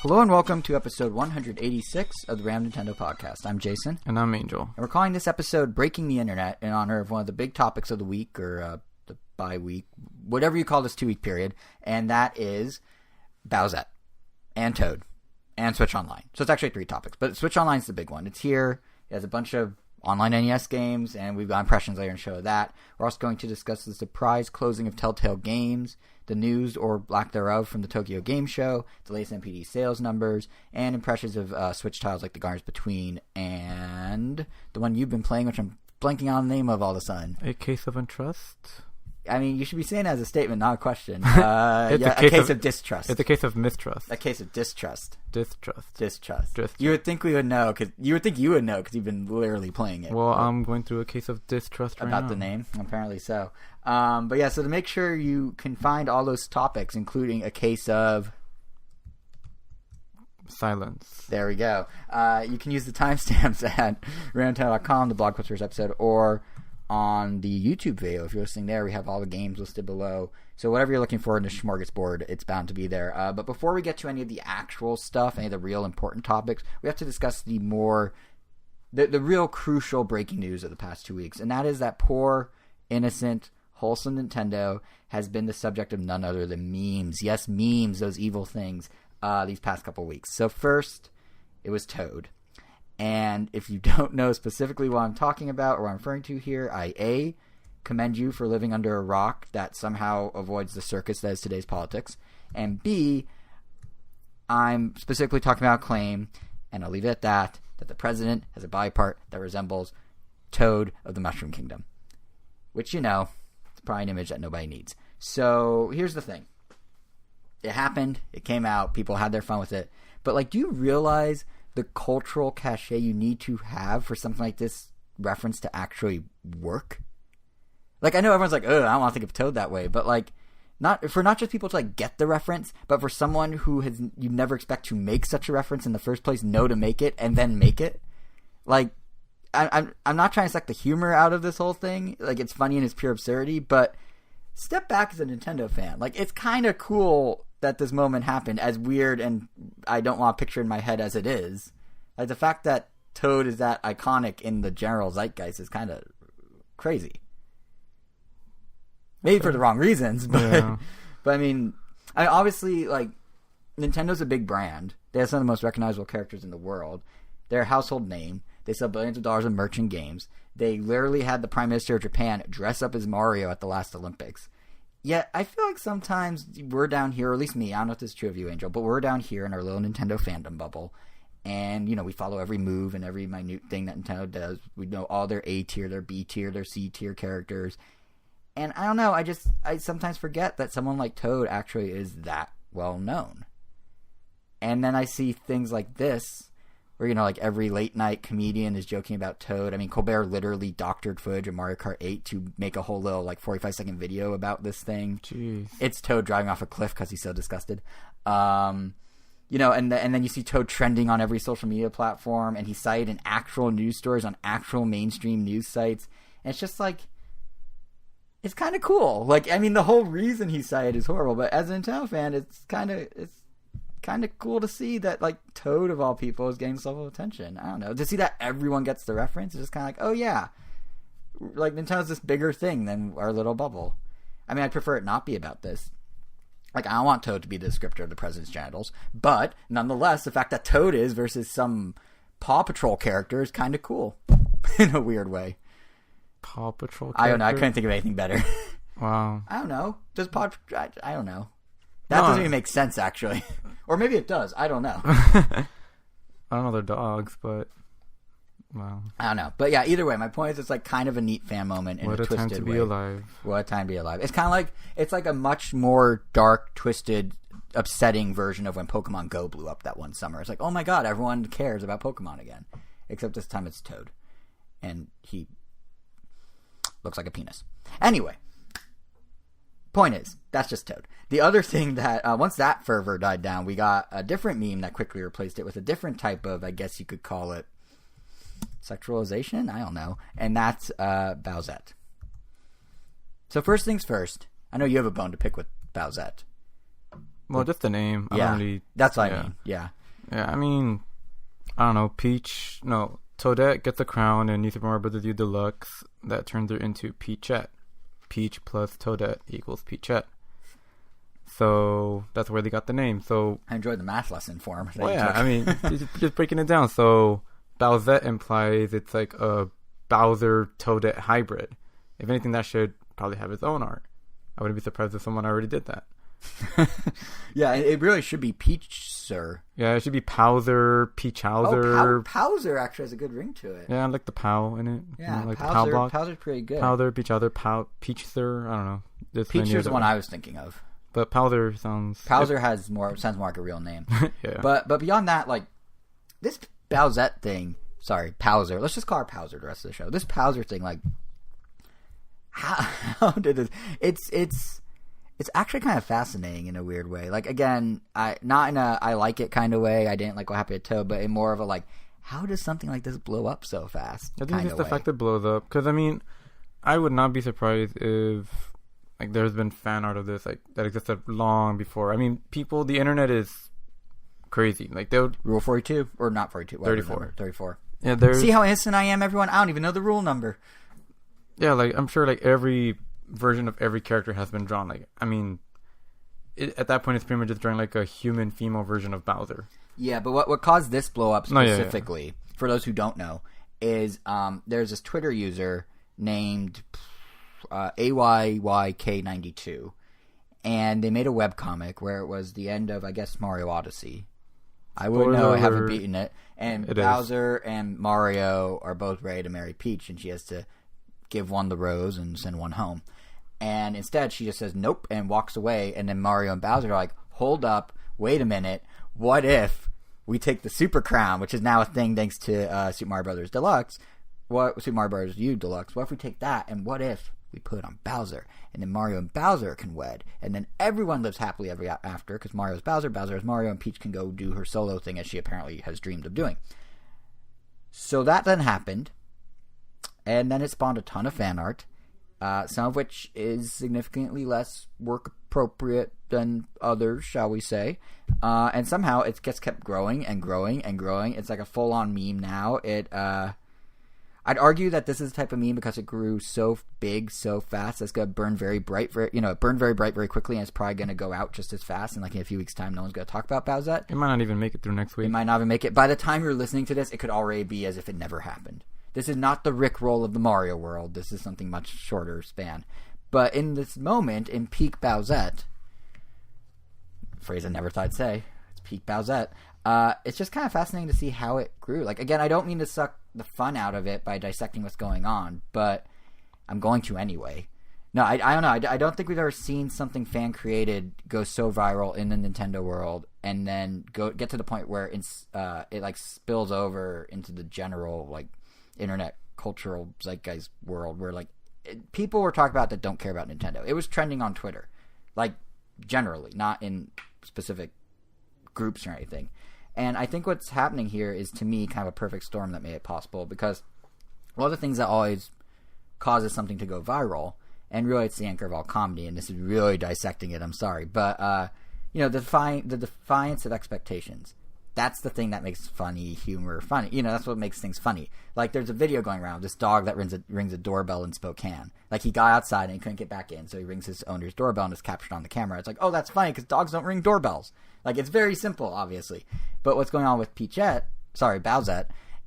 Hello and welcome to episode 186 of the Ram Nintendo Podcast. I'm Jason. And I'm Angel. And we're calling this episode Breaking the Internet in honor of one of the big topics of the week, or the bi-week, whatever you call this 2-week period, and that is Bowsette and Toad and Switch Online. So it's actually 3 topics, but Switch Online is the big one. It's here. It has a bunch of online NES games, and we've got impressions later in the show of that. We're also going to discuss the surprise closing of Telltale Games, the news or lack thereof from the Tokyo Game Show, the latest NPD sales numbers, and impressions of Switch titles like The Garners Between, and the one you've been playing, which I'm blanking on the name of all of a sudden. A Case of Untrust? I mean, you should be saying it as a statement, not a question. A case of distrust. It's a case of mistrust. A case of distrust. Distrust. You would think we would know, because you've been literally playing it. Well, I'm going through a case of distrust right now. About the name? Apparently so. But yeah, so to make sure you can find all those topics, including a case of silence. There we go. You can use the timestamps at randomtown.com, the blog post for this episode, or on the YouTube video. If you're listening there, we have all the games listed below. So whatever you're looking for in the smorgasbord, it's bound to be there. But before we get to any of the actual stuff, any of the real important topics, we have to discuss the real crucial breaking news of the past 2 weeks. And that is that poor, innocent, wholesome Nintendo has been the subject of none other than memes. Yes, memes, those evil things, these past couple weeks. So first, it was Toad. And if you don't know specifically what I'm talking about or what I'm referring to here, I commend you for living under a rock that somehow avoids the circus that is today's politics. And B, I'm specifically talking about a claim, and I'll leave it at that the president has a body part that resembles Toad of the Mushroom Kingdom. Which, it's probably an image that nobody needs. So here's the thing. It happened. It came out. People had their fun with it. But, do you realize the cultural cachet you need to have for something like this reference to actually work? I know everyone's like, I don't want to think of Toad that way, but not just people to get the reference, but for someone who you never expect to make such a reference in the first place, know to make it and then make it. I'm not trying to suck the humor out of this whole thing. It's funny in its pure absurdity, but step back as a Nintendo fan. It's kind of cool that this moment happened, as weird and I don't want to picture in my head as it is. The fact that Toad is that iconic in the general zeitgeist is kind of crazy. Maybe for the wrong reasons, but yeah. But I mean, obviously, Nintendo's a big brand. They have some of the most recognizable characters in the world. They're a household name. They sell billions of dollars of merch and games. They literally had the Prime Minister of Japan dress up as Mario at the last Olympics. Yet, I feel like sometimes we're down here, or at least me, I don't know if this is true of you, Angel, but we're down here in our little Nintendo fandom bubble, and, we follow every move and every minute thing that Nintendo does. We know all their A tier, their B tier, their C tier characters. And I don't know, I sometimes forget that someone like Toad actually is that well known. And then I see things like this, where, every late night comedian is joking about Toad. I mean, Colbert literally doctored footage of Mario Kart 8 to make a whole little, 45-second video about this thing. Jeez. It's Toad driving off a cliff because he's so disgusted. And then you see Toad trending on every social media platform, and he's cited in actual news stories on actual mainstream news sites. And it's just it's kind of cool. The whole reason he's cited is horrible, but as a Nintendo fan, it's kind of cool to see that Toad of all people is getting this level of attention. I don't know, to see that everyone gets the reference is just kind of oh yeah, Nintendo's this bigger thing than our little bubble. I mean, I'd prefer it not be about this. I don't want Toad to be the descriptor of the president's genitals, but nonetheless, the fact that Toad is versus some Paw Patrol character is kind of cool in a weird way. Paw Patrol character? I don't know. I couldn't think of anything better. Wow. I don't know. Does Paw Patrol... I don't know. That doesn't even make sense, actually. Or maybe it does. I don't know. I don't know their dogs, but... Wow. I don't know. But yeah, either way, my point is it's kind of a neat fan moment in a twisted way. What a time to be alive. What a time to be alive. It's kind of it's a much more dark, twisted, upsetting version of when Pokemon Go blew up that one summer. It's oh my god, everyone cares about Pokemon again. Except this time it's Toad. And he looks like a penis. Anyway. Point is, that's just Toad. The other thing that, once that fervor died down, we got a different meme that quickly replaced it with a different type of, I guess you could call it, sexualization? I don't know. And that's Bowsette. So first things first, I know you have a bone to pick with Bowsette. Well, just the name. I don't really, that's what I mean. Yeah. Yeah, I mean, I don't know. Toadette gets a crown in New Super Mario Bros. U Deluxe that turns her into Peachette. Peach plus Toadette equals Peachette. So that's where they got the name. So I enjoyed the math lesson for him. Well, yeah, I mean, just breaking it down. So Bowsette implies it's like a Bowser Toadette hybrid. If anything, that should probably have its own art. I wouldn't be surprised if someone already did that. Yeah, it really should be Peach, sir. Yeah, it should be Powser, Peachhauser. Oh, Powser actually has a good ring to it. Yeah, I like the Pow in it. Yeah, like Powser, the Pow block. Powser's pretty good. Powser, Peachhauser, Peachster. I don't know. Peachster's the one I was thinking of. But Powser sounds... Powser sounds more like a real name. Yeah. But beyond that, like, this Bowsette thing... Sorry, Powser. Let's just call her Powser the rest of the show. This Powser thing, like... How did this... It's actually kind of fascinating in a weird way. Like, again, not in a I like it kind of way. I didn't like what happened to Toad, but in more of a, like, how does something like this blow up so fast? I think it's the fact that it blows up. Because, I mean, I would not be surprised if... Like, there's been fan art of this, like, that existed long before. I mean, the internet is crazy. Like, they would... Rule 42, or not 42, 34. 34. Yeah, there's... See how innocent I am, everyone? I don't even know the rule number. Yeah, like, I'm sure, like, every version of every character has been drawn. Like, I mean, at that point, it's pretty much just drawing, like, a human female version of Bowser. Yeah, but what caused this blow up specifically, for those who don't know, is there's this Twitter user named... AYYK92, and they made a webcomic where it was the end of, I guess, Mario Odyssey. I wouldn't know, I haven't beaten it. And Bowser and Mario are both ready to marry Peach, and she has to give one the rose and send one home. And instead, she just says nope and walks away, and then Mario and Bowser are like, hold up, wait a minute, what if we take the Super Crown, which is now a thing thanks to Super Mario Bros. Deluxe, Super Mario Bros. U Deluxe, what if we take that, and what if we put it on Bowser, and then Mario and Bowser can wed, and then everyone lives happily ever after, because Mario's Bowser, Bowser is Mario, and Peach can go do her solo thing as she apparently has dreamed of doing. So that then happened, and then it spawned a ton of fan art, some of which is significantly less work appropriate than others, shall we say, and somehow it gets kept growing and growing and growing. It's like a full-on meme now. I'd argue that this is the type of meme because it grew so big so fast. It's going to burn very bright. It burned very bright very quickly, and it's probably going to go out just as fast. And like in a few weeks' time, no one's going to talk about Bowsette. It might not even make it through next week. It might not even make it. By the time you're listening to this, it could already be as if it never happened. This is not the Rickroll of the Mario world. This is something much shorter span. But in this moment, in peak Bowsette, phrase I never thought I'd say, it's peak Bowsette. It's just kind of fascinating to see how it grew. Like, again, I don't mean to suck the fun out of it by dissecting what's going on, but I'm going to anyway. No, I don't know. I don't think we've ever seen something fan created go so viral in the Nintendo world, and then get to the point where it like spills over into the general like internet cultural zeitgeist world, where like people were talking about that don't care about Nintendo. It was trending on Twitter, like generally, not in specific groups or anything. And I think what's happening here is, to me, kind of a perfect storm that made it possible, because one of the things that always causes something to go viral, and really it's the anchor of all comedy, and this is really dissecting it, I'm sorry, but, the defiance of expectations. That's the thing that makes humor funny. That's what makes things funny. Like, there's a video going around, this dog that rings a doorbell in Spokane. Like, he got outside and he couldn't get back in, so he rings his owner's doorbell and it's captured on the camera. It's like, oh, that's funny, because dogs don't ring doorbells. Like, it's very simple, obviously. But what's going on with Bowsette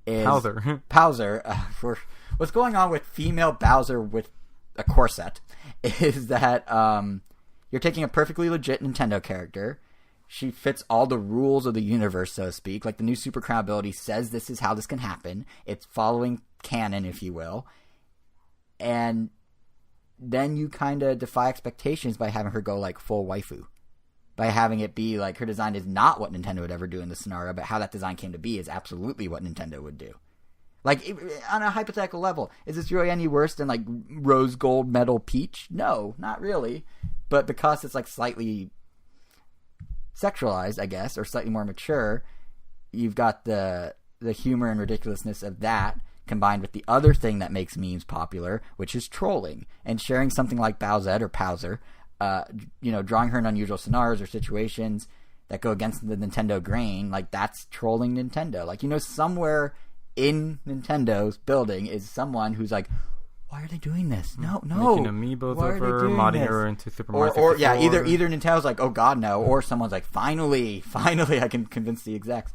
is... Powser. What's going on with female Bowser with a corset is that you're taking a perfectly legit Nintendo character. She fits all the rules of the universe, so to speak. Like, the new Super Crown ability says this is how this can happen. It's following canon, if you will. And then you kind of defy expectations by having her go, like, full waifu. By having it be, like, her design is not what Nintendo would ever do in this scenario, but how that design came to be is absolutely what Nintendo would do. Like, on a hypothetical level, is this really any worse than, like, rose gold metal Peach? No, not really. But because it's, like, slightly sexualized, I guess, or slightly more mature, you've got the humor and ridiculousness of that combined with the other thing that makes memes popular, which is trolling. And sharing something like Bowsette or Powser drawing her in unusual scenarios or situations that go against the Nintendo grain, like that's trolling Nintendo. Like, somewhere in Nintendo's building is someone who's like, why are they doing this? No. Making amiibos of her, modding her into Super Mario 64. Or either Nintendo's like, oh god, no, or someone's like, finally, I can convince the execs.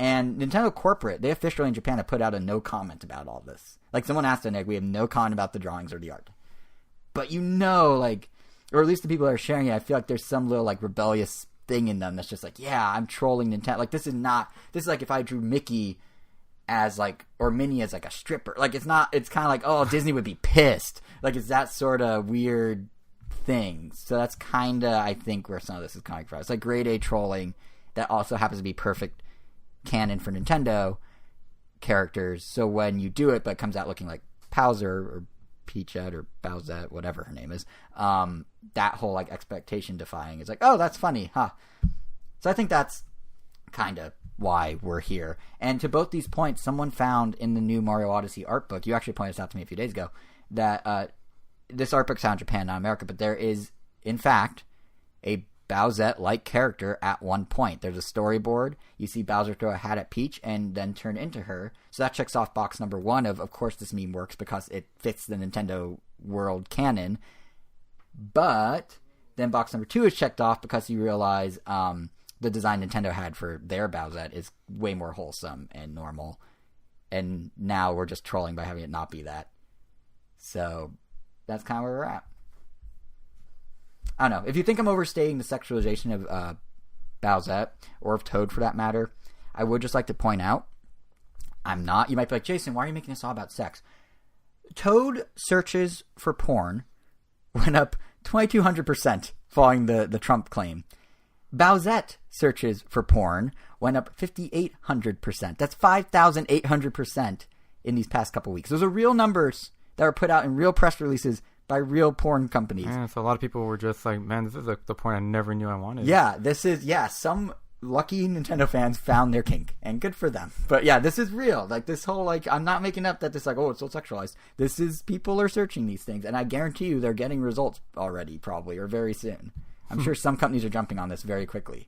And Nintendo corporate, they officially in Japan have put out a no comment about all this. Like, someone asked Nick, we have no comment about the drawings or the art. But like, or at least the people that are sharing it, I feel like there's some little like rebellious thing in them that's just like, yeah, I'm trolling Nintendo. Like, this is like if I drew Mickey as like, or Minnie as like a stripper. Like, it's kind of like, oh, Disney would be pissed. Like, it's that sort of weird thing. So that's kind of, I think, where some of this is coming from. It's like grade A trolling that also happens to be perfect canon for Nintendo characters. So when you do it, but it comes out looking like Bowser or Peachette or Bowsette, whatever her name is, that whole like expectation defying is like, oh, that's funny, huh? So I think that's kind of why we're here. And to both these points, someone found in the new Mario Odyssey art book, you actually pointed this out to me a few days ago, that this art book's out in Japan, not America, but there is, in fact, a Bowsette-like character at one point. There's a storyboard. You see Bowser throw a hat at Peach and then turn into her. So that checks off box number one of course, this meme works because it fits the Nintendo world canon. But then box number two is checked off because you realize the design Nintendo had for their Bowsette is way more wholesome and normal. And now we're just trolling by having it not be that. So that's kind of where we're at. I don't know. If you think I'm overstating the sexualization of Bowsette, or of Toad for that matter, I would just like to point out, I'm not. You might be like, Jason, why are you making this all about sex? Toad searches for porn went up 2,200% following the Trump claim. Bowsette searches for porn went up 5,800%. That's 5,800% in these past couple weeks. Those are real numbers that were put out in real press releases by real porn companies. Yeah, so a lot of people were just like, man, this is the porn I never knew I wanted. Yeah, some lucky Nintendo fans found their kink, and good for them. But yeah, this is real. Like, this whole, like, I'm not making up that this, like, oh, it's so sexualized. This is, people are searching these things, and I guarantee you they're getting results already, probably, or very soon. I'm sure some companies are jumping on this very quickly.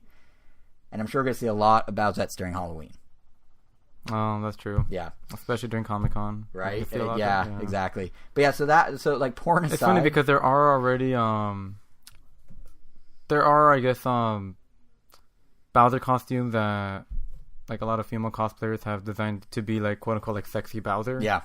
And I'm sure we're going to see a lot of Bowsettes during Halloween. Oh, that's true. Yeah. Especially during Comic-Con. Right? Yeah, exactly. But yeah, so like porn aside. It's funny because there are already, I guess, Bowser costumes that, like, a lot of female cosplayers have designed to be, like, quote-unquote, like, sexy Bowser. Yeah.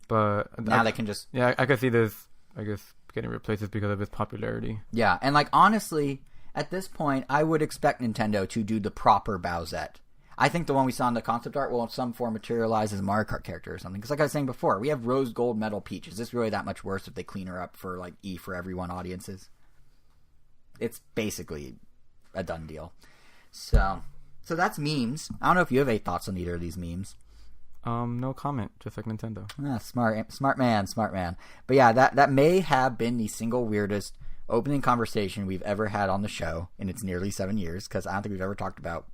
But now they can just... Yeah, I could see this, I guess, getting replaced because of its popularity. Yeah, and, like, honestly, at this point, I would expect Nintendo to do the proper Bowsette. I think the one we saw in the concept art will in some form materialize as a Mario Kart character or something. Because like I was saying before, we have rose gold metal Peach. Is this really that much worse if they clean her up for like E for everyone audiences? It's basically a done deal. So that's memes. I don't know if you have any thoughts on either of these memes. No comment, just like Nintendo. Smart man. But yeah, that may have been the single weirdest opening conversation we've ever had on the show in its nearly 7 years, because I don't think we've ever talked about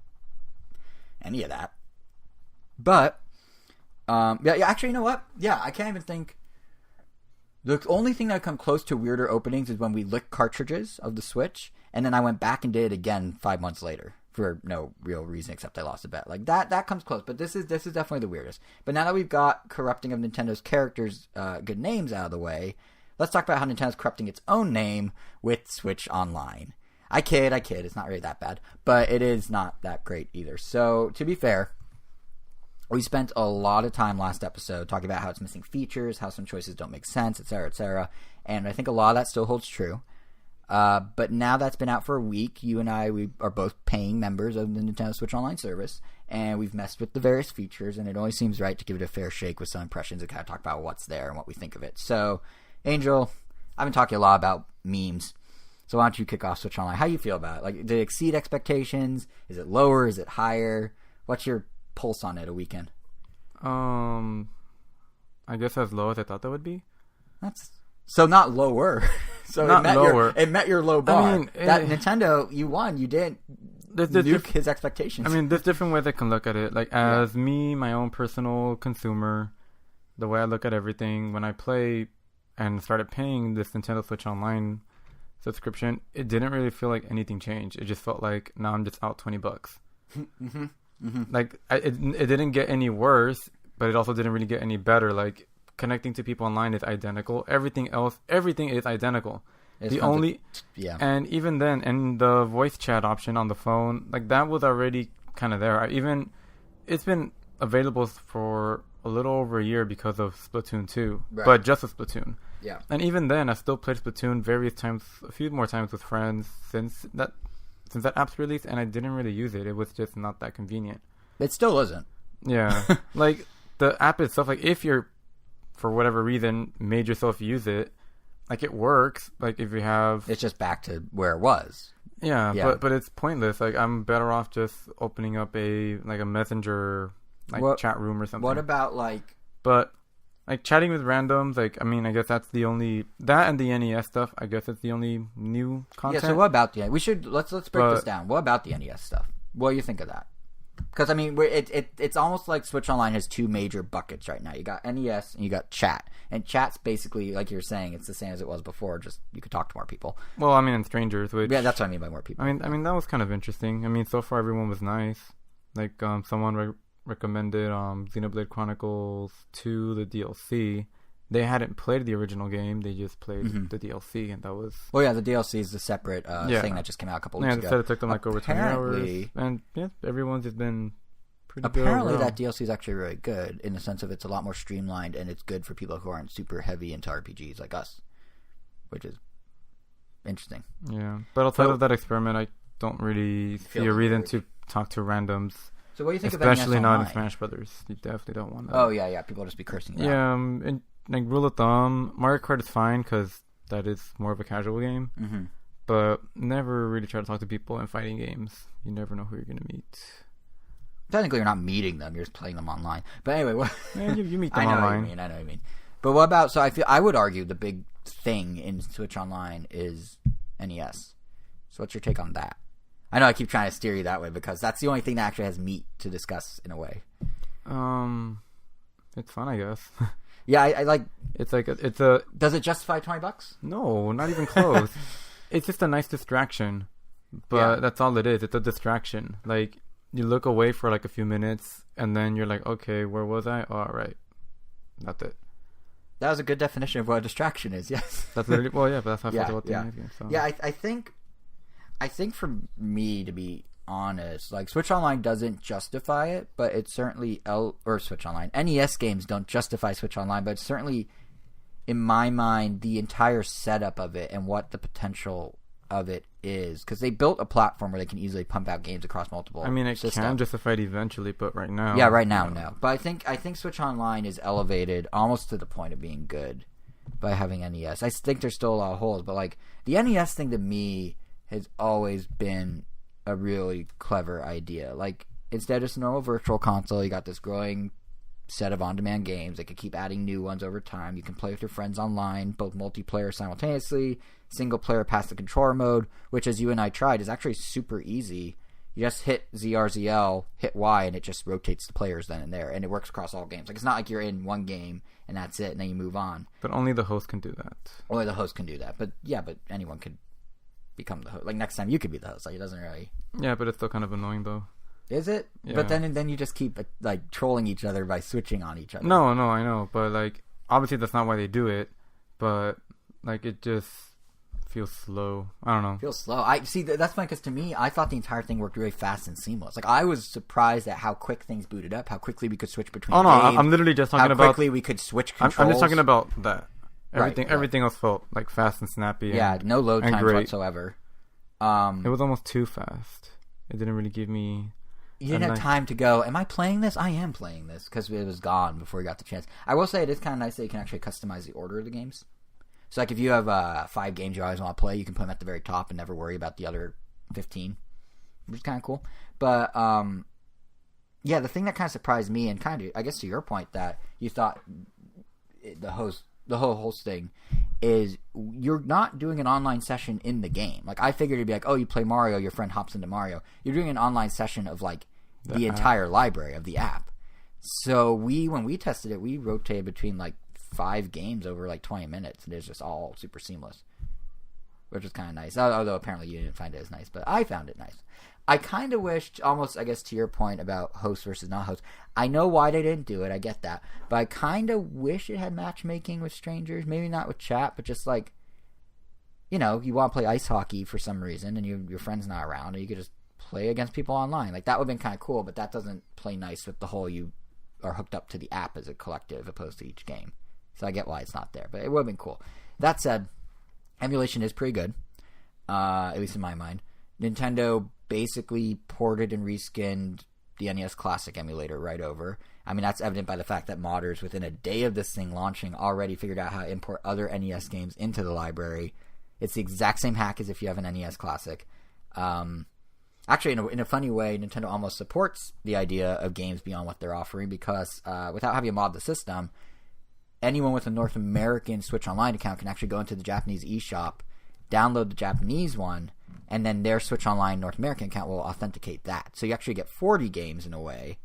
any of that. But yeah, actually, you know what? Yeah, I can't even think. The only thing that come close to weirder openings is when we licked cartridges of the Switch, and then I went back and did it again 5 months later for no real reason except I lost a bet. Like that comes close, but this is definitely the weirdest. But now that we've got corrupting of Nintendo's characters' good names out of the way, let's talk about how Nintendo's corrupting its own name with Switch Online. I kid. It's not really that bad, but it is not that great either. So, to be fair, we spent a lot of time last episode talking about how it's missing features, how some choices don't make sense, etc., etc., and I think a lot of that still holds true. But now that's been out for a week, you and I, we are both paying members of the Nintendo Switch Online service, and we've messed with the various features, and it only seems right to give it a fair shake with some impressions and kind of talk about what's there and what we think of it. So, Angel, I've been talking a lot about memes. So why don't you kick off Switch Online? How do you feel about it? Like, did it exceed expectations? Is it lower? Is it higher? What's your pulse on it a weekend? I guess as low as I thought that would be. That's so not lower. So not lower. It met your low bar. I mean, that Nintendo, you won. You didn't nuke his expectations. I mean, there's different ways I can look at it. Like, as me, my own personal consumer, the way I look at everything, when I play and started paying this Nintendo Switch Online subscription, it didn't really feel like anything changed. It just felt like now I'm just out $20. Mm-hmm. Mm-hmm. Like it didn't get any worse, but it also didn't really get any better. Like connecting to people online is identical. Everything is identical. It's and even then, and the voice chat option on the phone, like that was already kind of there. It's been available for a little over a year because of Splatoon 2, right. But just with Splatoon. Yeah. And even then, I still played Splatoon a few more times with friends since that app's released, and I didn't really use it. It was just not that convenient. It still isn't. Yeah. Like the app itself, like if you're, for whatever reason, made yourself use it, like it works. Like if you have, it's just back to where it was. Yeah. But it's pointless. Like I'm better off just opening up a messenger chat room or something. What about But like chatting with randoms, like I mean, I guess that's the only that and the NES stuff. I guess it's the only new content. Yeah. So what about let's break this down. What about the NES stuff? What do you think of that? Because I mean, it's almost like Switch Online has two major buckets right now. You got NES and you got chat, and chat's basically like you're saying, it's the same as it was before. Just you could talk to more people. Well, I mean, and strangers. Yeah, that's what I mean by more people. I mean that was kind of interesting. I mean, so far everyone was nice. Like someone recommended Xenoblade Chronicles 2, the DLC. They hadn't played the original game. They just played the DLC, and that was... Well, yeah, the DLC is the separate thing that just came out a couple weeks ago. Yeah, they said it took them over 20 hours. And yeah, everyone's just been pretty good. Apparently, that DLC is actually really good in the sense of it's a lot more streamlined, and it's good for people who aren't super heavy into RPGs like us, which is interesting. Yeah, but outside of that experiment, I don't really see a reason to talk to randoms. So what do you think especially of NES not Online? in Smash Brothers? You definitely don't want to. Oh yeah, people will just be cursing you out. Yeah, and like rule of thumb, Mario Kart is fine because that is more of a casual game. Mm-hmm. But never really try to talk to people in fighting games. You never know who you're gonna meet. Technically, you're not meeting them; you're just playing them online. But anyway, you meet them I know online. What you mean. I know what you mean. But what about? So I would argue the big thing in Switch Online is NES. So what's your take on that? I know I keep trying to steer you that way because that's the only thing that actually has meat to discuss in a way. It's fun, I guess. Yeah, I like. It's like it's a. Does it justify $20? No, not even close. It's just a nice distraction, but that's all it is. It's a distraction. Like you look away for like a few minutes, and then you're like, okay, where was I? Oh, all right, that's it. That was a good definition of what a distraction is. Yes. That's literally but that's how I felt about the game. So. Yeah, I think for me, to be honest, like Switch Online doesn't justify it, but it's certainly Switch Online. NES games don't justify Switch Online, but it's certainly, in my mind, the entire setup of it and what the potential of it is, because they built a platform where they can easily pump out games across multiple. I mean, it systems. Can justify it eventually, but right now, no. But I think Switch Online is elevated almost to the point of being good by having NES. I think there's still a lot of holes, but like the NES thing to me has always been a really clever idea. Like, instead of just a normal virtual console, you got this growing set of on-demand games. They could keep adding new ones over time. You can play with your friends online, both multiplayer simultaneously, single player past the controller mode, which, as you and I tried, is actually super easy. You just hit ZRZL, hit Y, and it just rotates the players then and there, and it works across all games. Like, it's not like you're in one game and that's it, and then you move on. But only the host can do that. Only the host can do that. But yeah, but anyone could become the host. Like, next time you could be the host. Like, it doesn't really. Yeah, but it's still kind of annoying though. Is it? Yeah. But then you just keep like trolling each other by switching on each other. No, I know, but like obviously that's not why they do it. But like it just feels slow. I don't know. Feels slow. I see. That's fine because to me, I thought the entire thing worked really fast and seamless. Like I was surprised at how quick things booted up, how quickly we could switch between. Oh no, games, I'm literally just talking about how quickly we could switch controls. I'm just talking about that. Right. Everything else felt like fast and snappy. Yeah, no load times great. whatsoever. It was almost too fast. It didn't really give me. You didn't have time to go, am I playing this? I am playing this, because it was gone before you got the chance. I will say it is kind of nice that you can actually customize the order of the games. So, like, if you have 5 games you always want to play, you can put them at the very top and never worry about the other 15, which is kind of cool. But, yeah, the thing that kind of surprised me, and kind of, I guess to your point, that you thought the whole host thing is you're not doing an online session in the game. Like, I figured it'd be like, oh, you play Mario, your friend hops into Mario. You're doing an online session of, like, the entire library of the app. So when we tested it, we rotated between, like, 5 games over, like, 20 minutes, and it's just all super seamless. which was kind of nice. Although apparently you didn't find it as nice, but I found it nice. I kind of wished, almost, I guess, to your point about host versus not host. I know why they didn't do it. I get that. But I kind of wish it had matchmaking with strangers. Maybe not with chat, but just like, you know, you want to play ice hockey for some reason and your friend's not around, and you could just play against people online. Like, that would have been kind of cool, but that doesn't play nice with the whole you are hooked up to the app as a collective opposed to each game. So I get why it's not there, but it would have been cool. That said, emulation is pretty good, at least in my mind. Nintendo basically ported and reskinned the NES Classic emulator right over. I mean, that's evident by the fact that modders, within a day of this thing launching, already figured out how to import other NES games into the library. It's the exact same hack as if you have an NES Classic. Actually, in a funny way, Nintendo almost supports the idea of games beyond what they're offering, because without having to mod the system, anyone with a North American Switch Online account can actually go into the Japanese eShop, download the Japanese one, and then their Switch Online North American account will authenticate that. So you actually get 40 games in a way,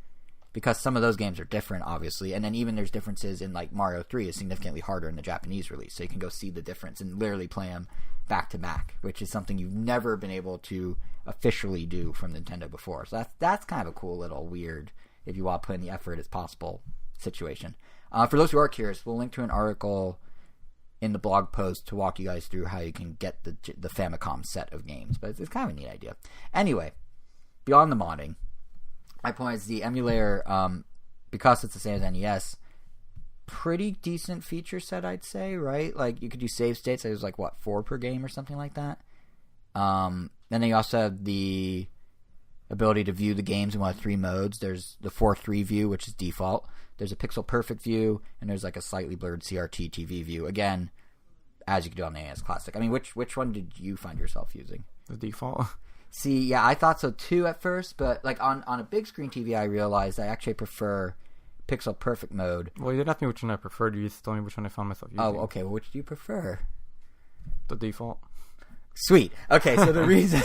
because some of those games are different, obviously. And then even there's differences in, like, Mario 3 is significantly harder in the Japanese release. So you can go see the difference and literally play them back to back, which is something you've never been able to officially do from Nintendo before. So that's kind of a cool little weird, if you want to put in the effort as possible, situation. For those who are curious, we'll link to an article in the blog post to walk you guys through how you can get the Famicom set of games. But it's kind of a neat idea. Anyway, beyond the modding, my point is the emulator, because it's the same as NES, pretty decent feature set, I'd say, right? Like, you could do save states. It was like, 4 per game or something like that. Then they also have the ability to view the games in one of 3 modes. There's the 4:3 view, which is default. There's a pixel perfect view, and there's like a slightly blurred CRT TV view. Again, as you could do on the NES Classic. I mean, which one did you find yourself using? The default. See, yeah, I thought so too at first, but like on a big screen TV, I realized I actually prefer pixel perfect mode. Well, you didn't ask me which one I preferred. You just told me which one I found myself using. Oh, okay. Well, which do you prefer? The default. Sweet. Okay, so the reason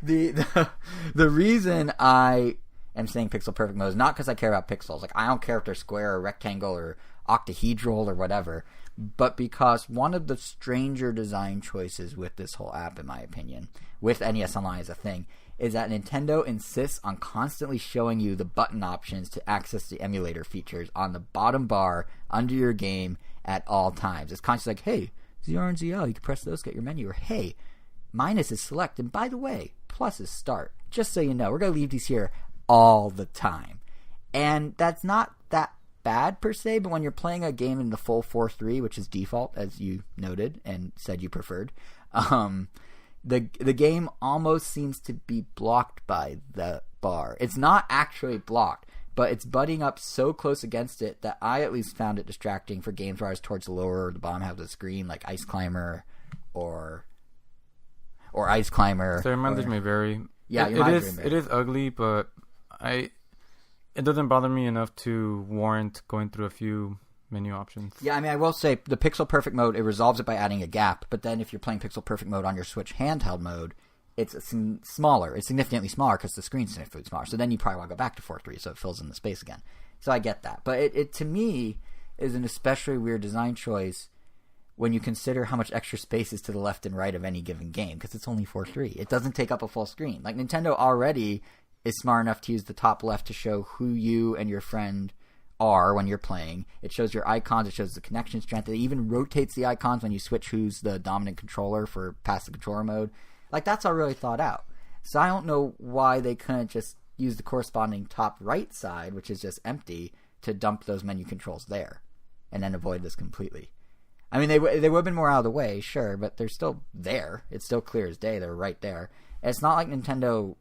the reason I am saying pixel perfect mode is not because I care about pixels. Like, I don't care if they're square or rectangle or octahedral or whatever, but because one of the stranger design choices with this whole app, in my opinion, with NES Online as a thing, is that Nintendo insists on constantly showing you the button options to access the emulator features on the bottom bar under your game at all times. It's constantly like, hey, ZR and ZL, you can press those to get your menu. Or, hey, minus is select. And by the way, plus is start. Just so you know, we're going to leave these here all the time. And that's not that bad per se, but when you're playing a game in the full 4:3, which is default, as you noted and said you preferred, the game almost seems to be blocked by the bar. It's not actually blocked, but it's butting up so close against it that I at least found it distracting for games where I was towards the lower or the bottom half of the screen, like Ice Climber or Ice Climber. So it reminds me very. Yeah, it is ugly, but it doesn't bother me enough to warrant going through a few menu options. Yeah, I mean, I will say the pixel perfect mode, it resolves it by adding a gap, but then if you're playing pixel perfect mode on your Switch handheld mode, it's smaller. It's significantly smaller because the screen's significantly smaller. So then you probably want to go back to 4:3, so it fills in the space again. So I get that. But it to me is an especially weird design choice when you consider how much extra space is to the left and right of any given game, because it's only 4:3. It doesn't take up a full screen. Like, Nintendo already is smart enough to use the top left to show who you and your friend are when you're playing. It shows your icons. It shows the connection strength. It even rotates the icons when you switch who's the dominant controller for past the controller mode. Like, that's all really thought out. So I don't know why they couldn't just use the corresponding top right side, which is just empty, to dump those menu controls there and then avoid this completely. I mean, they would have been more out of the way, sure, but they're still there. It's still clear as day. They're right there. And it's not like Nintendo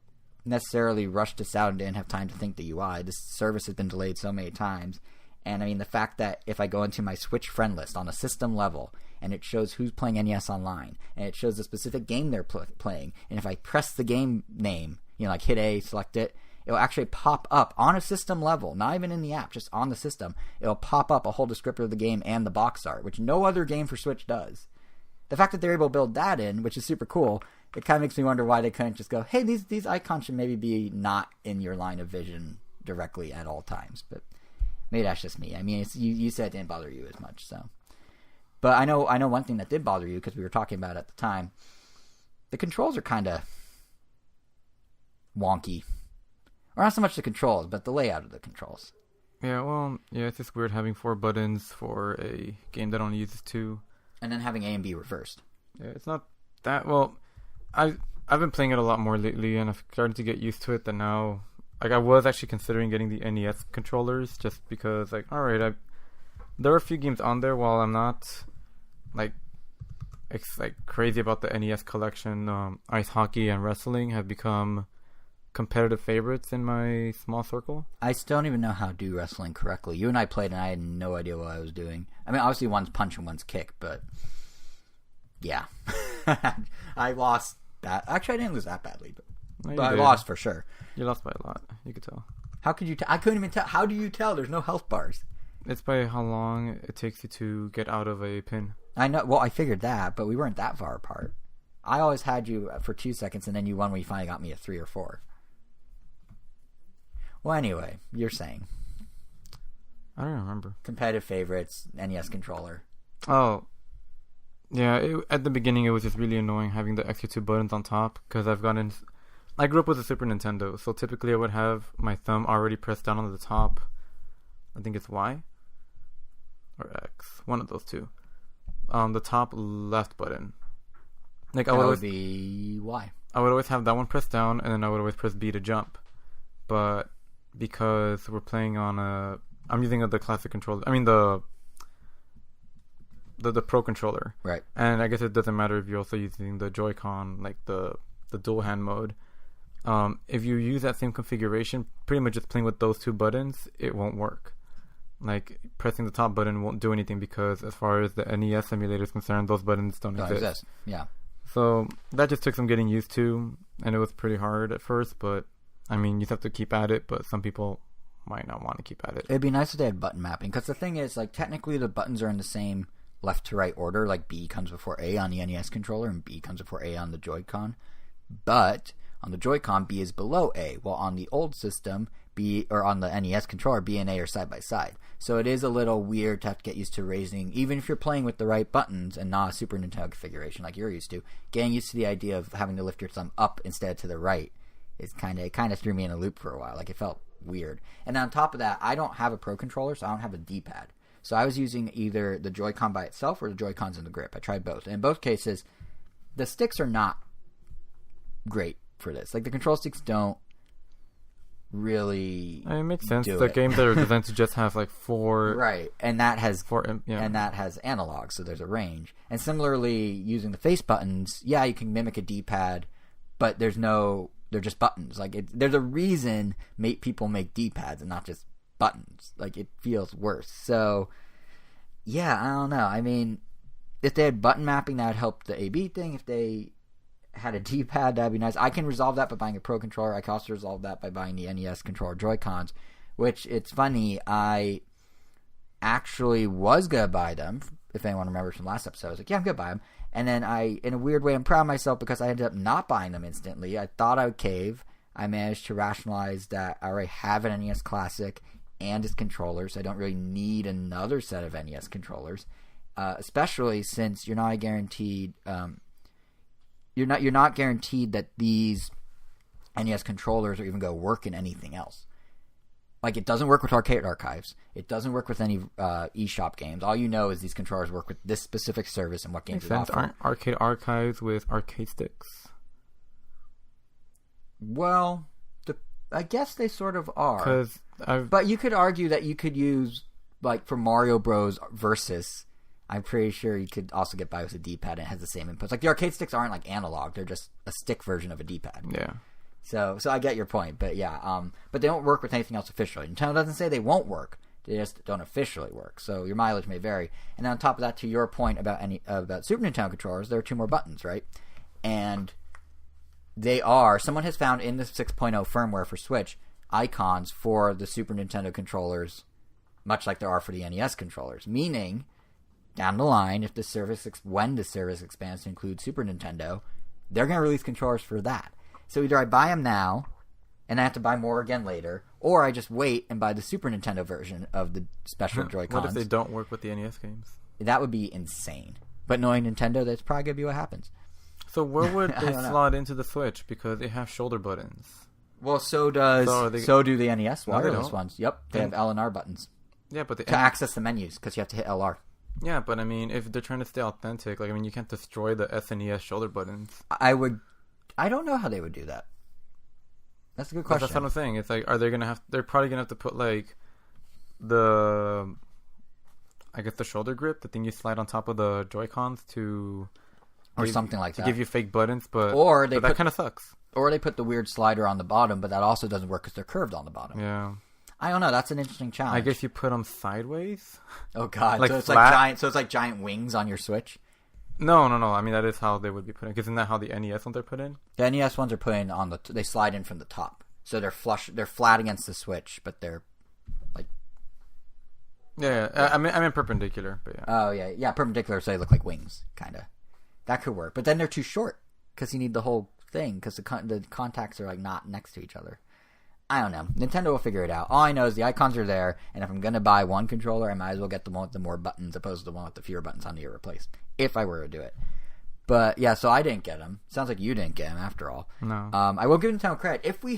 necessarily rushed this out and didn't have time to think the UI. This service has been delayed so many times. And I mean, the fact that if I go into my Switch friend list on a system level and it shows who's playing NES Online and it shows the specific game they're playing, and if I press the game name, like hit A, select it, it'll actually pop up on a system level, not even in the app, just on the system. It'll pop up a whole descriptor of the game and the box art, which no other game for Switch does. The fact that they're able to build that in, which is super cool, it kind of makes me wonder why they couldn't just go, hey, these icons should maybe be not in your line of vision directly at all times. But maybe that's just me. I mean, you said it didn't bother you as much, so. But I know one thing that did bother you, because we were talking about it at the time. The controls are kind of wonky. Or not so much the controls, but the layout of the controls. Yeah, well, it's just weird having 4 buttons for a game that only uses 2. And then having A and B reversed. Yeah, it's not that... Well, I've been playing it a lot more lately, and I've started to get used to it, that now... Like, I was actually considering getting the NES controllers, just because, like, alright, there are a few games on there, while I'm not, like crazy about the NES collection. Ice hockey and wrestling have become competitive favorites in my small circle. I still don't even know how to do wrestling correctly. You and I played, and I had no idea what I was doing. I mean, obviously one's punch and one's kick, but yeah. I lost that. Actually, I didn't lose that badly, but I lost for sure. You lost by a lot. You could tell. How could you tell? I couldn't even tell. How do you tell? There's no health bars. It's by how long it takes you to get out of a pin. I know. Well, I figured that, but we weren't that far apart. I always had you for 2 seconds, and then you won when you finally got me at 3 or 4. Well, anyway, you're saying. I don't remember. Competitive favorites, NES controller. Oh. Yeah, at the beginning it was just really annoying having the extra 2 buttons on top, because I grew up with a Super Nintendo, so typically I would have my thumb already pressed down on the top. I think it's Y or X, one of those two. The top left button. Like that would be Y. I would always have that one pressed down, and then I would always press B to jump. But because we're playing on I'm using the classic controller. I mean the Pro controller. Right. And I guess it doesn't matter if you're also using the Joy-Con, like the dual hand mode. If you use that same configuration, pretty much just playing with those 2 buttons, it won't work. Like, pressing the top button won't do anything, because as far as the NES emulator is concerned, those buttons don't exist. Yeah. So that just took some getting used to, and it was pretty hard at first, but I mean, you have to keep at it, but some people might not want to keep at it. It'd be nice if they had button mapping, because the thing is, like, technically the buttons are in the same left to right order. Like, B comes before A on the NES controller, and B comes before A on the Joy-Con. But on the Joy-Con, B is below A, while on the old system, on the NES controller, B and A are side by side. So it is a little weird to have to get used to raising, even if you're playing with the right buttons and not a Super Nintendo configuration like you're used to, getting used to the idea of having to lift your thumb up instead of to the right is it kind of threw me in a loop for a while. Like, it felt weird. And on top of that, I don't have a Pro controller, so I don't have a D-pad. So I was using either the Joy-Con by itself or the Joy-Cons in the grip. I tried both. And in both cases, the sticks are not great for this. Like, the control sticks don't really it makes sense. The games that are designed to just have like 4, right, and that has 4, and that has analog, so there's a range. And similarly, using the face buttons, yeah, you can mimic a D-pad, but they're just buttons. Like, there's a reason people make D-pads and not just buttons. Like, it feels worse. So yeah, I don't know. I mean, if they had button mapping, that would help the A/B thing. If they had a D-pad, that'd be nice. I can resolve that by buying a Pro controller. I can also resolve that by buying the NES controller Joy-Cons, which, it's funny, I actually was gonna buy them. If anyone remembers from last episode, I was like, yeah, I'm gonna buy them. And then in a weird way, I'm proud of myself, because I ended up not buying them instantly. I thought I would cave. I managed to rationalize that I already have an NES Classic and its controllers, so I don't really need another set of NES controllers, especially since you're not guaranteed. You're not guaranteed that these NES controllers are even going to work in anything else. Like, it doesn't work with Arcade Archives. It doesn't work with any eShop games. All you know is these controllers work with this specific service and what games it offers. Aren't Arcade Archives with arcade sticks? Well, I guess they sort of are. But you could argue that you could use, like, for Mario Bros. Versus, I'm pretty sure you could also get by with a D-pad, and it has the same inputs. Like, the arcade sticks aren't like analog; they're just a stick version of a D-pad. Yeah. So I get your point, but yeah, but they don't work with anything else officially. Nintendo doesn't say they won't work; they just don't officially work. So your mileage may vary. And then on top of that, to your point about Super Nintendo controllers, there are 2 more buttons, right? And someone has found in the 6.0 firmware for Switch icons for the Super Nintendo controllers, much like there are for the NES controllers, meaning, down the line, when the service expands to include Super Nintendo, they're going to release controllers for that. So either I buy them now, and I have to buy more again later, or I just wait and buy the Super Nintendo version of the special Joy-Cons. What if they don't work with the NES games? That would be insane. But knowing Nintendo, that's probably going to be what happens. So where would they slot into the Switch? Because they have shoulder buttons. Well, so do the NES wireless ones. Yep, they have L and R buttons. Yeah, but to access the menus, because you have to hit LR. Yeah, but I mean, if they're trying to stay authentic, like, I mean, you can't destroy the SNES shoulder buttons. I don't know how they would do that. That's a good question. That's what I'm saying. It's like, are they gonna have? They're probably gonna have to put like the shoulder grip, the thing you slide on top of the Joy-Cons or something like that, to give you fake buttons. But that kind of sucks. Or they put the weird slider on the bottom, but that also doesn't work because they're curved on the bottom. Yeah. I don't know. That's an interesting challenge. I guess you put them sideways. Oh God! Like so it's flat? like giant. So it's like giant wings on your Switch. No. I mean, that is how they would be put in. Isn't that how the NES ones are put in? The NES ones are put in on they slide in from the top, so they're flush. They're flat against the Switch, but they're like. Yeah. I mean perpendicular, but yeah. Oh yeah, perpendicular. So they look like wings, kind of. That could work, but then they're too short because you need the whole thing because the contacts are like not next to each other. I don't know. Nintendo will figure it out. All I know is the icons are there, and if I'm going to buy one controller, I might as well get the one with the more buttons opposed to the one with the fewer buttons I need to replace, if I were to do it. But, yeah, so I didn't get them. Sounds like you didn't get them, after all. No. I will give Nintendo credit. If we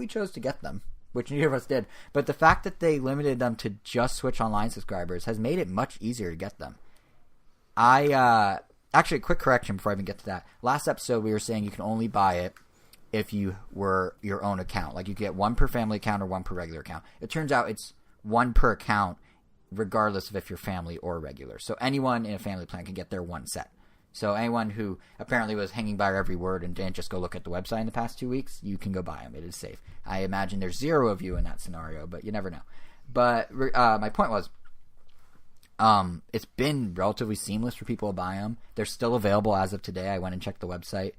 chose to get them, which neither of us did, but the fact that they limited them to just Switch Online subscribers has made it much easier to get them. Actually, a quick correction before I even get to that. Last episode, we were saying you can only buy it if you were your own account. Like, you get one per family account or one per regular account. It turns out it's one per account regardless of if you're family or regular. So anyone in a family plan can get their one set. So anyone who apparently was hanging by every word and didn't just go look at the website in the past 2 weeks, you can go buy them. It is safe. I imagine there's 0 of you in that scenario, but you never know. But my point was, it's been relatively seamless for people to buy them. They're still available as of today. I went and checked the website.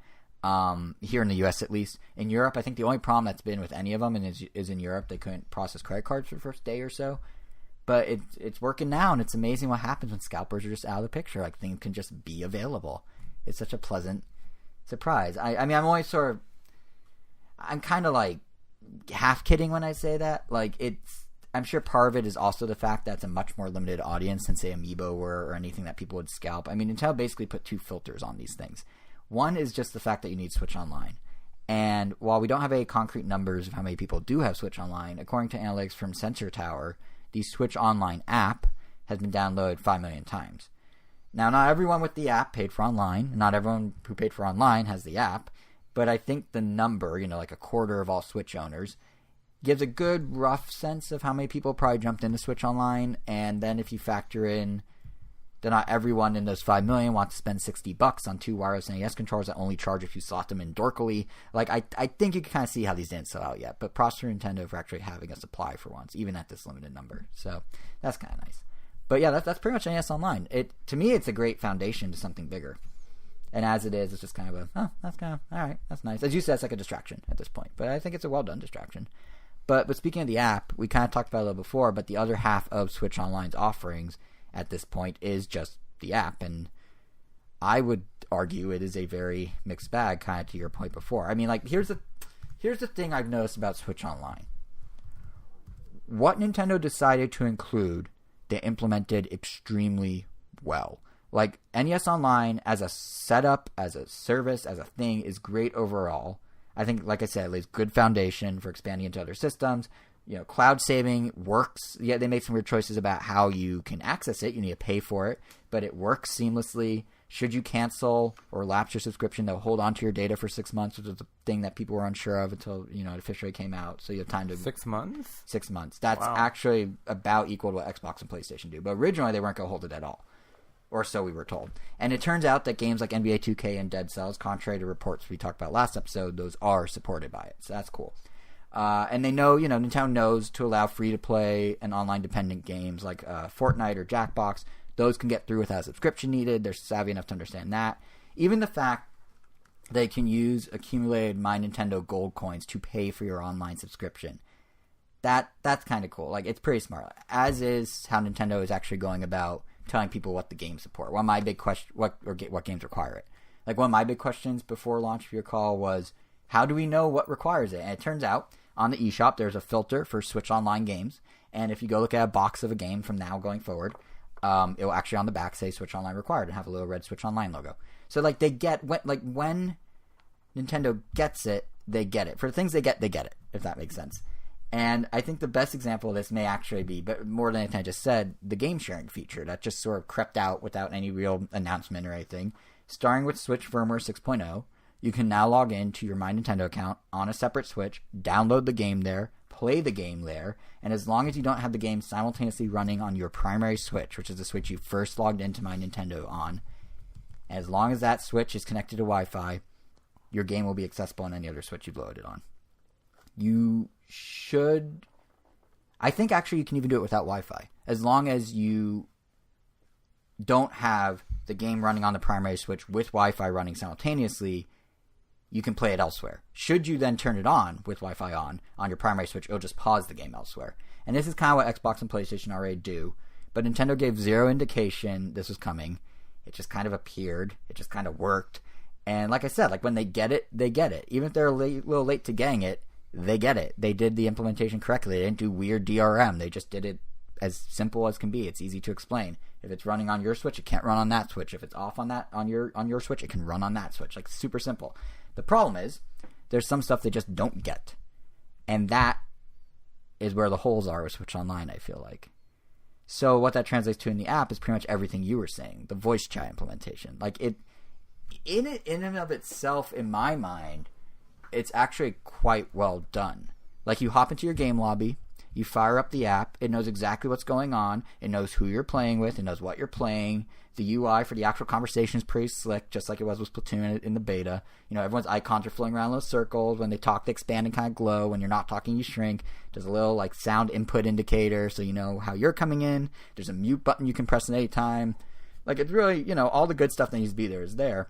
Here in the U.S. at least. In Europe, I think the only problem that's been with any of them is in Europe. They couldn't process credit cards for the first day or so. But it's working now, and it's amazing what happens when scalpers are just out of the picture. Like, things can just be available. It's such a pleasant surprise. I mean, I'm kind of like half kidding when I say that. Like, I'm sure part of it is also the fact that it's a much more limited audience than, say, Amiibo were or anything that people would scalp. I mean, Nintendo basically put 2 filters on these things. One is just the fact that you need Switch Online. And while we don't have any concrete numbers of how many people do have Switch Online, according to analytics from Sensor Tower, the Switch Online app has been downloaded 5 million times. Now, not everyone with the app paid for online. Not everyone who paid for online has the app. But I think the number, like a quarter of all Switch owners, gives a good rough sense of how many people probably jumped into Switch Online. And then if you factor in that not everyone in those 5 million wants to spend $60 on 2 wireless NES controllers that only charge if you slot them in dorkily. Like, I think you can kind of see how these didn't sell out yet. But props to Nintendo for actually having a supply for once, even at this limited number. So that's kind of nice. But yeah, that's pretty much NES Online. To me, it's a great foundation to something bigger. And as it is, it's just kind of that's kind of, all right, that's nice. As you said, it's like a distraction at this point. But I think it's a well-done distraction. But speaking of the app, we kind of talked about it a little before, but the other half of Switch Online's offerings at this point is just the app, and I would argue it is a very mixed bag, kind of to your point before. I mean, like, here's the thing I've noticed about Switch Online. What Nintendo decided to include, they implemented extremely well. Like, NES Online as a setup, as a service, as a thing is great overall. I think, like I said, it lays good foundation for expanding into other systems. Cloud saving works. Yeah, they made some weird choices about how you can access it. You need to pay for it, but it works seamlessly. Should you cancel or lapse your subscription, they'll hold onto your data for 6 months, which is a thing that people were unsure of until, it officially came out. So you have time to... 6 months? 6 months. That's actually about equal to what Xbox and PlayStation do. But originally, they weren't going to hold it at all. Or so we were told. And it turns out that games like NBA 2K and Dead Cells, contrary to reports we talked about last episode, those are supported by it. So that's cool. And they know, Nintendo knows to allow free-to-play and online-dependent games like Fortnite or Jackbox. Those can get through without a subscription needed. They're savvy enough to understand that. Even the fact they can use accumulated My Nintendo Gold coins to pay for your online subscription. That's kind of cool. Like, it's pretty smart. As is how Nintendo is actually going about telling people what the games support. One of my big what games require it. Like, one of my big questions before launch, if you recall, was how do we know what requires it? And it turns out on the eShop, there's a filter for Switch Online games. And if you go look at a box of a game from now going forward, it will actually on the back say Switch Online required and have a little red Switch Online logo. So like they get when Nintendo gets it, they get it. For the things they get it, if that makes sense. And I think the best example of this may actually be, but more than anything I just said, the game sharing feature that just sort of crept out without any real announcement or anything. Starting with Switch firmware 6.0, you can now log in to your My Nintendo account on a separate Switch, download the game there, play the game there, and as long as you don't have the game simultaneously running on your primary Switch, which is the Switch you first logged into My Nintendo on, as long as that Switch is connected to Wi-Fi, your game will be accessible on any other Switch you've loaded on. You should... I think actually you can even do it without Wi-Fi. As long as you don't have the game running on the primary Switch with Wi-Fi running simultaneously, you can play it elsewhere. Should you then turn it on with Wi-Fi on your primary Switch, it'll just pause the game elsewhere. And this is kind of what Xbox and PlayStation already do. But Nintendo gave zero indication this was coming. It just kind of appeared. It just kind of worked. And like I said, like when they get it, they get it. Even if they're a little late to getting it, they get it. They did the implementation correctly. They didn't do weird DRM. They just did it as simple as can be. It's easy to explain. If it's running on your Switch, it can't run on that Switch. If it's off on that on your Switch, it can run on that Switch. Like super simple. The problem is there's some stuff they just don't get. And that is where the holes are with Switch Online, I feel like. So what that translates to in the app is pretty much everything you were saying. The voice chat implementation. Like in and of itself, in my mind, it's actually quite well done. Like you hop into your game lobby, you fire up the app, it knows exactly what's going on, it knows who you're playing with, it knows what you're playing. The UI for the actual conversation is pretty slick, just like it was with Splatoon in the beta. You know, everyone's icons are flowing around those circles. When they talk, they expand and kind of glow. When you're not talking, you shrink. There's a little like sound input indicator, so you know how you're coming in. There's a mute button you can press at any time. Like it's really, you know, all the good stuff that needs to be there is there.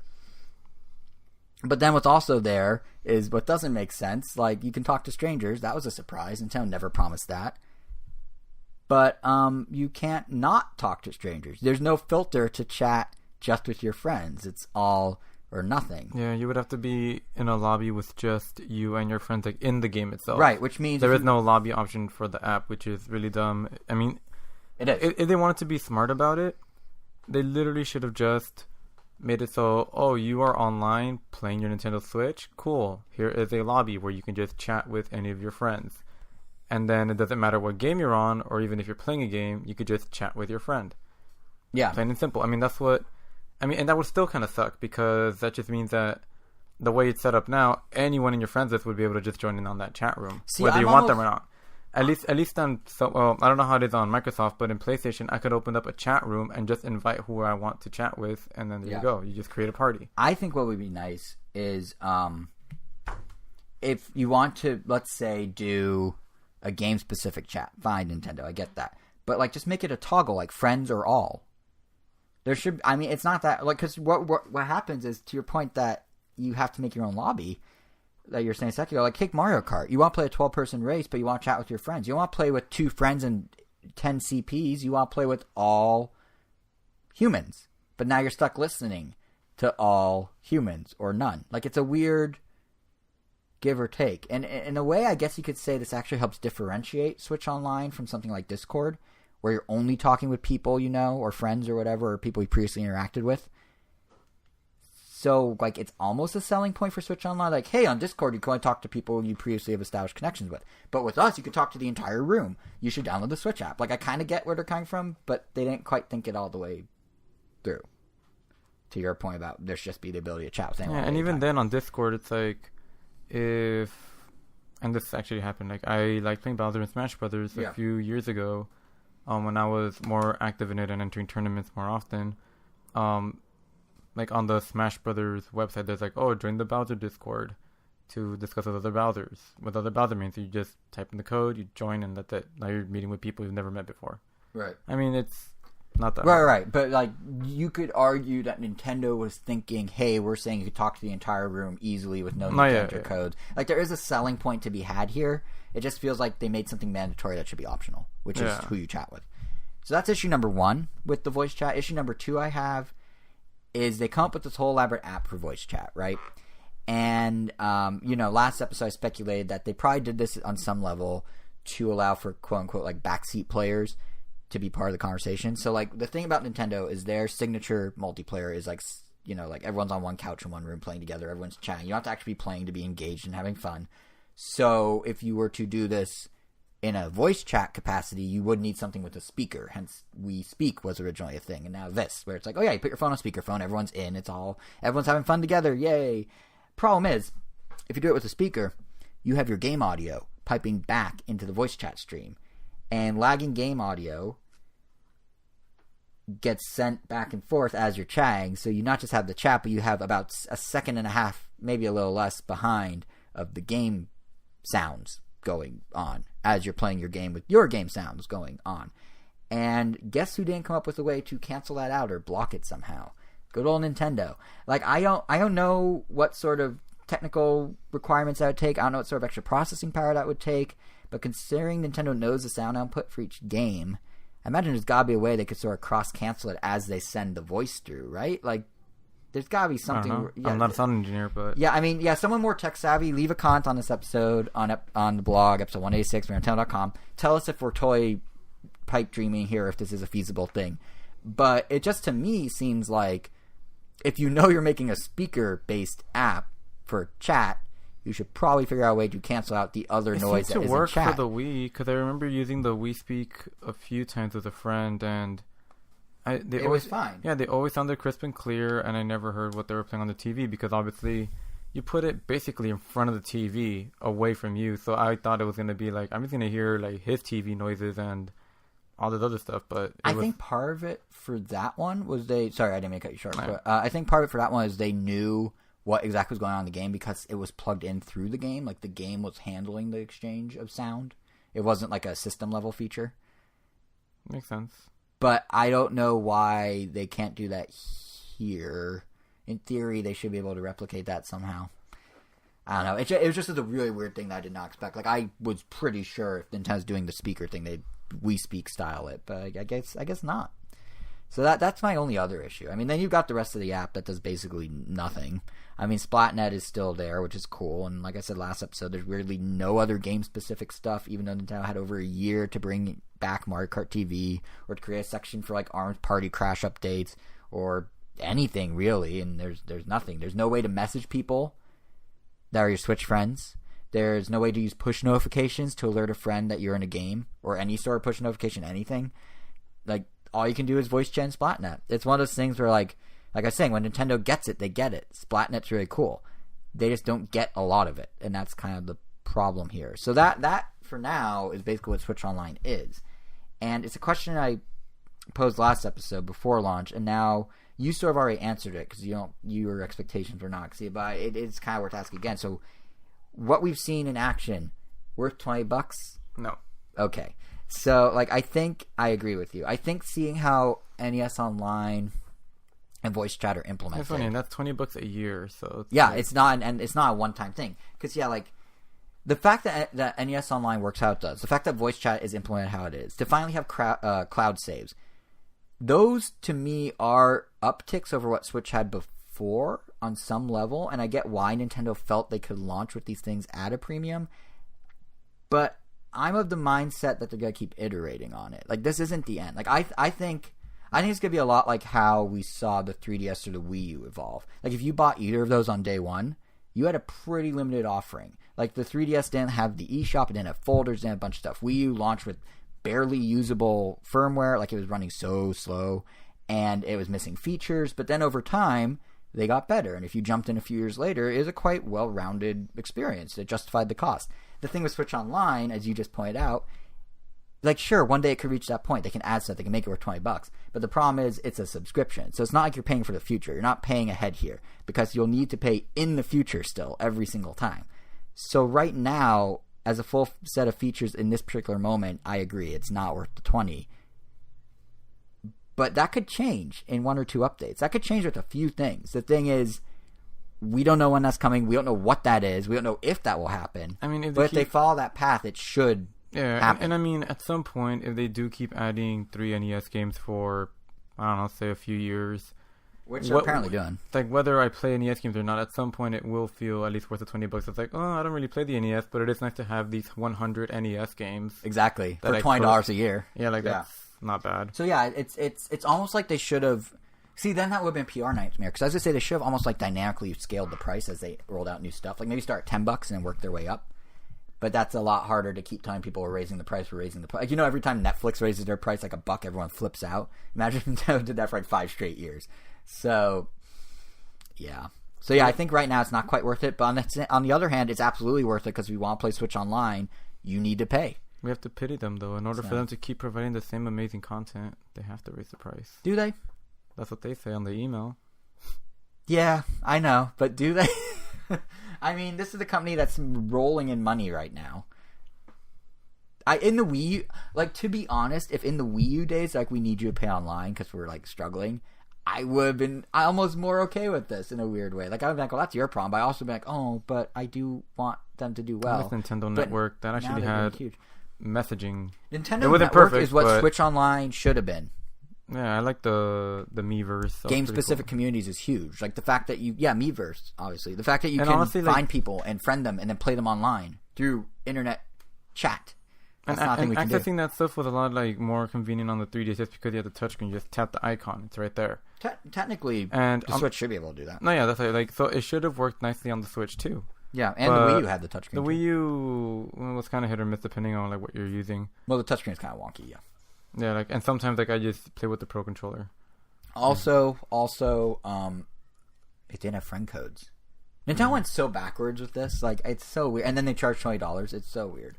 But then what's also there is what doesn't make sense. Like you can talk to strangers. That was a surprise. Nintendo never promised that. But you can't not talk to strangers. There's no filter to chat just with your friends. It's all or nothing. Yeah, you would have to be in a lobby with just you and your friends, like in the game itself. Right, which means there is no lobby option for the app, which is really dumb. I mean, it is. If they wanted to be smart about it, they literally should have just made it so, oh, you are online playing your Nintendo Switch? Cool. Here is a lobby where you can just chat with any of your friends. And then it doesn't matter what game you're on, or even if you're playing a game, you could just chat with your friend. Yeah. Plain and simple. I mean, that's what... I mean, and that would still kind of suck, because that just means that the way it's set up now, anyone in your friends list would be able to just join in on that chat room, whether you want them or not. At least on... So, well, I don't know how it is on Microsoft, but in PlayStation, I could open up a chat room and just invite who I want to chat with, and then there you go. You just create a party. I think what would be nice is if you want to, let's say, do a game-specific chat. Fine, Nintendo, I get that. But, like, just make it a toggle, like friends or all. There should... I mean, it's not that... Like, because what happens is, to your point that you have to make your own lobby, that you're saying a second ago, like, take Mario Kart. You want to play a 12-person race, but you want to chat with your friends. You don't want to play with 2 friends and 10 CPs. You want to play with all humans. But now you're stuck listening to all humans or none. Like, it's a weird give or take. And in a way, I guess you could say this actually helps differentiate Switch Online from something like Discord, where you're only talking with people you know, or friends or whatever, or people you previously interacted with. So, like, it's almost a selling point for Switch Online. Like, hey, on Discord, you can only talk to people you previously have established connections with. But with us, you can talk to the entire room. You should download the Switch app. Like, I kind of get where they're coming from, but they didn't quite think it all the way through. To your point about there should just be the ability to chat with anyone. Yeah, and even then on Discord, it's like, and this actually happened, like, I liked playing Bowser in Smash Brothers a few years ago, when I was more active in it and entering tournaments more often. Like on the Smash Brothers website, there's like, oh, join the Bowser Discord to discuss with other Bowsers. With other Bowser mains, so you just type in the code, you join, and that's it. Now you're meeting with people you've never met before. Right. I mean, it's not that hard. Right. But, like, you could argue that Nintendo was thinking, hey, we're saying you could talk to the entire room easily with no need to enter codes. Like, there is a selling point to be had here. It just feels like they made something mandatory that should be optional, which is who you chat with. So that's issue number 1 with the voice chat. Issue number 2 I have is they come up with this whole elaborate app for voice chat, right? And, last episode I speculated that they probably did this on some level to allow for quote-unquote, like, backseat players to be part of the conversation. So, like, the thing about Nintendo is their signature multiplayer is, like, you know, like, everyone's on one couch in one room playing together. Everyone's chatting. You don't have to actually be playing to be engaged and having fun. So, if you were to do this in a voice chat capacity, you would need something with a speaker. Hence, We Speak was originally a thing. And now this, where it's like, oh yeah, you put your phone on speakerphone, everyone's in, everyone's having fun together, yay. Problem is, if you do it with a speaker, you have your game audio piping back into the voice chat stream. And lagging game audio gets sent back and forth as you're chatting. So you not just have the chat, but you have about a second and a half, maybe a little less, behind of the game sounds going on as you're playing your game with your game sounds going on. And guess who didn't come up with a way to cancel that out or block it somehow? Good old Nintendo. Like, I don't know what sort of technical requirements that would take. I don't know what sort of extra processing power that would take. But considering Nintendo knows the sound output for each game, I imagine there's got to be a way they could sort of cross-cancel it as they send the voice through, right? Like, there's got to be something. I'm not a sound engineer, but... Yeah, I mean, yeah, someone more tech-savvy, leave a comment on this episode on the blog, episode 186, Nintendo.com. Tell us if we're toy pipe dreaming here, if this is a feasible thing. But it just, to me, seems like if you know you're making a speaker-based app for chat, you should probably figure out a way to cancel out the other noise that is in chat. It seems to work for the Wii, because I remember using the Wii Speak a few times with a friend, and... it was fine. Yeah, they always sounded crisp and clear, and I never heard what they were playing on the TV, because obviously you put it basically in front of the TV, away from you. So I thought it was going to be like, I'm just going to hear like his TV noises and all this other stuff. But I think part of it for that one was sorry, I didn't mean to cut you short. But I think part of it for that one is they knew what exactly was going on in the game because it was plugged in through the game. Like, the game was handling the exchange of sound. It wasn't like a system level feature. Makes sense. But I don't know why they can't do that here. In theory, they should be able to replicate that somehow. I don't know. It was just a really weird thing that I did not expect. Like, I was pretty sure if Nintendo's doing the speaker thing, they'd We Speak style it. But I guess not. So that's my only other issue. I mean, then you've got the rest of the app that does basically nothing. I mean, Splatnet is still there, which is cool. And like I said last episode, there's weirdly no other game-specific stuff, even though Nintendo had over a year to bring back Mario Kart TV or to create a section for, like, Armed Party Crash updates or anything, really. And there's nothing. There's no way to message people that are your Switch friends. There's no way to use push notifications to alert a friend that you're in a game or any sort of push notification, anything. Like, all you can do is voice chat and Splatnet. It's one of those things where, like I was saying, when Nintendo gets it, they get it. Splatnet's really cool. They just don't get a lot of it, and that's kind of the problem here. So that for now is basically what Switch Online is. And it's a question I posed last episode before launch, and now you sort of already answered it because your expectations were not exceeded, but it's kind of worth asking again. So what we've seen in action, worth $20? No. Okay. So, like, I think I agree with you. I think seeing how NES Online and voice chat are implemented. That's funny. That's $20 a year. So it's not a one-time thing. Because like the fact that NES Online works how it does, the fact that voice chat is implemented how it is, to finally have cloud saves, those to me are upticks over what Switch had before on some level. And I get why Nintendo felt they could launch with these things at a premium, but I'm of the mindset that they're going to keep iterating on it. Like, this isn't the end. Like, I think it's going to be a lot like how we saw the 3DS or the Wii U evolve. Like, if you bought either of those on day one, you had a pretty limited offering. Like, the 3DS didn't have the eShop, it didn't have folders, it didn't have a bunch of stuff. Wii U launched with barely usable firmware, like, it was running so slow, and it was missing features. But then over time, they got better. And if you jumped in a few years later, it was a quite well-rounded experience. It justified the cost. The thing with Switch Online, as you just pointed out, like, sure, one day it could reach that point. They can add stuff. They can make it worth $20. But the problem is it's a subscription. So it's not like you're paying for the future. You're not paying ahead here because you'll need to pay in the future still every single time. So right now, as a full set of features in this particular moment, I agree. It's not worth the $20. But that could change in one or two updates. That could change with a few things. The thing is, we don't know when that's coming. We don't know what that is. We don't know if that will happen. I mean, if they follow that path, it should happen. And I mean, at some point, if they do keep adding 3 NES games for, I don't know, say a few years, which they're apparently doing. Like, whether I play NES games or not, at some point it will feel at least worth the $20. It's like, oh, I don't really play the NES, but it is nice to have these 100 NES games. Exactly. For $20 a year. Yeah, like not bad. So yeah, it's almost like they should have. See, then that would have been PR nightmare. Because as I say, they should have almost like dynamically scaled the price as they rolled out new stuff. Like maybe start at $10 and then work their way up. But that's a lot harder to keep telling people we're raising the price. Like, you know, every time Netflix raises their price like $1, everyone flips out. Imagine if Nintendo did that for like 5 straight years. So, yeah. So yeah, I think right now it's not quite worth it. But on the other hand, it's absolutely worth it because if you want to play Switch Online, you need to pay. We have to pity them though. In order for them to keep providing the same amazing content, they have to raise the price. Do they? That's what they say on the email. Yeah, I know, but do they? I mean, this is a company that's rolling in money right now. In the Wii U, like, to be honest, if in the Wii U days, like, we need you to pay online because we're, like, struggling, I would have been almost more okay with this in a weird way. Like, I would be like, well, that's your problem. But I also be like, oh, but I do want them to do well. With Nintendo Network, that actually had messaging. Nintendo Network perfect, is what Switch Online should have been. Yeah, I like the Miiverse. Game-specific communities is huge. Like, the fact that you... Yeah, Miiverse, obviously. The fact that you can honestly, find people and friend them and then play them online through internet chat. That's and accessing that stuff was a lot like more convenient on the 3DS just because you have the touchscreen. You just tap the icon. It's right there. Technically, the Switch should be able to do that. No, yeah, that's like so it should have worked nicely on the Switch too. Yeah, and the Wii U had the touchscreen. The Wii U was kind of hit or miss depending on like what you're using. Well, the touchscreen is kind of wonky, yeah. Yeah, like and sometimes like I just play with the Pro Controller. Also, it didn't have friend codes. Nintendo went so backwards with this. Like, it's so weird. And then they charged $20. It's so weird.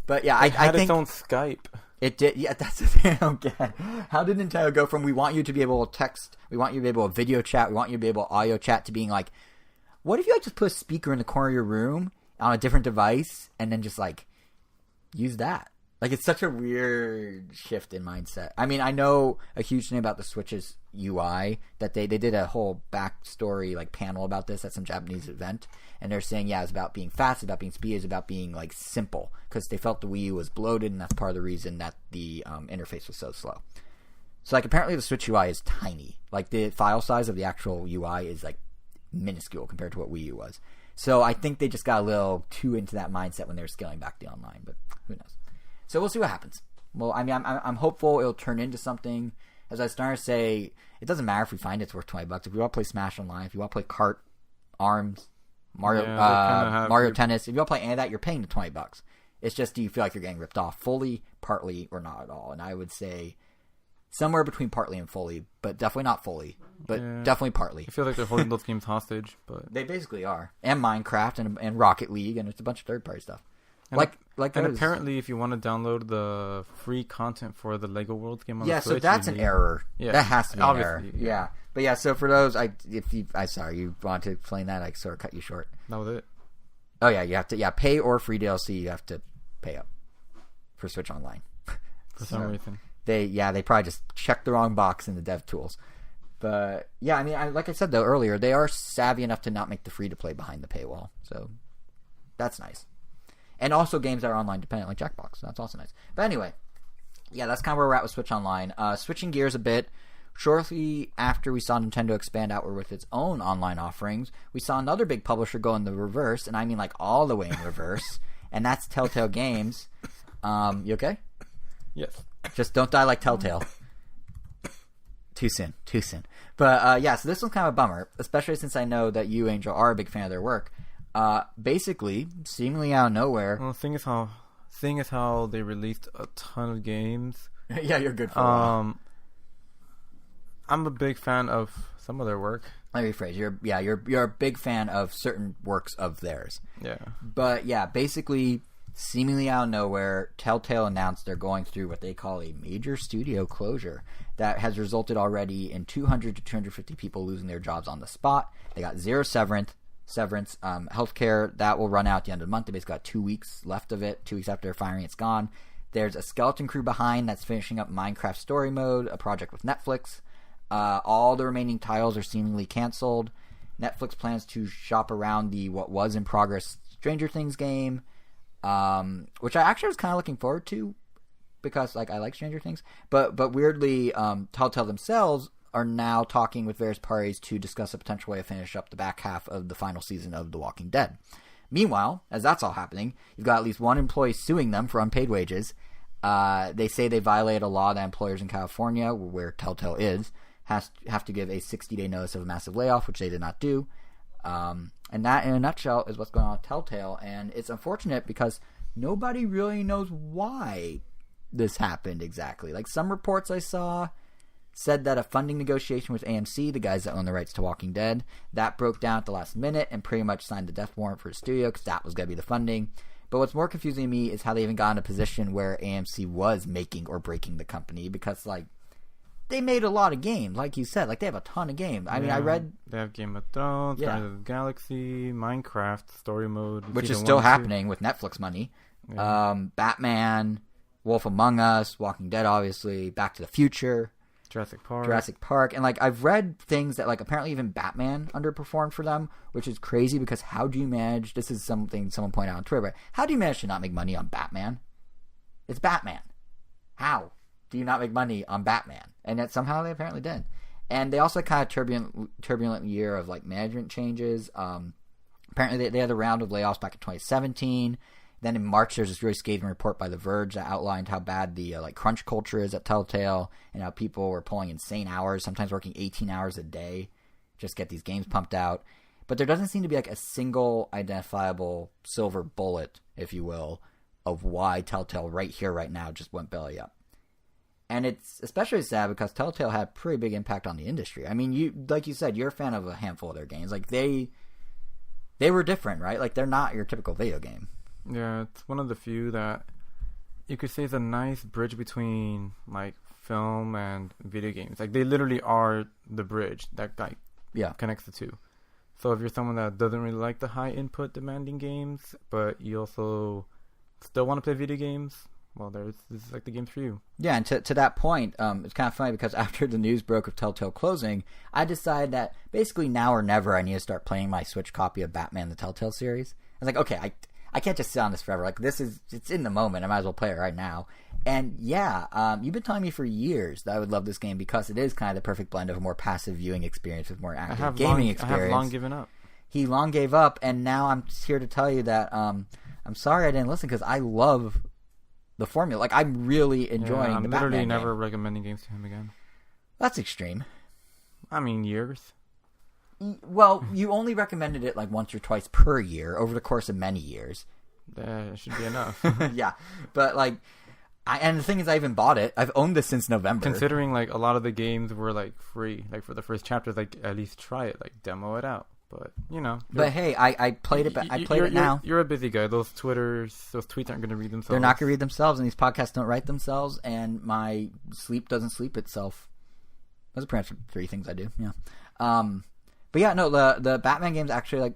But yeah, I think its own Skype. It did. Yeah, that's the thing I don't get. How did Nintendo go from we want you to be able to text, we want you to be able to video chat, we want you to be able to audio chat to being like, what if you like just put a speaker in the corner of your room on a different device and then just like use that? Like, it's such a weird shift in mindset. I mean, I know a huge thing about the Switch's UI that they did a whole backstory like panel about this at some Japanese event, and they're saying, yeah, it's about being fast, it's about being speedy, it's about being like simple because they felt the Wii U was bloated, and that's part of the reason that the interface was so slow. So like apparently the Switch UI is tiny. Like the file size of the actual UI is like minuscule compared to what Wii U was. So I think they just got a little too into that mindset when they were scaling back the online, but who knows. So we'll see what happens. Well, I mean, I'm hopeful it'll turn into something. As I was starting to say, it doesn't matter if we find it's worth $20. If you want to play Smash Online, if you want to play Kart, Arms, Mario Tennis, if you want to play any of that, you're paying the $20. It's just, do you feel like you're getting ripped off fully, partly, or not at all? And I would say somewhere between partly and fully, but definitely not fully, but definitely partly. I feel like they're holding those games hostage, but they basically are. And Minecraft and Rocket League, and it's a bunch of third-party stuff. And apparently, if you want to download the free content for the Lego Worlds game on the Switch, so that's an error. Yeah, that has to be obviously, an error. Yeah, but yeah. So for those, sorry, you want to explain that? I sort of cut you short. That was it. Oh yeah, you have to pay or free DLC. You have to pay up for Switch Online. For some reason, they probably just checked the wrong box in the dev tools. But yeah, I mean, like I said though earlier, they are savvy enough to not make the free to play behind the paywall. So that's nice. And also games that are online dependent, like Jackbox. So that's also nice. But anyway, yeah, that's kind of where we're at with Switch Online. Switching gears a bit, shortly after we saw Nintendo expand outward with its own online offerings, we saw another big publisher go in the reverse, and I mean like all the way in reverse, and that's Telltale Games. You okay? Yes. Just don't die like Telltale. Too soon. But yeah, so this one's kind of a bummer, especially since I know that you, Angel, are a big fan of their work. Basically, seemingly out of nowhere. Well, seeing as how they released a ton of games. Yeah, you're good for a while. I'm a big fan of some of their work. Let me rephrase. You're a big fan of certain works of theirs. Yeah. But yeah, basically, seemingly out of nowhere, Telltale announced they're going through what they call a major studio closure that has resulted already in 200 to 250 people losing their jobs on the spot. They got zero severance. Healthcare, that will run out at the end of the month. They basically got 2 weeks left of it. 2 weeks after firing, it's gone. There's a skeleton crew behind that's finishing up Minecraft Story Mode, a project with Netflix. All the remaining titles are seemingly canceled. Netflix plans to shop around the what was in progress Stranger Things game, which I actually was kind of looking forward to because like I like Stranger Things. But weirdly, Telltale themselves are now talking with various parties to discuss a potential way to finish up the back half of the final season of The Walking Dead. Meanwhile, as that's all happening, you've got at least one employee suing them for unpaid wages. They say they violated a law that employers in California, where Telltale is, have to give a 60-day notice of a massive layoff, which they did not do. And that, in a nutshell, is what's going on with Telltale. And it's unfortunate because nobody really knows why this happened exactly. Like, some reports I saw said that a funding negotiation with AMC, the guys that own the rights to Walking Dead, that broke down at the last minute and pretty much signed the death warrant for the studio because that was going to be the funding. But what's more confusing to me is how they even got in a position where AMC was making or breaking the company, because, like, they made a lot of games, like you said. Like, they have a ton of games. I mean, I read... They have Game of Thrones, Guardians of the Galaxy, Minecraft, Story Mode. Which is still happening with Netflix money. Yeah. Batman, Wolf Among Us, Walking Dead, obviously, Back to the Future... Jurassic Park. And, like, I've read things that, like, apparently even Batman underperformed for them, which is crazy because how do you manage... This is something someone pointed out on Twitter, but how do you manage to not make money on Batman? It's Batman. How do you not make money on Batman? And yet somehow they apparently did. And they also had kind of turbulent year of, like, management changes. Apparently they had a round of layoffs back in 2017. Then in March, there's this really scathing report by The Verge that outlined how bad the like crunch culture is at Telltale, and how people were pulling insane hours, sometimes working 18 hours a day, just get these games pumped out. But there doesn't seem to be like a single identifiable silver bullet, if you will, of why Telltale right here, right now, just went belly up. And it's especially sad because Telltale had a pretty big impact on the industry. I mean, like you said, you're a fan of a handful of their games. Like they were different, right? Like they're not your typical video game. Yeah, it's one of the few that you could say is a nice bridge between like film and video games. Like they literally are the bridge that connects the two. So if you're someone that doesn't really like the high input demanding games, but you also still want to play video games, well, this is like the game for you. Yeah, and to that point, it's kind of funny because after the news broke of Telltale closing, I decided that basically now or never I need to start playing my Switch copy of Batman the Telltale series. I was like, okay, I can't just sit on this forever. Like, it's in the moment. I might as well play it right now. And yeah, you've been telling me for years that I would love this game because it is kind of the perfect blend of a more passive viewing experience with more active gaming experience. I have long given up. He long gave up, and now I'm here to tell you that I'm sorry I didn't listen because I love the formula. Like, I'm really enjoying the Batman game. I'm literally never recommending games to him again. That's extreme. I mean, years. Well, you only recommended it like once or twice per year over the course of many years. That should be enough. Yeah, but like, and the thing is, I even bought it. I've owned this since November. Considering like a lot of the games were like free, like for the first chapters, like at least try it, like demo it out. But you know. But hey, I played it. I played it now. You're a busy guy. Those tweets aren't going to read themselves. They're not going to read themselves, and these podcasts don't write themselves, and my sleep doesn't sleep itself. Those are pretty much 3 things I do. Yeah. But yeah, no, the Batman game's actually, like,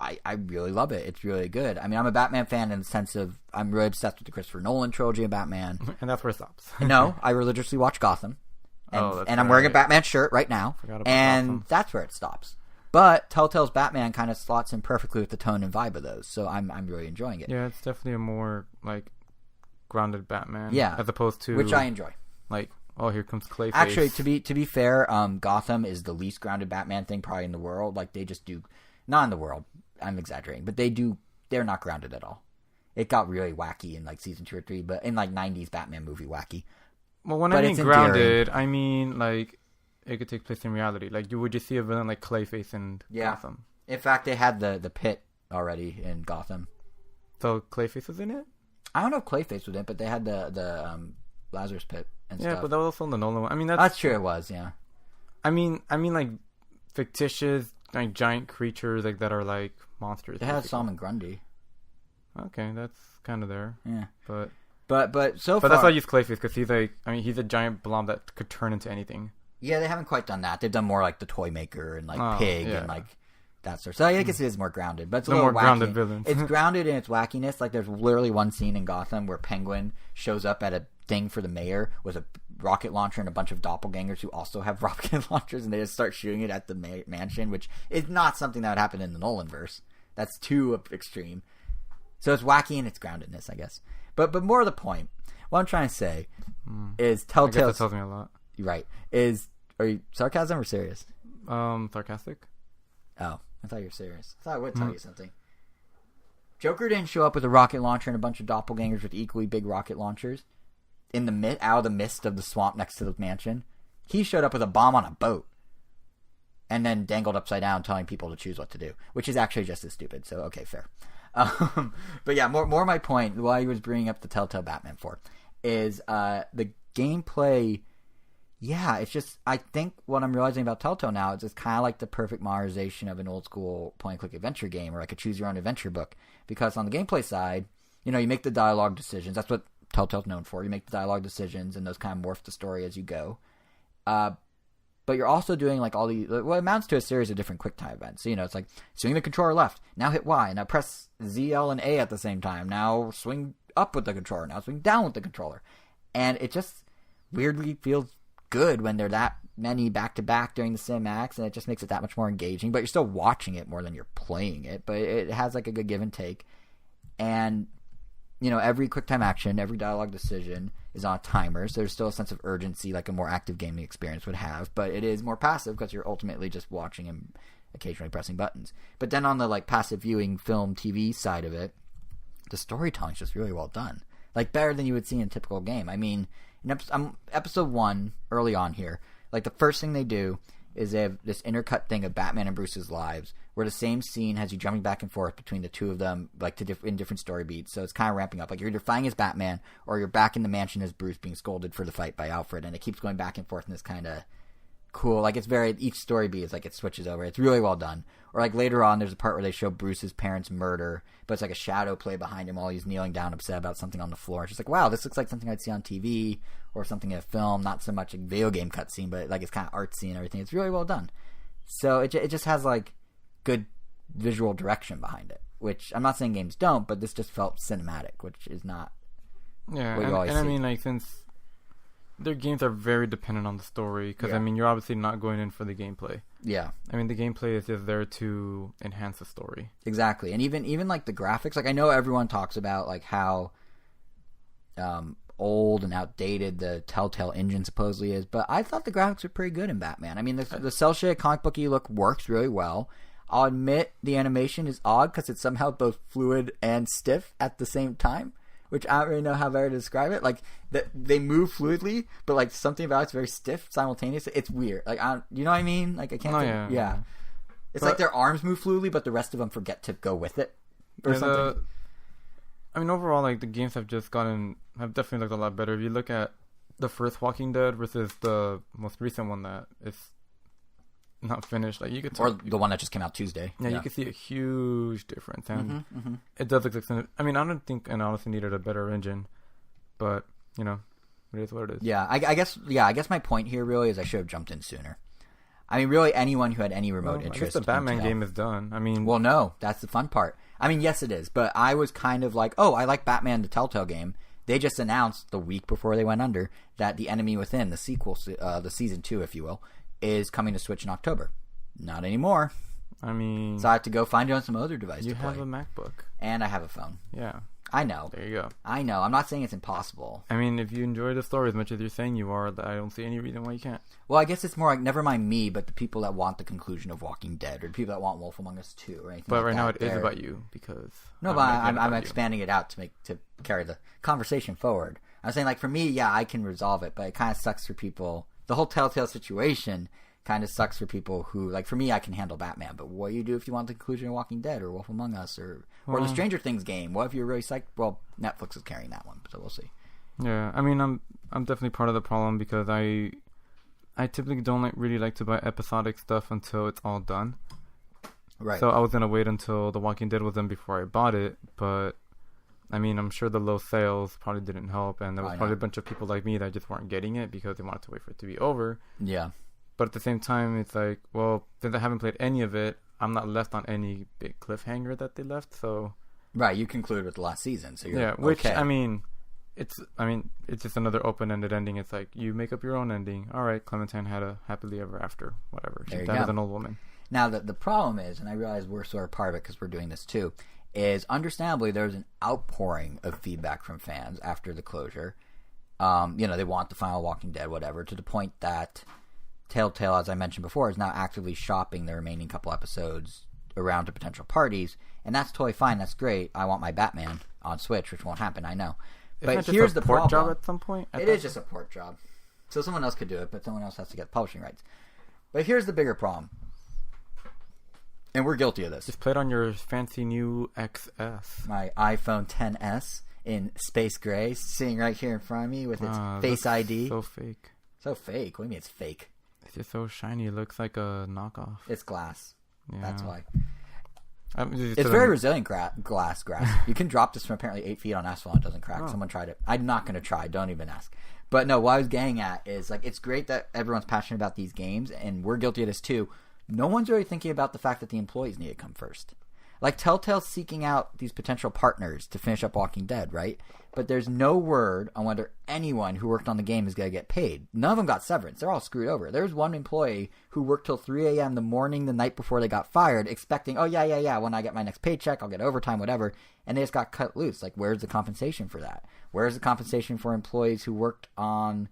I really love it. It's really good. I mean, I'm a Batman fan in the sense of I'm really obsessed with the Christopher Nolan trilogy of Batman. And that's where it stops. No, I religiously watch Gotham. And I'm wearing a Batman shirt right now. And Gotham. That's where it stops. But Telltale's Batman kind of slots in perfectly with the tone and vibe of those. So I'm really enjoying it. Yeah, it's definitely a more, like, grounded Batman. Yeah. As opposed to... Which I enjoy. Like... Oh, here comes Clayface. Actually, to be fair, Gotham is the least grounded Batman thing probably in the world. Like, they just do... Not in the world. I'm exaggerating. But they're not grounded at all. It got really wacky in, like, season 2 or 3. But in, like, 90s Batman movie wacky. Well, when I mean grounded, I mean, like, it could take place in reality. Like, would you see a villain like Clayface in Gotham? In fact, they had the pit already in Gotham. So Clayface was in it? I don't know if Clayface was in it, but they had the Lazarus pit. Yeah, stuff. But that was also in the Nolan one. I mean, that's true. It was, yeah. I mean, like fictitious, like giant creatures, like that are like monsters. They had Solomon Grundy. Okay, that's kind of there. Yeah, but so far, that's why I use Clayface because he's like, I mean, he's a giant blob that could turn into anything. Yeah, they haven't quite done that. They've done more like the Toy Maker and like Pig and like that sort. So I guess it is more grounded, but it's a little more wacky. Grounded villain. It's grounded in its wackiness. Like there's literally one scene in Gotham where Penguin shows up at a thing for the mayor with a rocket launcher and a bunch of doppelgangers who also have rocket launchers, and they just start shooting it at the mansion, which is not something that would happen in the Nolanverse. That's too extreme. So it's wacky in its groundedness, I guess. But more of the point, what I'm trying to say is Telltale. I guess that tells me a lot. Right. Are you sarcasm or serious? Sarcastic. Oh, I thought you were serious. I thought I would tell you something. Joker didn't show up with a rocket launcher and a bunch of doppelgangers with equally big rocket launchers out of the mist of the swamp next to the mansion. He showed up with a bomb on a boat and then dangled upside down telling people to choose what to do, which is actually just as stupid. So, okay, fair. But yeah, more my point, why he was bringing up the Telltale Batman for, is the gameplay. Yeah, it's just, I think what I'm realizing about Telltale now is it's kind of like the perfect modernization of an old school point-and-click adventure game or like a choose-your-own adventure book. Because on the gameplay side, you make the dialogue decisions. That's what Telltale's known for. You make the dialogue decisions, and those kind of morph the story as you go. But you're also doing like all the, what amounts to a series of different QuickTime events. So, it's like swing the controller left, now hit Y, now press Z, L, and A at the same time. Now swing up with the controller, now swing down with the controller. And it just weirdly feels good when they're that many back-to-back during the cinematics, and it just makes it that much more engaging. But you're still watching it more than you're playing it. But it has like a good give and take. And, every QuickTime action, every dialogue decision is on a timer, so there's still a sense of urgency like a more active gaming experience would have, but it is more passive because you're ultimately just watching and occasionally pressing buttons. But then on the like passive viewing film TV side of it, the storytelling's just really well done. Like better than you would see in a typical game. I mean, in episode 1, early on here, like the first thing they do is they have this intercut thing of Batman and Bruce's lives, where the same scene has you jumping back and forth between the two of them, like in different story beats. So it's kind of ramping up. Like you're either fighting as Batman, or you're back in the mansion as Bruce being scolded for the fight by Alfred, and it keeps going back and forth in this kind of cool, like it's very, each story beat is like it switches over. It's really well done. Or like later on, there's a part where they show Bruce's parents' murder, but it's like a shadow play behind him while he's kneeling down upset about something on the floor. It's just like, wow, this looks like something I'd see on TV or something in a film, not so much a video game cutscene, but like it's kind of artsy and everything. It's really well done. So it just has like good visual direction behind it, which I'm not saying games don't, but this just felt cinematic, which is not what you always see. I mean, like, since their games are very dependent on the story, because I mean, you're obviously not going in for the gameplay. Yeah. I mean, the gameplay is just there to enhance the story. Exactly. And even like the graphics, like I know everyone talks about like how old and outdated the Telltale engine supposedly is, but I thought the graphics were pretty good in Batman. I mean, the cel-shaded comic booky look works really well. I'll admit the animation is odd because it's somehow both fluid and stiff at the same time, which I don't really know how better to describe it. Like they move fluidly, but like something about it's very stiff simultaneously. It's weird. Like you know what I mean? Like I can't. Yeah. It's like their arms move fluidly, but the rest of them forget to go with it, or something. I mean, overall, like the games have definitely looked a lot better. If you look at the first Walking Dead versus the most recent one that is not finished, like you could or the one that just came out Tuesday. Yeah, you could see a huge difference, and it does look like. I mean, I don't think it honestly needed a better engine, but it is what it is. Yeah, I guess my point here really is I should have jumped in sooner. I mean, really, anyone who had any remote interest. I guess the Batman game is done. I mean, well, no, that's the fun part. I mean, yes, it is, but I was kind of like, oh, I like Batman, the Telltale game. They just announced the week before they went under that The Enemy Within, the sequel, the season 2, if you will, is coming to Switch in October. Not anymore. I mean, so I have to go find it on some other device. You have a MacBook, and I have a phone. Yeah, I know. There you go. I know. I'm not saying it's impossible. I mean, if you enjoy the story as much as you're saying you are, I don't see any reason why you can't. Well, I guess it's more like, never mind me, but the people that want the conclusion of Walking Dead, or the people that want Wolf Among Us 2, or anything but like right that. now it is about you, because... No, but I'm expanding it out to carry the conversation forward. I'm saying, like, for me, yeah, I can resolve it, but it kind of sucks for people. The whole Telltale situation kind of sucks for people who, like, for me, I can handle Batman, but what do you do if you want the conclusion of Walking Dead, or Wolf Among Us, or the Stranger Things game? What if you're really psyched? Well, Netflix is carrying that one, so we'll see. Yeah, I mean, I'm definitely part of the problem, because I typically don't really like to buy episodic stuff until it's all done. Right. So I was going to wait until The Walking Dead was done before I bought it, but I mean, I'm sure the low sales probably didn't help, and there was probably a bunch of people like me that just weren't getting it because they wanted to wait for it to be over. Yeah. But at the same time, it's like, well, since I haven't played any of it, I'm not left on any big cliffhanger that they left, so... Right, you concluded with the last season, so you're which, okay. I mean, it's just another open-ended ending. It's like, you make up your own ending. All right, Clementine had a happily ever after, whatever. She died as an old woman. Now, the problem is, and I realize we're sort of part of it because we're doing this too, is understandably there's an outpouring of feedback from fans after the closure. They want the final Walking Dead, whatever, to the point that Telltale, as I mentioned before, is now actively shopping the remaining couple episodes around to potential parties, and that's totally fine. That's great. I want my Batman on Switch, which won't happen, I know. But here's the problem. Job at some point? It is just a port job. So someone else could do it, but someone else has to get publishing rights. But here's the bigger problem. And we're guilty of this. Just play it on your fancy new XS. My iPhone XS in space gray, sitting right here in front of me with its Face ID. So fake. So fake? What do you mean it's fake? It's just so shiny. It looks like a knockoff. It's glass. Yeah. That's why. It's very resilient glass. You can drop this from apparently 8 feet on asphalt and it doesn't crack. Someone tried it. I'm not going to try. Don't even ask. But no, what I was getting at is like it's great that everyone's passionate about these games, and we're guilty of this too. No one's really thinking about the fact that the employees need to come first. Like Telltale's seeking out these potential partners to finish up Walking Dead, right? But there's no word on whether anyone who worked on the game is going to get paid. None of them got severance. They're all screwed over. There's one employee who worked till 3 a.m. the morning the night before they got fired, expecting, oh, yeah, when I get my next paycheck, I'll get overtime, whatever. And they just got cut loose. Like, where's the compensation for that? Where's the compensation for employees who worked on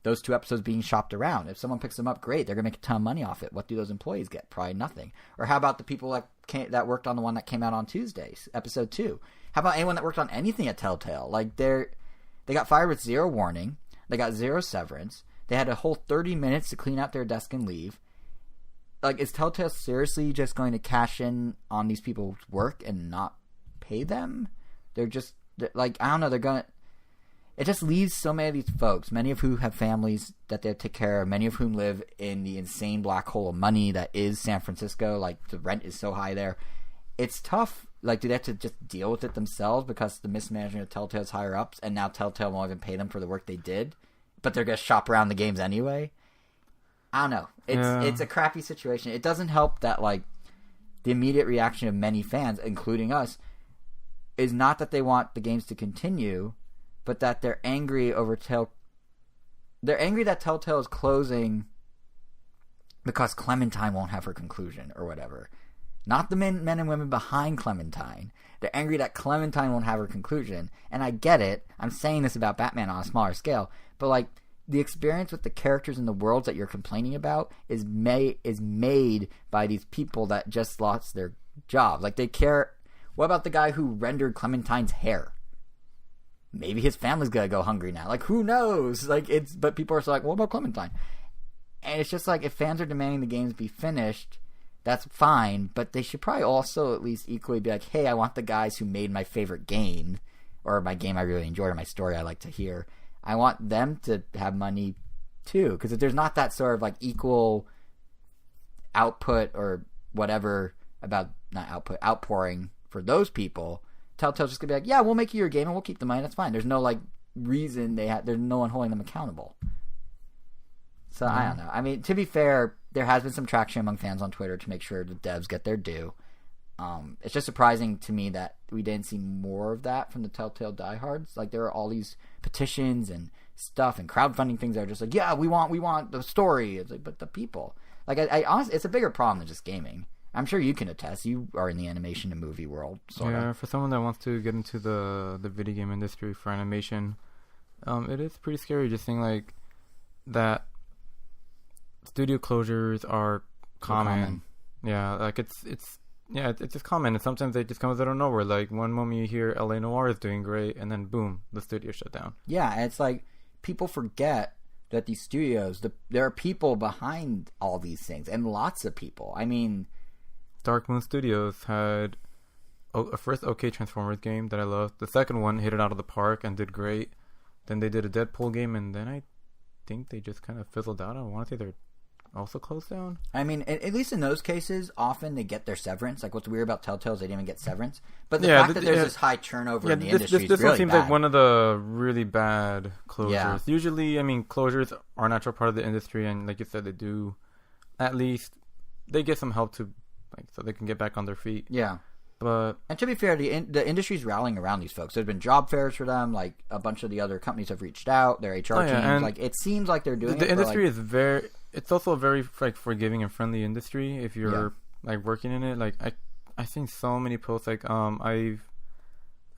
those 2 episodes being shopped around? If someone picks them up, great. They're going to make a ton of money off it. What do those employees get? Probably nothing. Or how about the people that worked on the one that came out on Tuesdays, episode 2? How about anyone that worked on anything at Telltale? Like, they got fired with 0 warning. They got 0 severance. They had a whole 30 minutes to clean out their desk and leave. Like, is Telltale seriously just going to cash in on these people's work and not pay them? They're like, I don't know, they're going to... It just leaves so many of these folks, many of whom have families that they have to take care of, many of whom live in the insane black hole of money that is San Francisco. Like, the rent is so high there. It's tough. Like, do they have to just deal with it themselves because the mismanagement of Telltale's higher ups, and now Telltale won't even pay them for the work they did, but they're going to shop around the games anyway? I don't know. It's a crappy situation. It doesn't help that, like, the immediate reaction of many fans, including us, is not that they want the games to continue, but that they're angry over they're angry that Telltale is closing because Clementine won't have her conclusion or whatever. Not the men and women behind Clementine. They're angry that Clementine won't have her conclusion. And I get it. I'm saying this about Batman on a smaller scale. But, like, the experience with the characters in the worlds that you're complaining about is made by these people that just lost their jobs. Like, they care. What about the guy who rendered Clementine's hair? Maybe his family's gonna go hungry now. Like, who knows? Like, but people are still like, what about Clementine? And it's just like, if fans are demanding the games be finished, that's fine, but they should probably also at least equally be like, hey, I want the guys who made my favorite game, or my game I really enjoyed, or my story I like to hear. I want them to have money too, because if there's not that sort of like equal output or whatever about, not output, outpouring for those people, Telltale's just gonna be like, yeah, we'll make you your game and we'll keep the money. That's fine. There's no like reason there's no one holding them accountable. So I don't know. I mean, to be fair, there has been some traction among fans on Twitter to make sure the devs get their due. It's just surprising to me that we didn't see more of that from the Telltale diehards. Like, there are all these petitions and stuff and crowdfunding things that are just like, yeah, we want the story. It's like, but the people. Like, I honestly, it's a bigger problem than just gaming. I'm sure you can attest. You are in the animation and movie world. Yeah, for someone that wants to get into the video game industry for animation, it is pretty scary just seeing like that studio closures are common. Yeah, like it's just common, and sometimes they just come out of nowhere. Like, one moment you hear LA Noire is doing great, and then boom, the studio shut down. Yeah, and it's like people forget that these studios, there are people behind all these things, and lots of people. I mean, Dark Moon Studios had a first okay Transformers game that I loved. The second one hit it out of the park and did great. Then they did a Deadpool game, and then I think they just kind of fizzled out. I want to say they're also closed down. I mean, at least in those cases, often they get their severance. Like, what's weird about Telltale is they didn't even get severance. But the fact that there's this high turnover in the industry is really bad. This one seems like one of the really bad closures. Yeah. Usually, I mean, closures are a natural part of the industry, and like you said, they do, at least, they get some help to, like, so they can get back on their feet. Yeah. But, and to be fair, the industry's rallying around these folks. There's been job fairs for them. Like, a bunch of the other companies have reached out. Their HR teams. Like, it seems like they're doing it. The industry is very... It's also a very like forgiving and friendly industry if you're like working in it. Like, I've seen so many posts. Like, I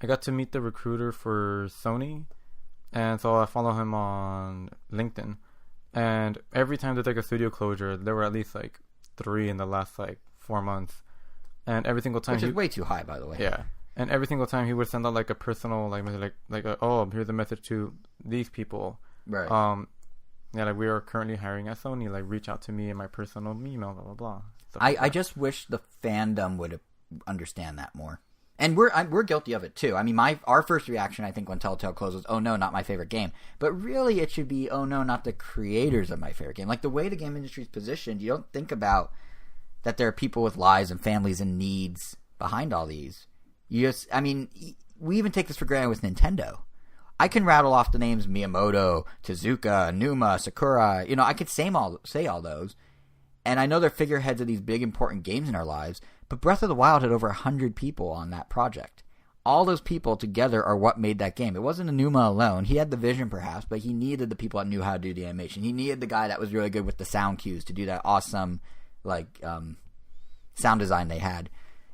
got to meet the recruiter for Sony, and so I follow him on LinkedIn. And every time there's like a studio closure, there were at least like 3 in the last like 4 months. And every single time which is way too high, by the way. Yeah. And every single time he would send out like a personal like message, oh, here's a message to these people. Right. Yeah, like we are currently hiring at Sony. Like, reach out to me in my personal email, blah blah blah. I just wish the fandom would understand that more. And we're guilty of it too. I mean, our first reaction, I think, when Telltale closed was, "Oh no, not my favorite game." But really, it should be, "Oh no, not the creators of my favorite game." Like the way the game industry is positioned, you don't think about that there are people with lives and families and needs behind all these. I mean, we even take this for granted with Nintendo. I can rattle off the names Miyamoto, Tezuka, Numa, Sakura. You know, I could say all those. And I know they're figureheads of these big, important games in our lives. But Breath of the Wild had over 100 people on that project. All those people together are what made that game. It wasn't Numa alone. He had the vision, perhaps, but he needed the people that knew how to do the animation. He needed the guy that was really good with the sound cues to do that awesome, sound design they had.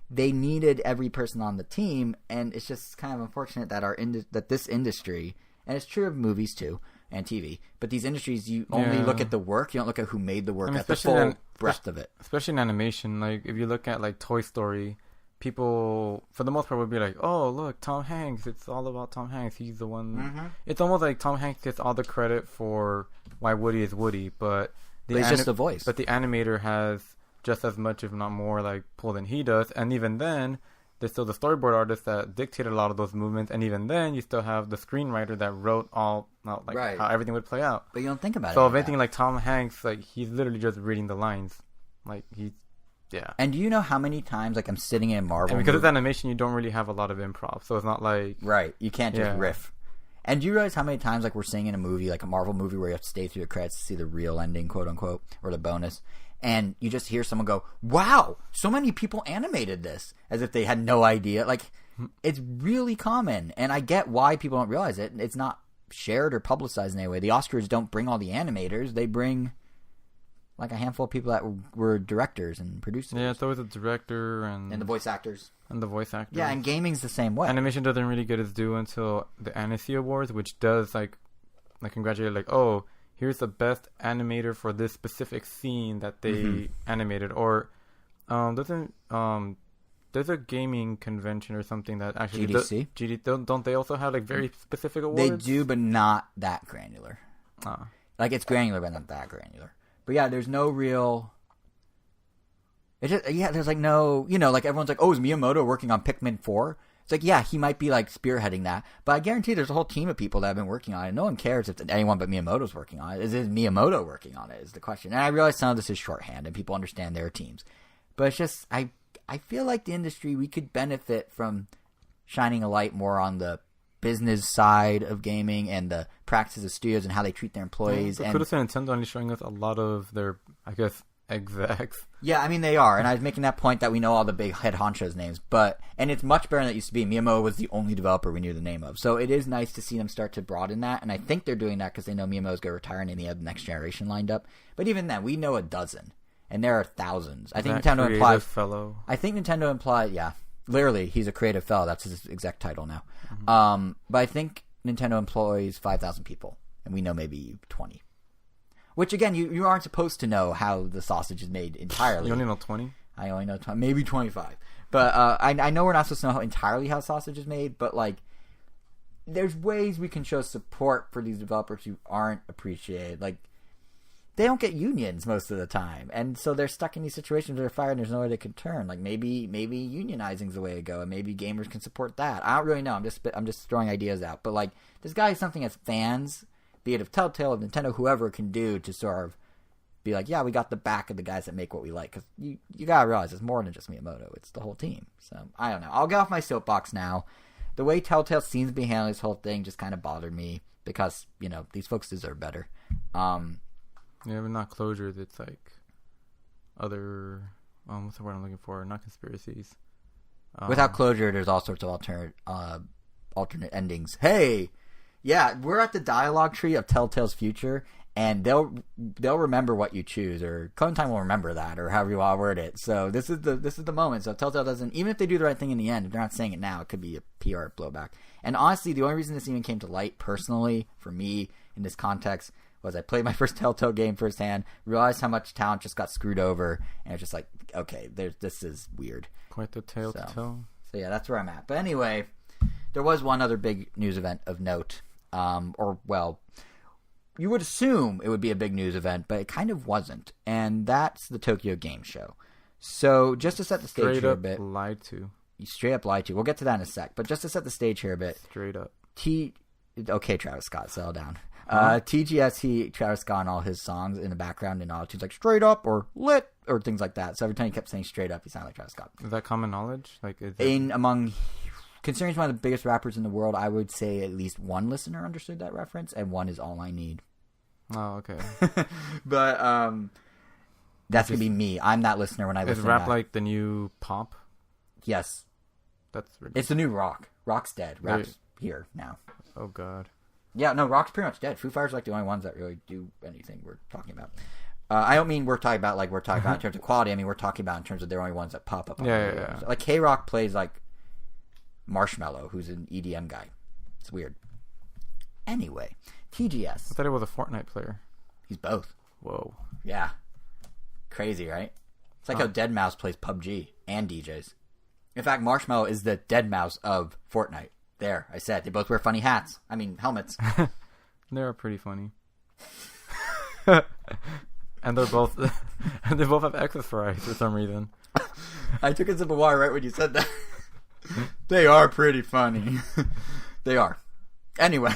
They needed every person on the team, and it's just kind of unfortunate that that this industry, and it's true of movies too and TV, but these industries, you only look at the work, you don't look at who made the work, at the full breadth of it. Especially in animation, like if you look at like Toy Story, people for the most part would be like, "Oh, look, Tom Hanks! It's all about Tom Hanks. He's the one." Mm-hmm. It's almost like Tom Hanks gets all the credit for why Woody is Woody, but it's just the voice. But the animator has just as much, if not more, like pull than he does, and even then, there's still the storyboard artist that dictated a lot of those movements, and even then, you still have the screenwriter that wrote how everything would play out. But you don't think about it. So if anything, like Tom Hanks, like he's literally just reading the lines, like yeah. And do you know how many times like I'm sitting in a Marvel? And because it's animation, you don't really have a lot of improv, so it's not like you can't just riff. And do you realize how many times like we're seeing in a movie, like a Marvel movie, where you have to stay through the credits to see the real ending, quote unquote, or the bonus? And you just hear someone go, "Wow, so many people animated this," as if they had no idea. Like, it's really common. And I get why people don't realize it. It's not shared or publicized in any way. The Oscars don't bring all the animators. They bring, like, a handful of people that were directors and producers. Yeah, it's always a director and the voice actors. Yeah, and gaming's the same way. Animation doesn't really get its due until the Annecy Awards, which does, like congratulate, like, oh, here's the best animator for this specific scene that they animated. Or there's a gaming convention or something that actually GDC. Don't they also have like very specific awards? They do, but not that granular. Like it's granular, but not that granular. But yeah, there's no real. There's like no, like everyone's like, "Oh, is Miyamoto working on Pikmin 4?" It's like, yeah, he might be like spearheading that, but I guarantee there's a whole team of people that have been working on it. No one cares if anyone but Miyamoto's working on it. Is Miyamoto working on it is the question. And I realize some of this is shorthand and people understand their teams. But it's just, I feel like the industry, we could benefit from shining a light more on the business side of gaming and the practices of studios and how they treat their employees. But kudos to Nintendo only showing us a lot of their, I guess, execs. Yeah, I mean, they are. And I was making that point that we know all the big head honchos' names. And it's much better than it used to be. Miyamoto was the only developer we knew the name of. So it is nice to see them start to broaden that. And I think they're doing that because they know Miyamoto's going to retire and they have the next generation lined up. But even then, we know a dozen. And there are thousands. I think Nintendo implies, yeah. Literally, he's a creative fellow. That's his exact title now. Mm-hmm. But I think Nintendo employs 5,000 people. And we know maybe 20. Which, again, you aren't supposed to know how the sausage is made entirely. You only know 20? I only know 20, maybe 25. But I know we're not supposed to know entirely how sausage is made, but, like, there's ways we can show support for these developers who aren't appreciated. Like, they don't get unions most of the time, and so they're stuck in these situations where they're fired and there's nowhere they can turn. Like, maybe unionizing is the way to go, and maybe gamers can support that. I don't really know. I'm just throwing ideas out. But, like, there's got to be something as fans, be it of Telltale, of Nintendo, whoever can do to sort of be like, yeah, we got the back of the guys that make what we like. Because you got to realize it's more than just Miyamoto. It's the whole team. So, I don't know. I'll get off my soapbox now. The way Telltale seems to be handling this whole thing just kind of bothered me because, these folks deserve better. Yeah, but not closures. It's like other, what's the word I'm looking for? Not conspiracies. Without closure, there's all sorts of alternate endings. Hey! Yeah, we're at the dialogue tree of Telltale's future, and they'll remember what you choose, or Clementine will remember that, or however you want to word it. So this is the moment. So if Telltale doesn't, even if they do the right thing in the end, if they're not saying it now, it could be a PR blowback. And honestly, the only reason this even came to light personally for me in this context was I played my first Telltale game firsthand, realized how much talent just got screwed over, and it's just like, okay, this is weird. Quite the tale to tell. So yeah, that's where I'm at. But anyway, there was one other big news event of note, you would assume it would be a big news event, but it kind of wasn't, and that's the Tokyo Game Show. So just to set the stage here a bit, lied to. You straight up lied to. We'll get to that in a sec, but just to set the stage here a bit, Straight up. Okay, Travis Scott, settle down. Huh? TGS, Travis Scott and all his songs in the background and all tunes like straight up or lit or things like that. So every time he kept saying straight up, he sounded like Travis Scott. Is that common knowledge? Considering he's one of the biggest rappers in the world, I would say at least one listener understood that reference, and one is all I need. Oh, okay. But that's gonna be me. I'm that listener when I listen. Is rap like the new pop? Yes, that's ridiculous. It's the new rock. Rock's dead. Rap's here now. Oh God. Yeah, no, rock's pretty much dead. Foo Fighters are like the only ones that really do anything we're talking about. I don't mean we're talking about in terms of quality. I mean we're talking about in terms of they're only ones that pop up. Yeah. Like K-Rock plays like Marshmello, who's an EDM guy. It's weird. Anyway, TGS. I thought he was a Fortnite player. He's both. Whoa. Yeah. Crazy, right? It's like how Deadmau5 plays PUBG and DJs. In fact, Marshmello is the Deadmau5 of Fortnite. There, I said. They both wear funny hats. I mean, helmets. They're pretty funny. And they both have X's for eyes for some reason. I took a sip of water right when you said that. They are pretty funny. They are. Anyway.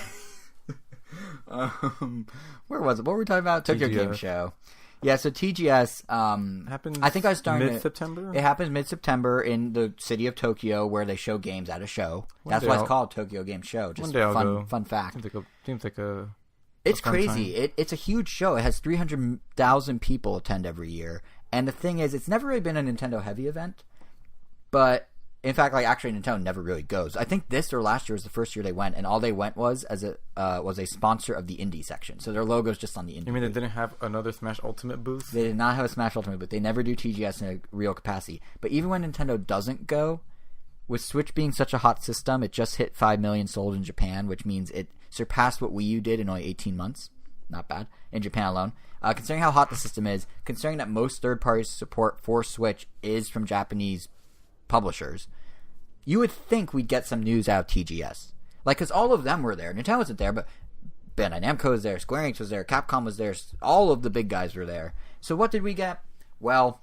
Where was it? What were we talking about? Tokyo Game Show. Yeah, so TGS happens. I think I was starting mid-September. It happens mid-September in the city of Tokyo, where they show games at a show. That's why it's called Tokyo Game Show. Just fun fact. Seems like a It's crazy. It's a huge show. It has 300,000 people attend every year, and the thing is, it's never really been a Nintendo heavy event. But in fact, actually, Nintendo never really goes. I think this or last year was the first year they went, and all they went was as a sponsor of the indie section. So their logo's just on the indie. You mean they didn't have another Smash Ultimate booth? They did not have a Smash Ultimate booth. They never do TGS in a real capacity. But even when Nintendo doesn't go, with Switch being such a hot system, it just hit 5 million sold in Japan, which means it surpassed what Wii U did in only 18 months. Not bad. In Japan alone. Considering how hot the system is, considering that most third-party support for Switch is from Japanese publishers, you would think we'd get some news out of TGS. Because all of them were there. Nintendo wasn't there, but Bandai Namco was there, Square Enix was there, Capcom was there, all of the big guys were there. So what did we get? Well,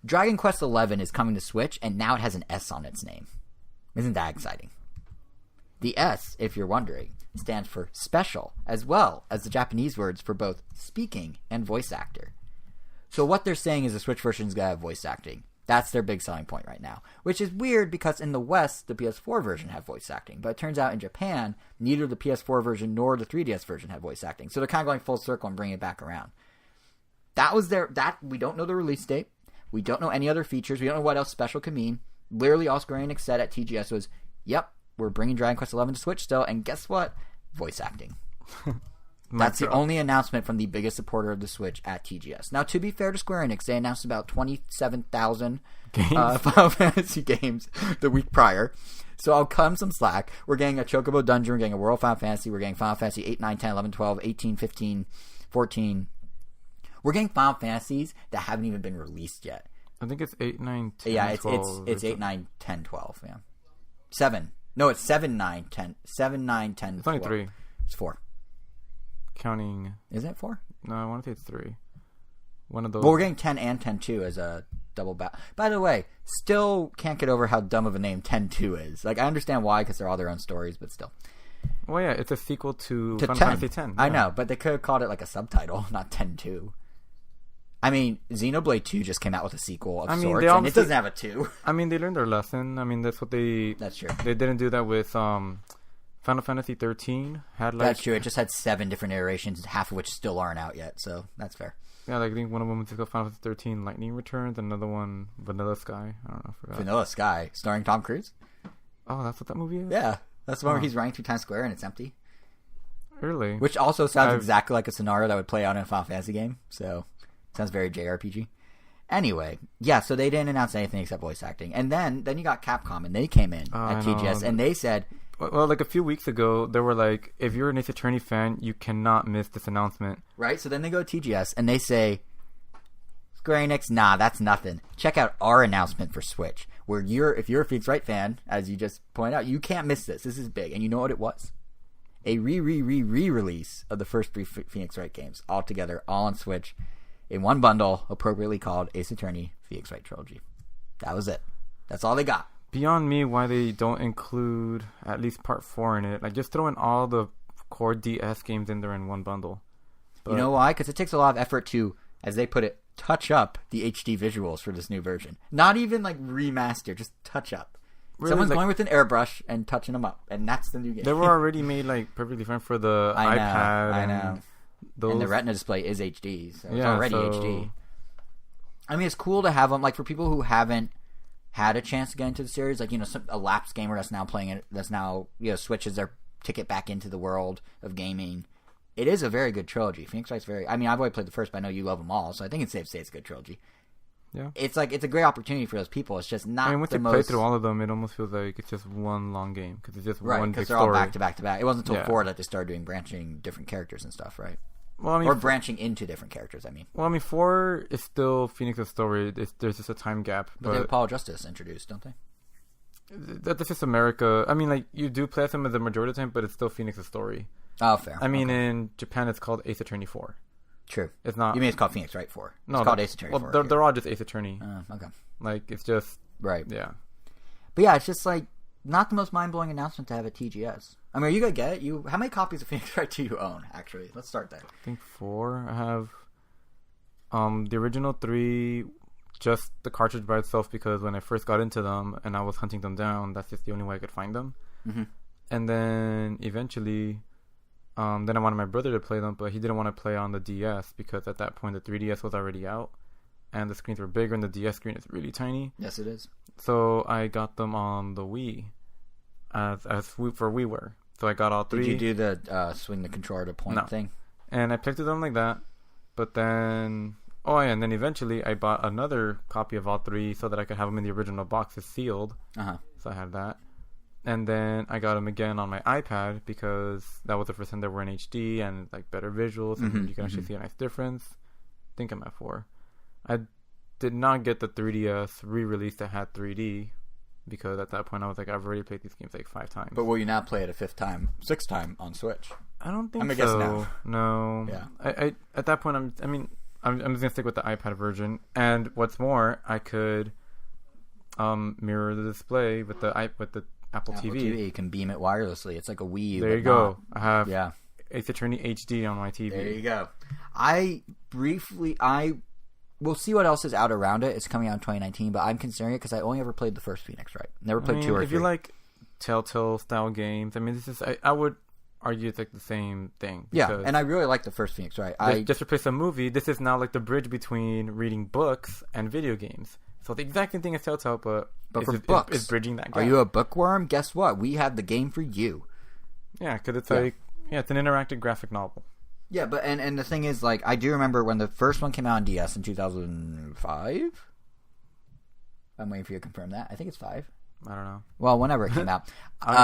Dragon Quest XI is coming to Switch, and now it has an S on its name. Isn't that exciting? The S, if you're wondering, stands for special, as well as the Japanese words for both speaking and voice actor. So what they're saying is the Switch version's going to have voice acting. That's their big selling point right now, which is weird because in the West, the PS4 version had voice acting. But it turns out in Japan, neither the PS4 version nor the 3DS version had voice acting. So they're kind of going full circle and bringing it back around. We don't know the release date. We don't know any other features. We don't know what else special could mean. Literally all Square Enix said at TGS was, yep, we're bringing Dragon Quest XI to Switch still. And guess what? Voice acting. That's the only announcement from the biggest supporter of the Switch at TGS. Now, to be fair to Square Enix, they announced about 27,000 Final Fantasy games the week prior. So I'll cut them some slack. We're getting a Chocobo Dungeon. We're getting a World Final Fantasy. We're getting Final Fantasy 8, 9, 10, 11, 12, 18, 15, 14. We're getting Final Fantasies that haven't even been released yet. I think it's 8, 9, 10, yeah, 12. It's 8, 9, 10, 12. Yeah. 7. No, it's 7, 9, 10. 7, 9, 10, It's only 3. It's 4. Counting. Is it 4? No, I want to say it's 3. One of those. Well, we're getting 10 and 10-2 as a double battle. By the way, still can't get over how dumb of a name 10-2 is. I understand why, because they're all their own stories, but still. Well, yeah, it's a sequel to Final 10. Fantasy 10. Yeah. I know, but they could have called it a subtitle, not 10-2. I mean, Xenoblade 2 just came out with a sequel of sorts, and it doesn't have a 2. I mean, they learned their lesson. I mean, that's what they... That's true. They didn't do that with Final Fantasy 13. That's true. It just had 7 different iterations, half of which still aren't out yet, so that's fair. Yeah, I think one of them was Final Fantasy 13 Lightning Returns, another one Vanilla Sky. I don't know, I forgot. Vanilla Sky, starring Tom Cruise? Oh, that's what that movie is? Yeah, that's the one where he's running through Times Square and it's empty. Really? Which also sounds exactly like a scenario that would play out in a Final Fantasy game, so sounds very JRPG. Anyway, yeah, so they didn't announce anything except voice acting. And then you got Capcom, and they came in at TGS, and they said, Well, like a few weeks ago, they were like, if you're an Ace Attorney fan, you cannot miss this announcement. Right? So then they go to TGS and they say, Square Enix, nah, that's nothing. Check out our announcement for Switch, where if you're a Phoenix Wright fan, as you just pointed out, you can't miss this. This is big. And you know what it was? A re-release of the first 3 Phoenix Wright games, all together, all on Switch, in one bundle, appropriately called Ace Attorney Phoenix Wright Trilogy. That was it. That's all they got. Beyond me, why they don't include at least Part 4 in it. Like, just throw in all the core DS games in there in one bundle. But, you know why? Because it takes a lot of effort to, as they put it, touch up the HD visuals for this new version. Not even, like, remaster, just touch up. Really, someone's going with an airbrush and touching them up, and that's the new game. They were already made, like, perfectly fine for the iPad. I know. And the Retina display is HD, so it's already HD. I mean, it's cool to have them, like, for people who haven't had a chance to get into the series, like, you know, a lapsed gamer that's now playing it, that's now, you know, switches their ticket back into the world of gaming. It is a very good trilogy. Phoenix Wright's I mean, I've only played the first, but I know you love them all, so I think it's safe to say it's a good trilogy. Yeah. It's like, it's a great opportunity for those people. It's just not once you play through all of them, it almost feels like it's just one long game, because it's just one big story. Right, because they're all back to back to back. It wasn't until 4 that they started doing branching different characters and stuff, right? Well, I mean, or branching into different characters, I mean. Well, I mean, 4 is still Phoenix's story. There's just a time gap. But they have Apollo Justice introduced, don't they? That's just America. I mean, like, you do play as him as the majority of the time, but it's still Phoenix's story. Oh, fair. I mean, in Japan, it's called Ace Attorney 4. True. It's not. You mean it's called Phoenix Wright 4? No, it's called Ace Attorney 4. Well, they're all just Ace Attorney. Okay. Like, it's just. Right. Yeah. But yeah, it's just like not the most mind-blowing announcement to have at TGS. I mean, are you gonna get it? How many copies of Phoenix Wright do you own? Actually, let's start there. I think 4. I have the original 3, just the cartridge by itself, because when I first got into them and I was hunting them down, that's just the only way I could find them. Mm-hmm. And then eventually, then I wanted my brother to play them, but he didn't want to play on the DS because at that point the 3DS was already out, and the screens were bigger, and the DS screen is really tiny. Yes, it is. So I got them on the Wii, as for WiiWare. So I got all 3. Did you do the swing the controller to point thing? And I played with them like that. But then, and then eventually I bought another copy of all 3 so that I could have them in the original boxes sealed. Uh-huh. So I had that. And then I got them again on my iPad because that was the first time they were in HD and like better visuals, and you can actually see a nice difference. I think I'm at 4. I did not get the 3DS re-release that had 3D. Because at that point I was like, I've already played these games like 5 times. But will you now play it a 5th time, 6th time on Switch? I don't think so. I guess no. No. Yeah. I at that point I'm just gonna stick with the iPad version. And what's more, I could mirror the display with the Apple TV. You can beam it wirelessly. It's like a Wii. There you go. I have Ace Attorney HD on my TV. There you go. We'll see what else is out around it. It's coming out in 2019, but I'm considering it because I only ever played the first Phoenix Wright. Never played 2 or 3. If you like Telltale style games, I mean, this is I would argue it's like the same thing. Yeah, and I really like the first Phoenix Wright. Just replace a movie. This is now like the bridge between reading books and video games. So the exact same thing as Telltale, but for books, it's bridging that gap. Are you a bookworm? Guess what? We have the game for you. Yeah, because it's it's an interactive graphic novel. Yeah, but and the thing is, like, I do remember when the first one came out on DS in 2005. I'm waiting for you to confirm that. I think it's 5. I don't know. Well, whenever it came out,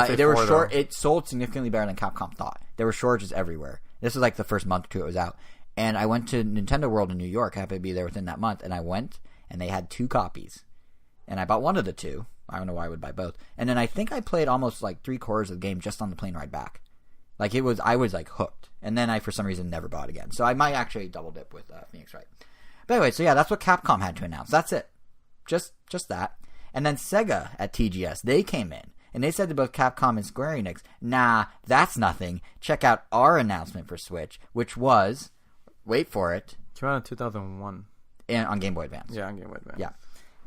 they were short. It sold significantly better than Capcom thought. There were shortages everywhere. This was like the first month or 2 it was out, and I went to Nintendo World in New York. I happened to be there within that month, and I went, and they had 2 copies, and I bought one of the 2. I don't know why I would buy both. And then I think I played almost like 3/4 of the game just on the plane ride back. Like I was like hooked, and then I for some reason never bought again. So I might actually double dip with Phoenix Wright. But anyway, so yeah, that's what Capcom had to announce. That's it, just that. And then Sega at TGS, they came in and they said to both Capcom and Square Enix, "Nah, that's nothing. Check out our announcement for Switch, which was, wait for it, came out in 2001, and on Game Boy Advance. Yeah, on Game Boy Advance. Yeah,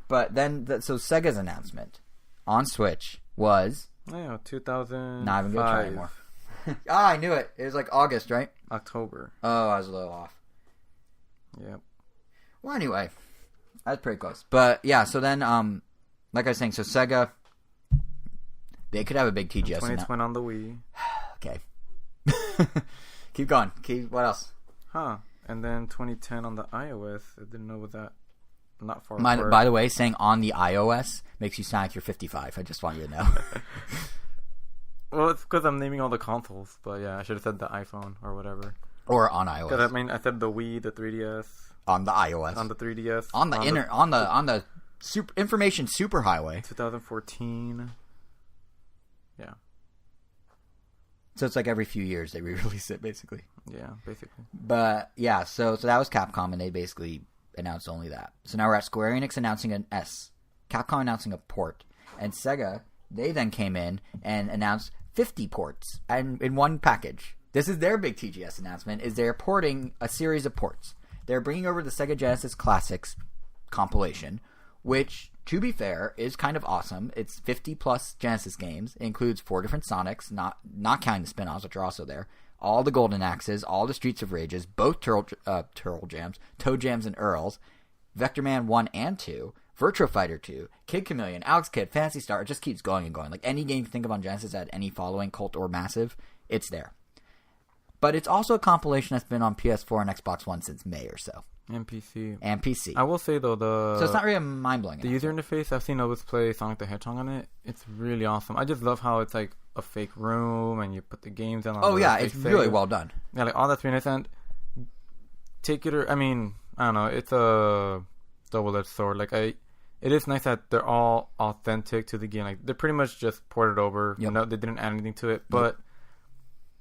but then so Sega's announcement on Switch was 2005. Not even gonna try anymore. I knew it. It was like August, right? October. Oh, I was a little off. Yep. Well, anyway, that's pretty close. But yeah, so then, like I was saying, so Sega, they could have a big TGS. 2020 on the Wii. Okay. Keep going. What else? And then 2010 on the iOS. I didn't know what that. Not far. By the way, saying on the iOS makes you sound like you're 55. I just want you to know. Well, it's because I'm naming all the consoles, but yeah, I should have said the iPhone or whatever. Or on iOS. Because I mean, I said the Wii, the 3DS. On the iOS. On the 3DS. On the information superhighway. 2014. Yeah. So it's like every few years they re-release it, basically. Yeah, basically. But yeah, so that was Capcom, and they basically announced only that. So now we're at Square Enix announcing an S, Capcom announcing a port, and Sega, they then came in and announced 50 ports and in one package. This is their big TGS announcement, is they're porting a series of ports. They're bringing over the Sega Genesis Classics compilation, which, to be fair, is kind of awesome. It's 50 plus Genesis games. It includes 4 different Sonics, not counting the spin-offs, which are also there. All the Golden Axes, all the Streets of Rages, both Turtle Jams, Toe Jams and Earls, Vector Man 1 and 2, Virtua Fighter 2, Kid Chameleon, Alex Kidd, Phantasy Star. It just keeps going and going. Like any game you think of on Genesis that had any following, cult or massive, it's there. But it's also a compilation that's been on PS4 and Xbox One since May or so. And PC. And PC. I will say, though, So it's not really a mind-blowing the user interface, I've seen others play Sonic the Hedgehog on it. It's really awesome. I just love how it's like a fake room and you put the games in. Oh, yeah. It's really well done. Yeah, like all that's really nice. And take it or... I mean, I don't know. It's a double-edged sword. Like, it is nice that they're all authentic to the game. Like, they're pretty much just ported over. Yep. No, they didn't add anything to it. But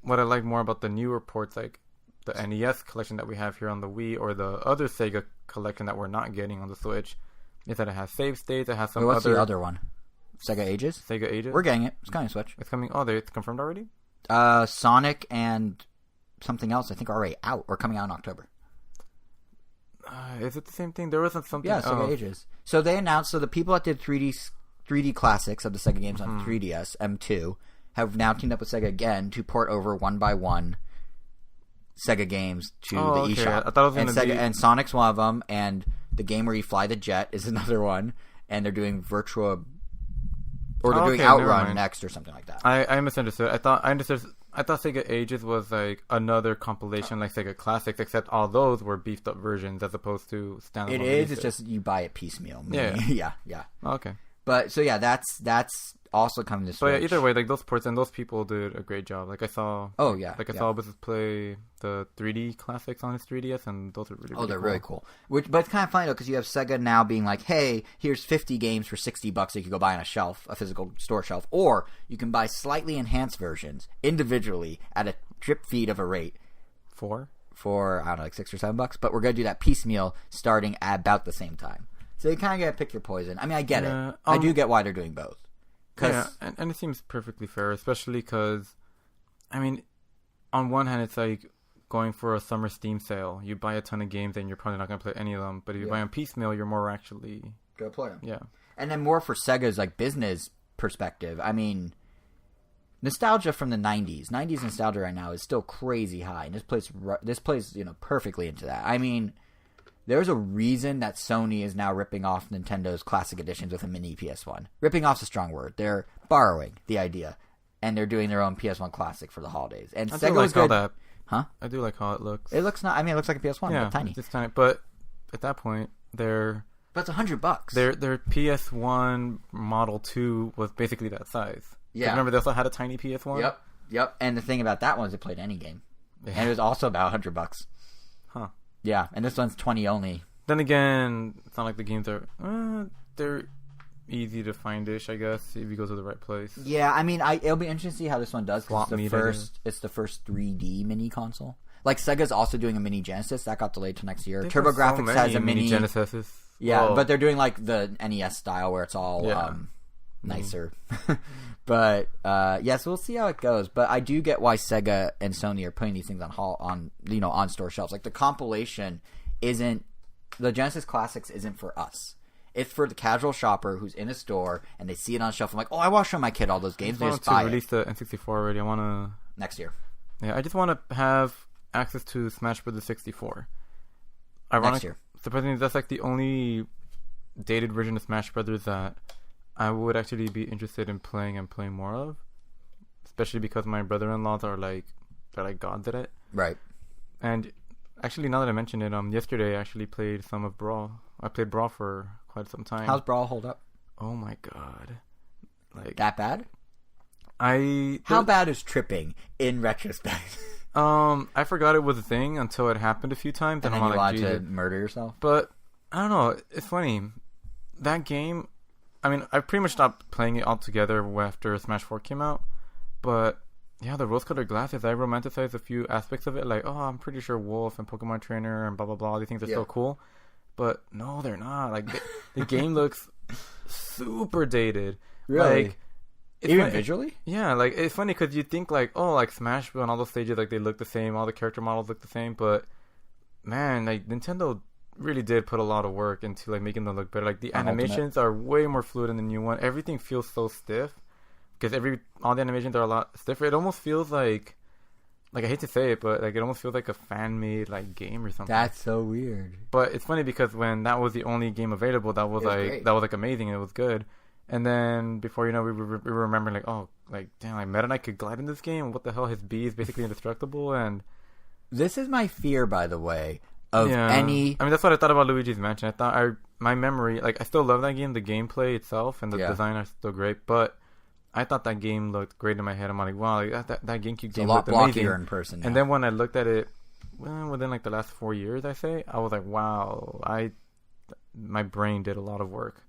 what I like more about the newer ports, like the NES collection that we have here on the Wii or the other Sega collection that we're not getting on the Switch, is that it has save states. It has some what's the other one? Sega Ages? Sega Ages? We're getting it. It's coming to Switch. It's coming. Oh, it's confirmed already? Sonic and something else I think are already out or coming out in October. Is it the same thing? There wasn't something. Yeah, Sega Ages. So they announced, so the people that did 3D classics of the Sega games on 3DS, M2, have now teamed up with Sega again to port over one by one Sega games to the eShop. I thought it was and and Sonic's one of them, and the game where you fly the jet is another one, and they're doing Virtua, or they're doing Outrun next or something like that. I misunderstood. I thought Sega Ages was like another compilation like Sega Classics, except all those were beefed up versions as opposed to standalone. It is. It's just you buy it piecemeal. Yeah. yeah. Okay. But so yeah, that's also coming to Switch. So yeah, either way, like those ports and those people did a great job. Like I saw. Oh yeah. Like I saw Business play the 3D classics on his 3DS, and those are really. They're really cool. But it's kind of funny though, because you have Sega now being like, "Hey, here's 50 games for $60 that you can go buy on a shelf, a physical store shelf, or you can buy slightly enhanced versions individually at a drip feed of a rate." For I don't know, like $6 or $7. But we're gonna do that piecemeal starting at about the same time. So you kind of gotta pick your poison. I mean, I get it. I do get why they're doing both. Yeah, and it seems perfectly fair, especially because, I mean, on one hand, it's like going for a summer Steam sale. You buy a ton of games, and you're probably not going to play any of them. But if you buy them piecemeal, you're more actually... Go play them. Yeah. And then more for Sega's like business perspective. I mean, nostalgia from the 90s. 90s nostalgia right now is still crazy high. And this plays perfectly into that. I mean... There's a reason that Sony is now ripping off Nintendo's classic editions with a mini PS1. Ripping off's a strong word. They're borrowing the idea, and they're doing their own PS1 classic for the holidays. And Sega was good. That. Huh? I do like how it looks. It looks not. I mean, it looks like a PS1, but tiny. It's tiny. But at that point, But it's $100. Their PS1 Model 2 was basically that size. Yeah. Remember, they also had a tiny PS1. Yep. And the thing about that one is it played any game, and it was also about $100. Huh. Yeah, and this one's 20 only. Then again, it's not like the games are... they're easy to find-ish, I guess, if you go to the right place. Yeah, I mean, it'll be interesting to see how this one does, because it's the first 3D mini console. Like, Sega's also doing a mini Genesis. That got delayed till next year. TurboGrafx has a mini... Genesis. Yeah, but they're doing, like, the NES style, where it's all nicer. But, so we'll see how it goes. But I do get why Sega and Sony are putting these things on store shelves. Like, the compilation isn't... The Genesis Classics isn't for us. It's for the casual shopper who's in a store, and they see it on a shelf. I'm like, I want to show my kid all those games. I just want to release the N64 already. I want to... Next year. Yeah, I just want to have access to Smash Bros. 64. Next year. Surprisingly, that's like the only dated version of Smash Brothers that I would actually be interested in playing more of, especially because my brother-in-laws are like gods at it. Right. And actually, now that I mentioned it, yesterday I actually played some of Brawl. I played Brawl for quite some time. How's Brawl hold up? Oh my god! Like that bad? How bad is tripping in retrospect? I forgot it was a thing until it happened a few times, and then you wanted to murder yourself. But I don't know. It's funny. That game. I mean, I pretty much stopped playing it altogether after Smash 4 came out. But yeah, the rose-colored glasses. I romanticized a few aspects of it, like, oh, I'm pretty sure Wolf and Pokemon Trainer and blah blah blah. These things are so cool. But no, they're not. Like the game looks super dated. Really? Like, even visually? Yeah, like it's funny because you think like, oh, like Smash and all those stages, like they look the same, all the character models look the same, but man, like Nintendo really did put a lot of work into like making them look better. Like the animations are way more fluid in the new one. Everything feels so stiff because all the animations are a lot stiffer. It almost feels like I hate to say it, but like it almost feels like a fan made like game or something. That's so weird. But it's funny because when that was the only game available, that was amazing. It was good. And then before you know, we were remembering like, oh, like damn, like Meta Knight could glide in this game. What the hell? His B is basically indestructible. And this is my fear, by the way, of any. I mean, that's what I thought about Luigi's Mansion. I thought my memory, like I still love that game. The gameplay itself and the design are still great, but I thought that game looked great in my head. I'm like, wow, like that GameCube game looked amazing. It's a lot blockier in person now. And then when I looked at it, within like the last 4 years, I was like, wow, my brain did a lot of work.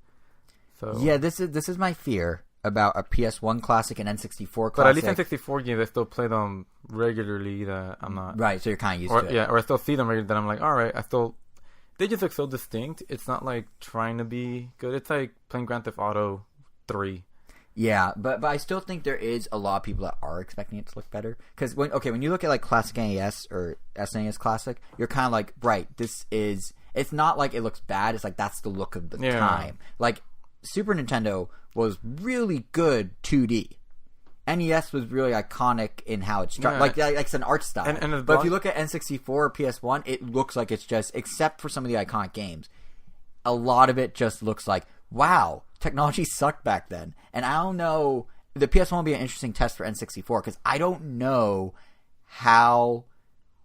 So yeah, this is my fear about a PS1 classic and N64 classic. But at least N64 games, I still play them regularly. That I'm not right. So you're kind of used to it. Yeah, or I still see them regularly. That I'm like, all right, they just look so distinct. It's not like trying to be good. It's like playing Grand Theft Auto 3. Yeah, but I still think there is a lot of people that are expecting it to look better. Because when you look at like classic NES or SNES classic, you're kind of like, right, it's not like it looks bad. It's like that's the look of the time. Like Super Nintendo was really good 2D. NES was really iconic in how it's like it's an art style. But if you look at N64 or PS1, it looks like it's just, except for some of the iconic games, a lot of it just looks like, wow, technology sucked back then. And I don't know, the PS1 will be an interesting test for N64 because I don't know how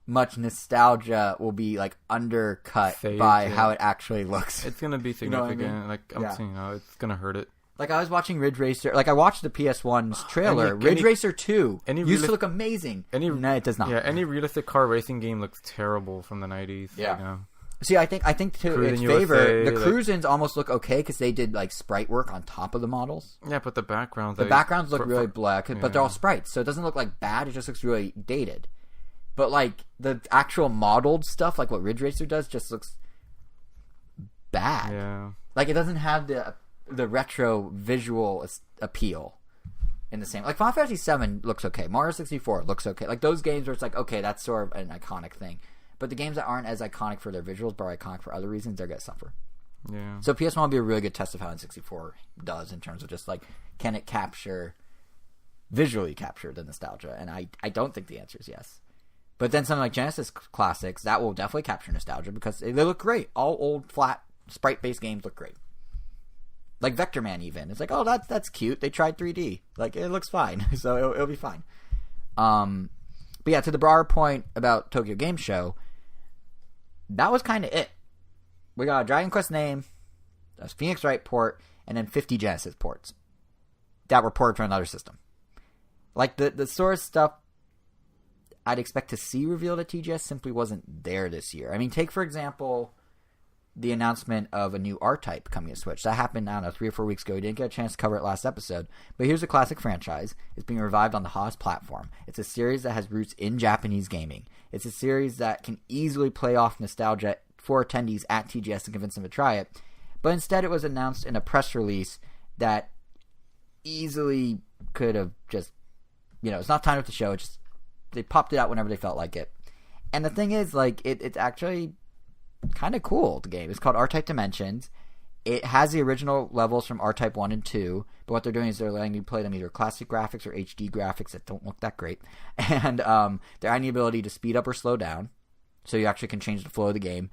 much nostalgia will be like undercut by how it actually looks. It's gonna be significant. You know what I mean? Like I'm saying, it's gonna hurt it. Like I was watching Ridge Racer. Like I watched the PS1's trailer. Ridge Racer 2 used to look amazing. No, it does not. Yeah, any realistic car racing game looks terrible from the 90s. Yeah. You know? See, I think to its favor, the Cruisins almost look okay because they did like sprite work on top of the models. Yeah, but the backgrounds look really black, but they're all sprites, so it doesn't look like bad. It just looks really dated. But like the actual modeled stuff, like what Ridge Racer does, just looks bad. Yeah, like it doesn't have the retro visual appeal in the same. Like Final Fantasy VII looks okay. Mario 64 looks okay. Like those games where it's like, okay, that's sort of an iconic thing. But the games that aren't as iconic for their visuals but are iconic for other reasons, they're going to suffer. Yeah. So PS1 will be a really good test of how N64 does in terms of just like, can it visually capture the nostalgia? And I don't think the answer is yes. But then something like Genesis classics, that will definitely capture nostalgia because they look great. All old, flat, sprite-based games look great. Like Vector Man even. It's like, oh, that's cute. They tried 3D. Like, it looks fine. So it'll be fine. But yeah, to the broader point about Tokyo Game Show, that was kind of it. We got a Dragon Quest name, a Phoenix Wright port, and then 50 Genesis ports that were ported from another system. Like, the sort of stuff I'd expect to see revealed at TGS simply wasn't there this year. I mean, take, for example, the announcement of a new R-Type coming to Switch. That happened, I don't know, 3 or 4 weeks ago. We didn't get a chance to cover it last episode. But here's a classic franchise. It's being revived on the Haas platform. It's a series that has roots in Japanese gaming. It's a series that can easily play off nostalgia for attendees at TGS to convince them to try it. But instead it was announced in a press release that easily could have just, it's not timed with the show. They popped it out whenever they felt like it. And the thing is, like, it's actually kind of cool, the game. It's called R-Type Dimensions. It has the original levels from R-Type 1 and 2, but what they're doing is they're letting you play them either classic graphics or HD graphics that don't look that great. And they're adding the ability to speed up or slow down, so you actually can change the flow of the game.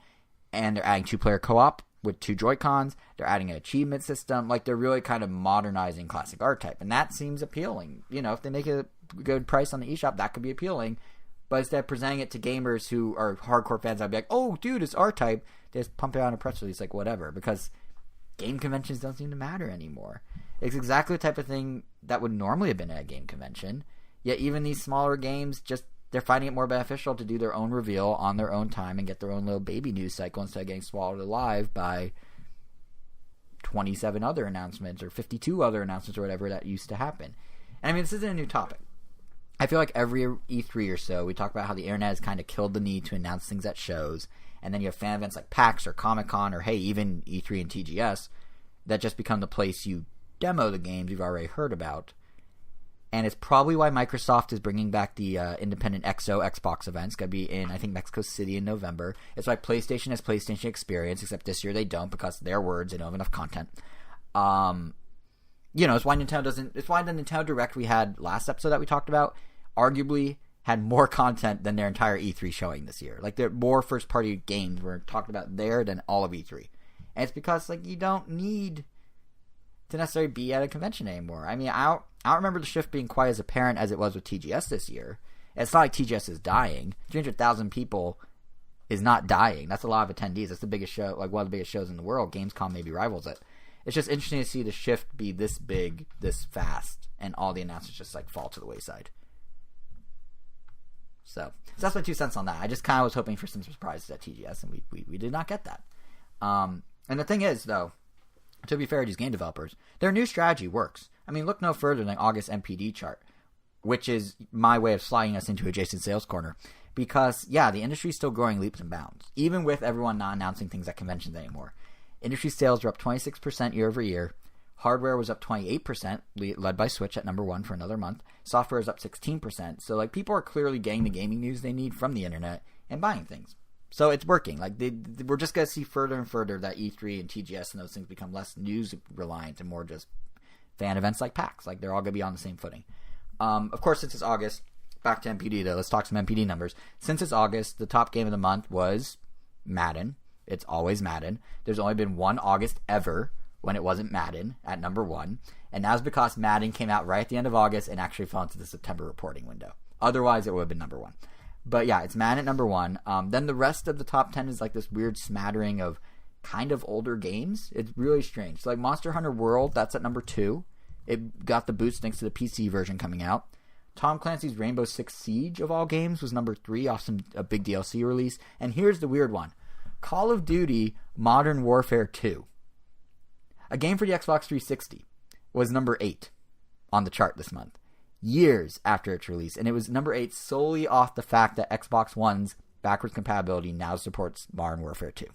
And they're adding 2-player co-op with 2 Joy-Cons. They're adding an achievement system. Like, they're really kind of modernizing classic R-Type, and that seems appealing. If they make a good price on the eShop, that could be appealing. But instead of presenting it to gamers who are hardcore fans, I'd be like, oh, dude, it's R-Type. They just pump it out in a press release, like, whatever. Because game conventions don't seem to matter anymore. It's exactly the type of thing that would normally have been at a game convention. Yet even these smaller games, they're finding it more beneficial to do their own reveal on their own time and get their own little baby news cycle instead of getting swallowed alive by 27 other announcements or 52 other announcements or whatever that used to happen. And I mean, this isn't a new topic. I feel like every E3 or so, we talk about how the internet has kind of killed the need to announce things at shows. And then you have fan events like PAX or Comic-Con or, hey, even E3 and TGS that just become the place you demo the games you've already heard about. And it's probably why Microsoft is bringing back the independent Xbox events. Going to be in, I think, Mexico City in November. It's why PlayStation has PlayStation Experience, except this year they don't because their words, they don't have enough content. It's why Nintendo doesn't. It's why the Nintendo Direct we had last episode that we talked about arguably had more content than their entire E3 showing this year. Like, there more first-party games were talked about there than all of E3. And it's because, like, you don't need to necessarily be at a convention anymore. I mean, I don't remember the shift being quite as apparent as it was with TGS this year. It's not like TGS is dying. 300,000 people is not dying. That's a lot of attendees. That's the biggest show, like one of the biggest shows in the world. Gamescom maybe rivals it. It's just interesting to see the shift be this big, this fast, and all the announcements just like fall to the wayside. So that's my 2 cents on that. I just kind of was hoping for some surprises at TGS, and we did not get that. And the thing is, though, to be fair to these game developers, their new strategy works. I mean, look no further than August NPD chart, which is my way of sliding us into adjacent sales corner. Because, yeah, the industry is still growing leaps and bounds, even with everyone not announcing things at conventions anymore. Industry sales were up 26% year over year. Hardware was up 28%, led by Switch at number 1 for another month. Software is up 16%. So, like, people are clearly getting the gaming news they need from the internet and buying things. So it's working. Like, we're just going to see further and further that E3 and TGS and those things become less news reliant and more just fan events like PAX. Like, they're all going to be on the same footing. Of course, since it's August, back to NPD though. Let's talk some NPD numbers. Since it's August, the top game of the month was Madden. It's always Madden. There's only been one August ever when it wasn't Madden at number 1. And that's because Madden came out right at the end of August and actually fell into the September reporting window. Otherwise, it would have been number 1. But yeah, it's Madden at number 1. Then the rest of the top 10 is like this weird smattering of kind of older games. It's really strange. So like Monster Hunter World, that's at number 2. It got the boost thanks to the PC version coming out. Tom Clancy's Rainbow Six Siege of all games was number 3 off a big DLC release. And here's the weird one. Call of Duty Modern Warfare 2, a game for the Xbox 360, was number 8 on the chart this month, years after its release. And it was number 8 solely off the fact that Xbox One's backwards compatibility now supports Modern Warfare 2.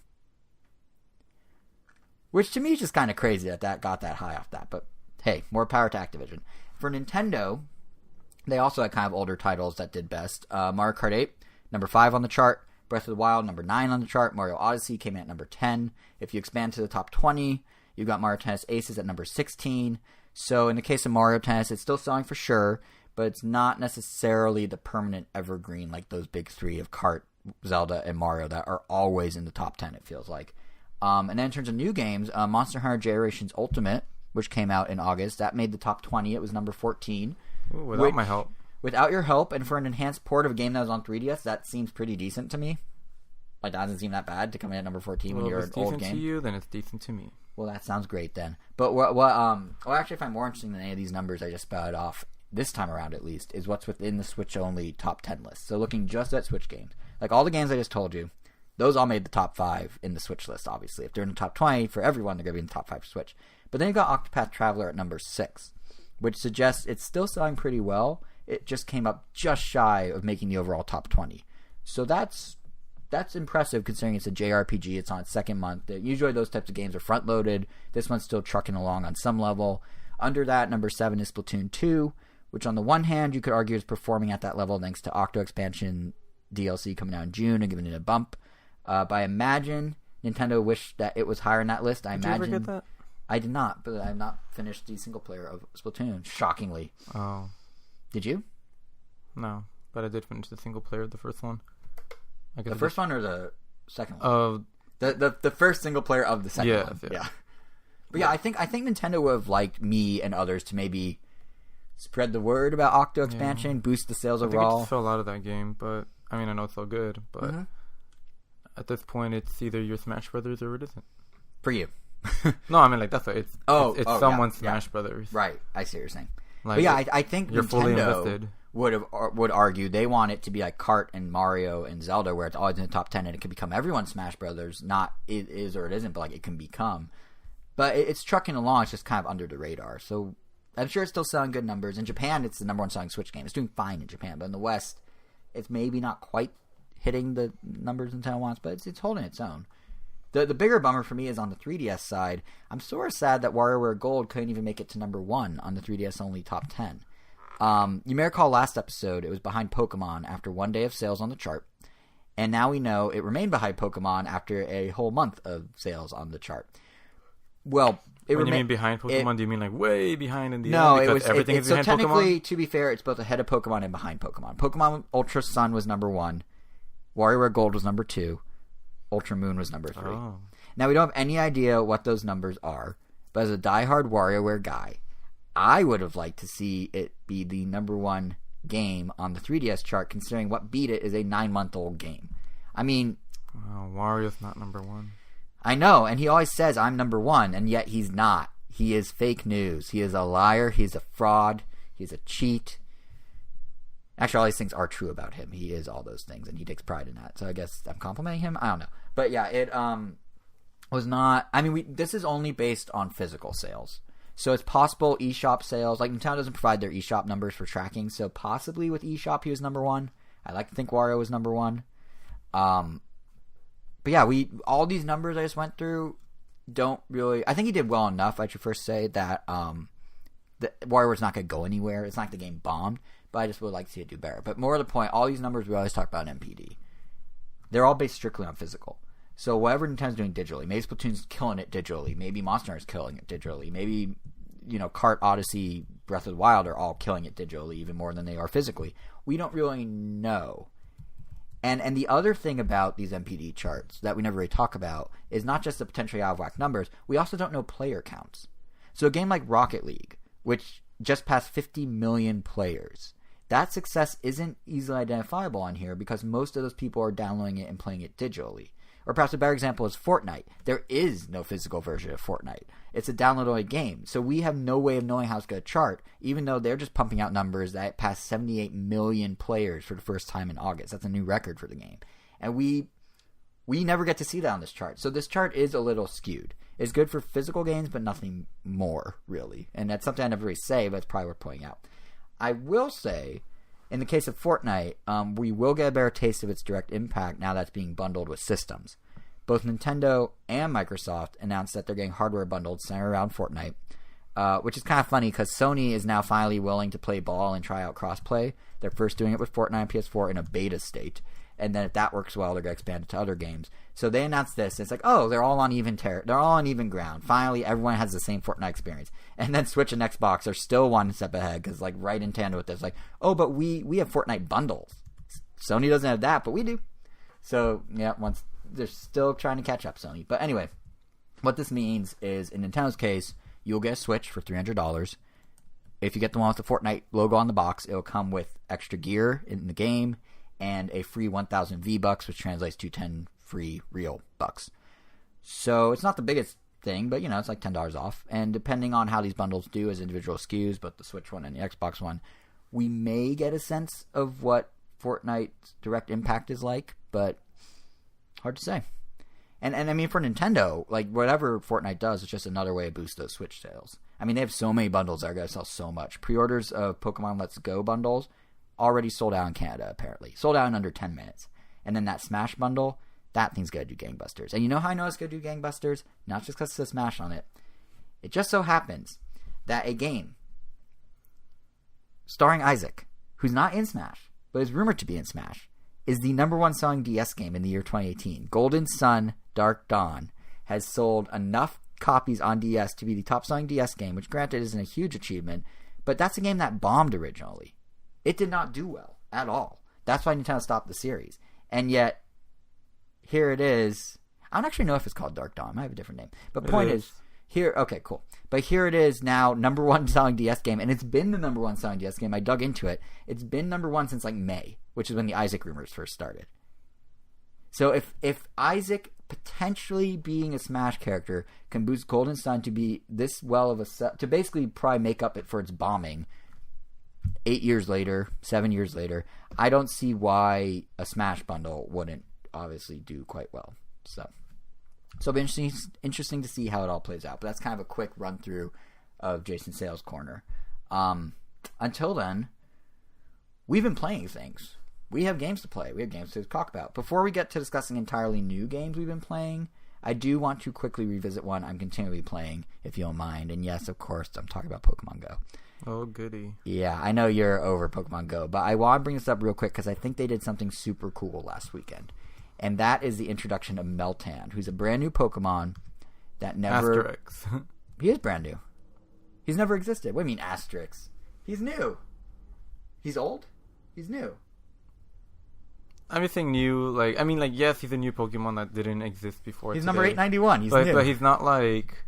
Which to me is just kind of crazy that got that high off that. But hey, more power to Activision. For Nintendo, they also had kind of older titles that did best. Mario Kart 8, number 5 on the chart. Breath of the Wild, number 9 on the chart. Mario Odyssey came in at number 10. If you expand to the top 20, you've got Mario Tennis Aces at number 16. So in the case of Mario Tennis, it's still selling for sure, but it's not necessarily the permanent evergreen like those big 3 of Kart, Zelda, and Mario that are always in the top 10, it feels like. And then in terms of new games, Monster Hunter Generations Ultimate, which came out in August, that made the top 20. It was number 14. Ooh, without my help. Without your help, and for an enhanced port of a game that was on 3DS, that seems pretty decent to me. Like, that doesn't seem that bad to come in at number 14 when you're an old game. If it's decent to you, then it's decent to me. Well, that sounds great then. But what I actually find more interesting than any of these numbers I just spouted off, this time around at least, is what's within the Switch-only top 10 list. So looking just at Switch games. Like, all the games I just told you, those all made the top 5 in the Switch list, obviously. If they're in the top 20, for everyone, they're going to be in the top 5 for Switch. But then you got Octopath Traveler at number 6, which suggests it's still selling pretty well. It just came up just shy of making the overall top 20. So that's impressive considering it's a JRPG. It's on its second month. Usually those types of games are front-loaded. This one's still trucking along on some level. Under that, number 7 is Splatoon 2, which on the one hand you could argue is performing at that level thanks to Octo Expansion DLC coming out in June and giving it a bump. But I imagine Nintendo wished that it was higher in that list. Did you ever get that? I did not, but I have not finished the single player of Splatoon, shockingly. Oh. Did you? No, but I did finish the single player of the first one. The first one or the second one? The first single player of the second one. Yeah. But yeah, I think Nintendo would have liked me and others to maybe spread the word about Octo Expansion, boost the sales overall. I think it just fell out of that game, but I mean, I know it's so good, but at this point, it's either your Smash Brothers or it isn't. For you. No, I mean, like, that's what it's someone's Smash Brothers. Right. I see what you're saying. Like, but yeah, I think you're fully Nintendo invested. would argue they want it to be like Kart and Mario and Zelda, where it's always in the top 10 and it can become everyone's Smash Brothers. Not it is or it isn't, but like it can become. But it's trucking along. It's just kind of under the radar. So I'm sure it's still selling good numbers. In Japan, it's the number one selling Switch game. It's doing fine in Japan, but in the West, it's maybe not quite hitting the numbers Nintendo wants, but it's holding its own. The bigger bummer for me is on the 3DS side. I'm sort of sad that WarioWare Gold couldn't even make it to number 1 on the 3DS only top 10. You may recall last episode, it was behind Pokemon after one day of sales on the chart. And now we know it remained behind Pokemon after a whole month of sales on the chart. Well, when you mean behind Pokemon, do you mean like way behind in the no, end? Because everything is behind Pokemon? So technically, to be fair, it's both ahead of Pokemon and behind Pokemon. Pokemon Ultra Sun was number 1. WarioWare Gold was number 2. Ultra Moon was number 3. Oh. Now, we don't have any idea what those numbers are, but as a diehard WarioWare guy, I would have liked to see it be the number 1 game on the 3DS chart, considering what beat it is a 9-month-old game. I mean... Wario's not number 1. I know, and he always says, I'm number 1, and yet he's not. He is fake news. He is a liar. He's a fraud. He's a cheat. Actually, all these things are true about him. He is all those things, and he takes pride in that. So I guess I'm complimenting him? I don't know. But yeah, it was not... I mean, this is only based on physical sales. So it's possible eShop sales... Like, Nintendo doesn't provide their eShop numbers for tracking, so possibly with eShop he was number 1. I like to think Wario was number 1. But yeah, all these numbers I just went through don't really... I think he did well enough. I should first say that WarioWare's not going to go anywhere. It's not like the game bombed, but I just would like to see it do better. But more to the point, all these numbers we always talk about in MPD, they're all based strictly on physical. So whatever Nintendo's doing digitally, maybe Splatoon's killing it digitally, maybe Monster Hunter's killing it digitally, maybe Kart, Odyssey, Breath of the Wild are all killing it digitally even more than they are physically. We don't really know. And the other thing about these MPD charts that we never really talk about is not just the potentially out of whack numbers, we also don't know player counts. So a game like Rocket League, which just passed 50 million players, that success isn't easily identifiable on here because most of those people are downloading it and playing it digitally. Or perhaps a better example is Fortnite. There is no physical version of Fortnite. It's a download-only game. So we have no way of knowing how it's going to chart, even though they're just pumping out numbers that passed 78 million players for the first time in August. That's a new record for the game. And we never get to see that on this chart. So this chart is a little skewed. It's good for physical games, but nothing more, really. And that's something I never really say, but it's probably worth pointing out. I will say... In the case of Fortnite, we will get a better taste of its direct impact now that's being bundled with systems. Both Nintendo and Microsoft announced that they're getting hardware bundled centered around Fortnite, which is kind of funny because Sony is now finally willing to play ball and try out crossplay. They're first doing it with Fortnite and PS4 in a beta state, and then if that works well, they're going to expand it to other games. So they announced this. It's like, oh, they're all on even ground. Finally, everyone has the same Fortnite experience. And then Switch and Xbox are still one step ahead because, like, right in tandem with this, like, oh, but we have Fortnite bundles. Sony doesn't have that, but we do. So yeah, they're still trying to catch up, Sony. But anyway, what this means is, in Nintendo's case, you'll get a Switch for $300. If you get the one with the Fortnite logo on the box, it'll come with extra gear in the game and a free 1,000 V-Bucks, which translates to 10 free real bucks. So it's not the biggest thing, but it's like $10 off. And depending on how these bundles do as individual SKUs, both the Switch one and the Xbox one, we may get a sense of what Fortnite's direct impact is like, but hard to say. And I mean, for Nintendo, like, whatever Fortnite does, it's just another way to boost those Switch sales. I mean, they have so many bundles that are going to sell so much. Pre-orders of Pokemon Let's Go bundles already sold out in Canada, apparently. Sold out in under 10 minutes. And then that Smash bundle, that thing's going to do gangbusters. And you know how I know it's going to do gangbusters? Not just because it says Smash on it. It just so happens that a game starring Isaac, who's not in Smash, but is rumored to be in Smash, is the number one selling DS game in the year 2018. Golden Sun Dark Dawn has sold enough copies on DS to be the top selling DS game, which granted isn't a huge achievement, but that's a game that bombed originally. It did not do well at all. That's why Nintendo stopped the series. And yet, here it is. I don't actually know if it's called Dark Dawn. I might have a different name. But point is, here, okay, cool. But here it is now, number one selling DS game, and it's been the number one selling DS game. I dug into it. It's been number one since like May, which is when the Isaac rumors first started. So if Isaac potentially being a Smash character can boost Golden Sun to be this well of a to basically probably make up it for its bombing 8 years later, 7 years later, I don't see why a Smash bundle wouldn't obviously do quite well. So it'll be interesting to see how it all plays out. But that's kind of a quick run through of Jason Sales Corner. Until then, we've been playing things. We have games to play. We have games to talk about. Before we get to discussing entirely new games we've been playing, I do want to quickly revisit one I'm continually playing, if you don't mind. And yes, of course, I'm talking about Pokemon Go. Oh, goody. Yeah, I know you're over Pokemon Go, but I want to bring this up real quick because I think they did something super cool last weekend. And that is the introduction of Meltan, who's a brand new Pokemon that never... Asterix. He is brand new. He's never existed. What do you mean, Asterix? He's new. He's old? He's new. I'm just saying new, yes, he's a new Pokemon that didn't exist before. He's number 891. He's new. But he's not like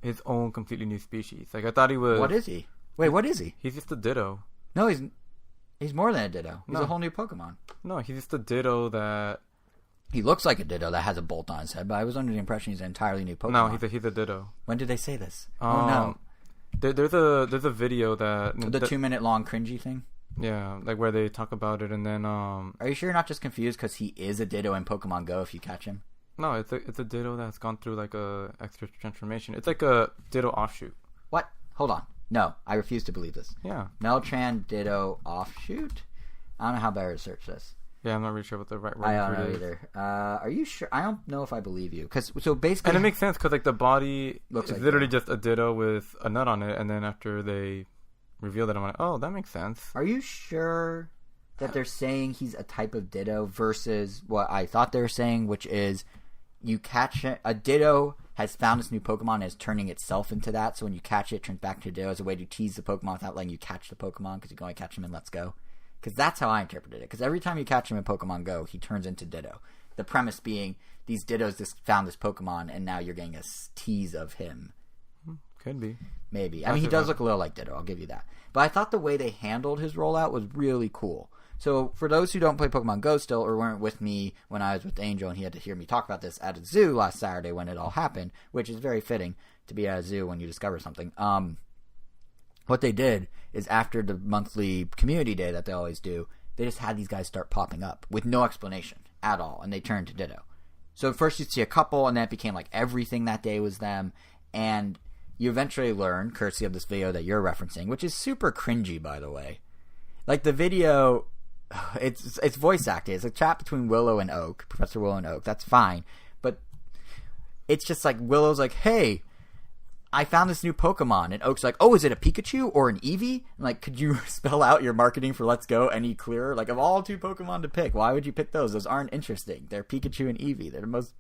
his own completely new species. Like, I thought he was... What is he? Wait, what is he? He's just a Ditto. No, he's more than a Ditto. He's a whole new Pokemon. No, he's just a Ditto that... He looks like a Ditto that has a bolt on his head, but I was under the impression he's an entirely new Pokemon. No, he's a Ditto. When did they say this? Oh, no. There's a video that... The 2-minute long cringy thing? Yeah, like where they talk about it and then... Are you sure you're not just confused because he is a Ditto in Pokemon Go if you catch him? No, it's a Ditto that's gone through like a extra transformation. It's like a Ditto offshoot. What? Hold on. No, I refuse to believe this. Yeah. Meltran Ditto offshoot? I don't know how better to search this. Yeah, I'm not really sure what the right word is. I don't know either. Are you sure? I don't know if I believe you. So basically... And it makes sense because like the body is like literally just a Ditto with a nut on it, and then after they reveal that, I'm like, oh, that makes sense. Are you sure that they're saying he's a type of Ditto versus what I thought they were saying, which is you catch it, a Ditto has found this new Pokemon and is turning itself into that, so when you catch it, it turns back to a Ditto as a way to tease the Pokemon without letting you catch the Pokemon because you can only catch him in Let's Go. Because that's how I interpreted it. Because every time you catch him in Pokemon Go, he turns into Ditto. The premise being these Dittos just found this Pokemon and now you're getting a tease of him. Could be. Maybe. I mean, he does look a little like Ditto. I'll give you that. But I thought the way they handled his rollout was really cool. So for those who don't play Pokemon Go still or weren't with me when I was with Angel and he had to hear me talk about this at a zoo last Saturday when it all happened, which is very fitting to be at a zoo when you discover something. What they did is after the monthly community day that they always do, they just had these guys start popping up with no explanation at all, and they turned to Ditto. So at first you'd see a couple, and then it became like everything that day was them, and you eventually learn, courtesy of this video that you're referencing, which is super cringy, by the way. Like the video, it's voice acted. It's a chat between Willow and Oak, Professor Willow and Oak. That's fine, but it's just like Willow's like, hey, I found this new Pokemon, and Oak's like, oh, is it a Pikachu or an Eevee? And like, could you spell out your marketing for Let's Go any clearer? Like, of all two Pokemon to pick, why would you pick those? Those aren't interesting. They're Pikachu and Eevee. They're the most...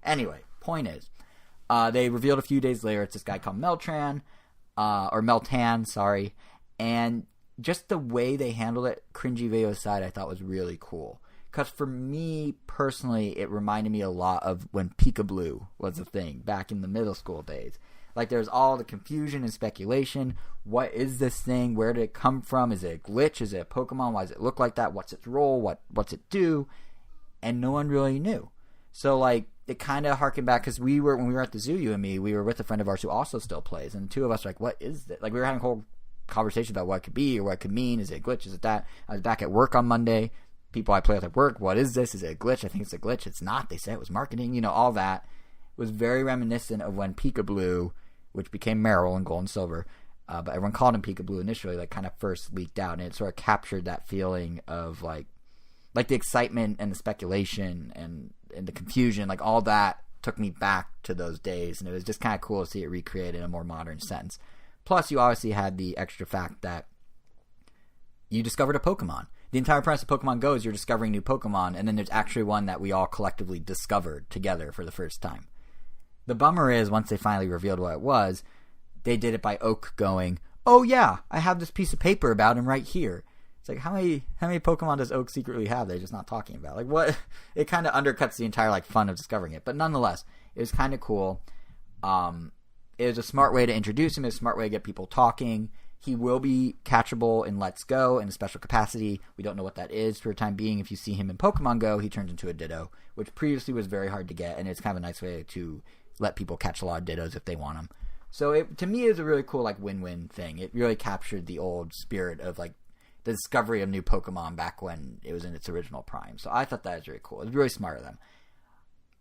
Anyway, point is, they revealed a few days later it's this guy called Meltan, sorry, and just the way they handled it, cringy video aside, I thought was really cool. Because for me, personally, it reminded me a lot of when Peekaboo was a thing back in the middle school days. Like, there's all the confusion and speculation. What is this thing? Where did it come from? Is it a glitch? Is it a Pokemon? Why does it look like that? What's its role? What's it do? And no one really knew. So, like, it kind of harkened back, because when we were at the zoo, you and me, we were with a friend of ours who also still plays, and the two of us were like, what is this? Like, we were having a whole conversation about what it could be or what it could mean. Is it a glitch? Is it that? I was back at work on Monday. People I play with at work, what is this? Is it a glitch? I think it's a glitch. It's not. They said it was marketing. You know, all that was very reminiscent of when Peekaboo, which became Meryl in Gold and Silver, but everyone called him Peekaboo initially, like, kind of first leaked out, and it sort of captured that feeling of, like the excitement and the speculation and the confusion, like, all that took me back to those days, and it was just kind of cool to see it recreated in a more modern sense. Plus, you obviously had the extra fact that you discovered a Pokemon. The entire premise of Pokemon Go is you're discovering new Pokemon, and then there's actually one that we all collectively discovered together for the first time. The bummer is, once they finally revealed what it was, they did it by Oak going, oh yeah, I have this piece of paper about him right here. It's like, how many Pokemon does Oak secretly have they're just not talking about? Like, what? It kind of undercuts the entire, like, fun of discovering it. But nonetheless, it was kind of cool. It was a smart way to introduce him. It was a smart way to get people talking. He will be catchable in Let's Go in a special capacity. We don't know what that is for the time being. If you see him in Pokemon Go, he turns into a Ditto, which previously was very hard to get, and it's kind of a nice way to let people catch a lot of Dittos if they want them. So to me, it was a really cool like win-win thing. It really captured the old spirit of like the discovery of new Pokemon back when it was in its original prime. So I thought that was really cool. It was really smart of them.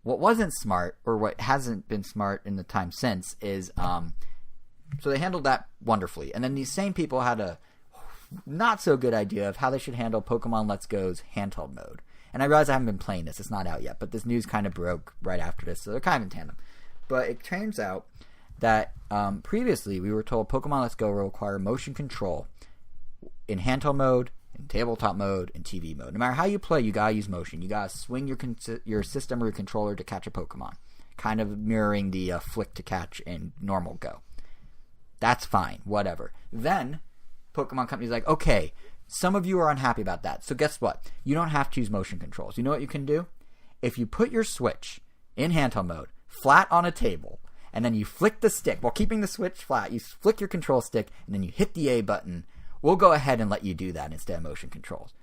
What wasn't smart, or what hasn't been smart in the time since, is so they handled that wonderfully. And then these same people had a not so good idea of how they should handle Pokemon Let's Go's handheld mode. And I realize I haven't been playing this. It's not out yet. But this news kind of broke right after this. So they're kind of in tandem. But it turns out that previously we were told Pokemon Let's Go will require motion control in handheld mode, in tabletop mode, in TV mode. No matter how you play, you gotta use motion. You gotta swing your system or your controller to catch a Pokemon. Kind of mirroring the flick to catch in normal Go. That's fine. Whatever. Then Pokemon Company's like, okay, some of you are unhappy about that. So guess what? You don't have to use motion controls. You know what you can do? If you put your Switch in handheld mode flat on a table, and then you flick the stick while keeping the Switch flat, you flick your control stick, and then you hit the A button, we'll go ahead and let you do that instead of motion controls.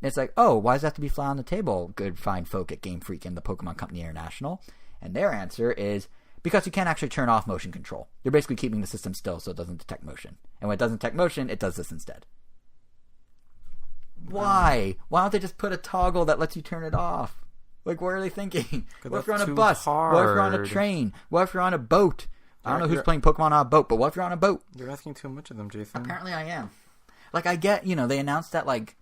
And it's like, oh, why does that have to be flat on the table, good fine folk at Game Freak and the Pokemon Company International? And their answer is, because you can't actually turn off motion control. You're basically keeping the system still so it doesn't detect motion. And when it doesn't detect motion, it does this instead. Why? Why don't they just put a toggle that lets you turn it off? Like, what are they thinking? What if you're on a bus? Hard. What if you're on a train? What if you're on a boat? I don't know who's playing Pokemon on a boat, but what if you're on a boat? You're asking too much of them, Jason. Apparently I am. Like, I get, they announced that, like,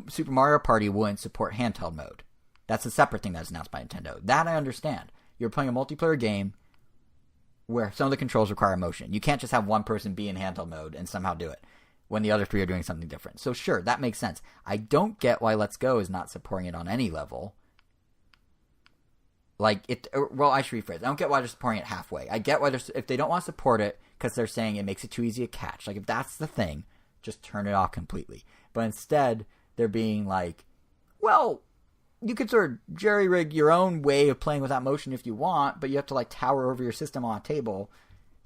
Super Mario Party wouldn't support handheld mode. That's a separate thing that's announced by Nintendo. That I understand. You're playing a multiplayer game where some of the controls require motion. You can't just have one person be in handheld mode and somehow do it when the other three are doing something different. So sure, that makes sense. I don't get why Let's Go is not supporting it on any level. Like, I should rephrase. I don't get why they're supporting it halfway. I get why if they don't want to support it because they're saying it makes it too easy to catch. Like, if that's the thing, just turn it off completely. But instead, they're being like, well, you could sort of jerry-rig your own way of playing without motion if you want, but you have to, like, tower over your system on a table.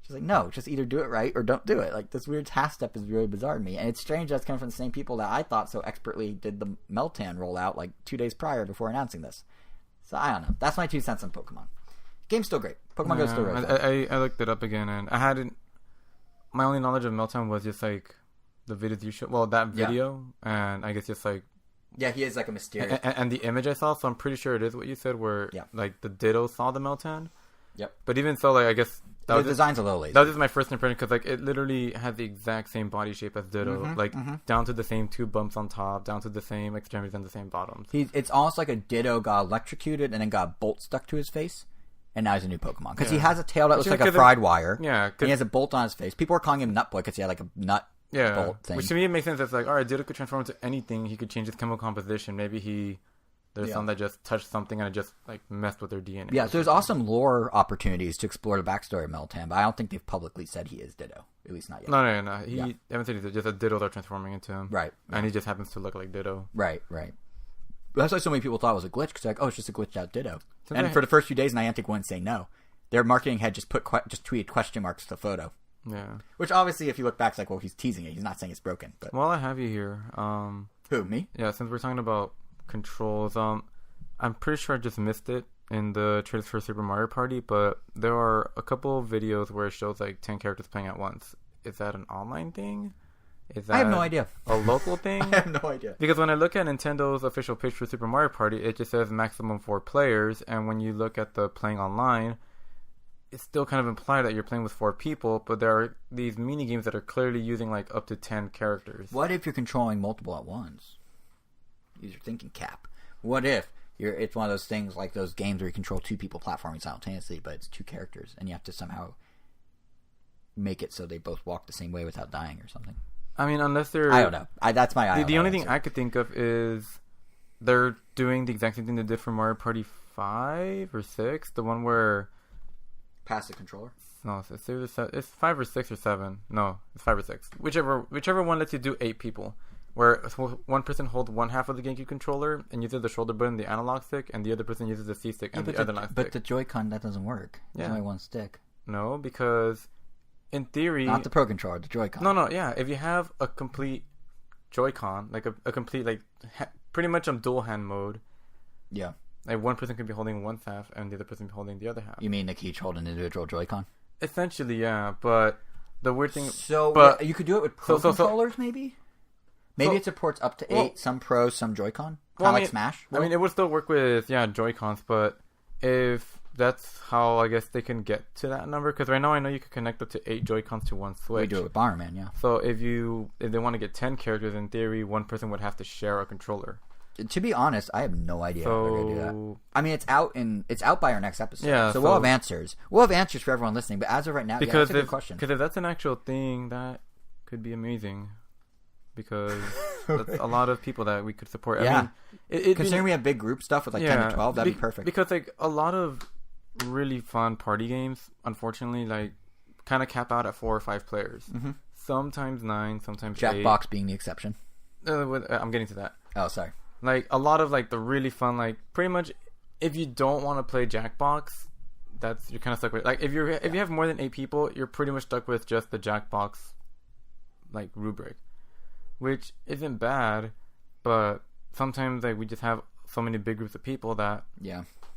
She's like, no, just either do it right or don't do it. Like, this weird half step is really bizarre to me. And it's strange that's coming from the same people that I thought so expertly did the Meltan rollout, like, 2 days prior before announcing this. So, I don't know. That's my 2 cents on Pokemon. Game's still great. Pokemon Go's still great. I looked it up again, and I hadn't... My only knowledge of Meltan was just, like, the videos you showed. Well, that video, and I guess just, like... Yeah, he is, like, a mysterious... And the image I saw, so I'm pretty sure it is what you said, where, like, the Ditto saw the Meltan. Yep. But even so, like, I guess... The design's a little lazy. That was just my first impression, because, like, it literally has the exact same body shape as Ditto. Down to the same 2 bumps on top, down to the same extremities and the same bottoms. It's almost like a Ditto got electrocuted and then got a bolt stuck to his face. And now he's a new Pokemon. Because he has a tail that looks like a fried wire. Yeah. And he has a bolt on his face. People are calling him Nutboy because he had, like, a nut bolt thing. Which to me, it makes sense. It's like, all right, Ditto could transform into anything. He could change his chemical composition. Maybe there's some that just touched something and it just, like, messed with their DNA. Yeah, so there's awesome lore opportunities to explore the backstory of Meltan, but I don't think they've publicly said he is Ditto. At least not yet. No. He haven't said he's just a Ditto they're transforming into him. Right. And he just happens to look like Ditto. Right. That's why so many people thought it was a glitch, because they're like, oh, it's just a glitched out Ditto. And for the first few days, Niantic wouldn't say no. Their marketing head just tweeted question marks to the photo. Yeah. Which obviously, if you look back, it's like, well, he's teasing it. He's not saying it's broken. But while I have you here, who, me? Yeah, since we're talking about controls, I'm pretty sure I just missed it in the trailers for Super Mario Party, but there are a couple of videos where it shows like 10 characters playing at once. Is that an online thing? I have no idea. A local thing? I have no idea. Because when I look at Nintendo's official page for Super Mario Party, it just says maximum 4 players, and when you look at the playing online, it's still kind of implied that you're playing with 4 people, but there are these mini games that are clearly using like up to 10 characters. What if you're controlling multiple at once? Use your thinking cap. What if it's one of those things like those games where you control 2 people platforming simultaneously, but it's 2 characters, and you have to somehow make it so they both walk the same way without dying or something? I mean, unless they're... I don't know. That's my... The only thing I could think of is they're doing the exact same thing they did for Mario Party 5 or 6, the one where... Pass the controller? No, it's 5 or 6 or 7. No, it's 5 or 6. Whichever one lets you do 8 people. Where one person holds one half of the GameCube controller and uses the shoulder button, the analog stick, and the other person uses the C stick and the other stick. But the Joy-Con, that doesn't work. Yeah. There's only one stick. No, because in theory... Not the Pro Controller, the Joy-Con. No, yeah. If you have a complete Joy-Con, like a complete, like, pretty much a dual hand mode. Yeah. Like, one person could be holding one half and the other person be holding the other half. You mean they each hold an individual Joy-Con? Essentially, yeah. But the weird thing... So but, you could do it with Pro controllers, maybe? Maybe it supports up to 8, some Pro, some Joy-Con? Like Smash? I mean, it would still work with, Joy-Cons, but if that's how, I guess, they can get to that number, because right now I know you can connect up to 8 Joy-Cons to one Switch. We do it with Bomberman, yeah. So if they want to get 10 characters, in theory, one person would have to share a controller. To be honest, I have no idea how they're gonna do that. I mean, it's out by our next episode, so we'll have answers. We'll have answers for everyone listening. But as of right now, that's a good question. Because if that's an actual thing, that could be amazing. Because that's a lot of people that we could support. Yeah, I mean, considering we have big group stuff with 10 to 12, that'd be perfect. Because a lot of really fun party games, unfortunately, kind of cap out at 4 or 5 players. Mm-hmm. Sometimes 9, sometimes 8. Jackbox being the exception. I'm getting to that. Oh, sorry. A lot of the really fun, pretty much, if you don't want to play Jackbox, you're kind of stuck with. If you have more than 8 people, you're pretty much stuck with just the Jackbox rubric, which isn't bad, but sometimes we just have so many big groups of people that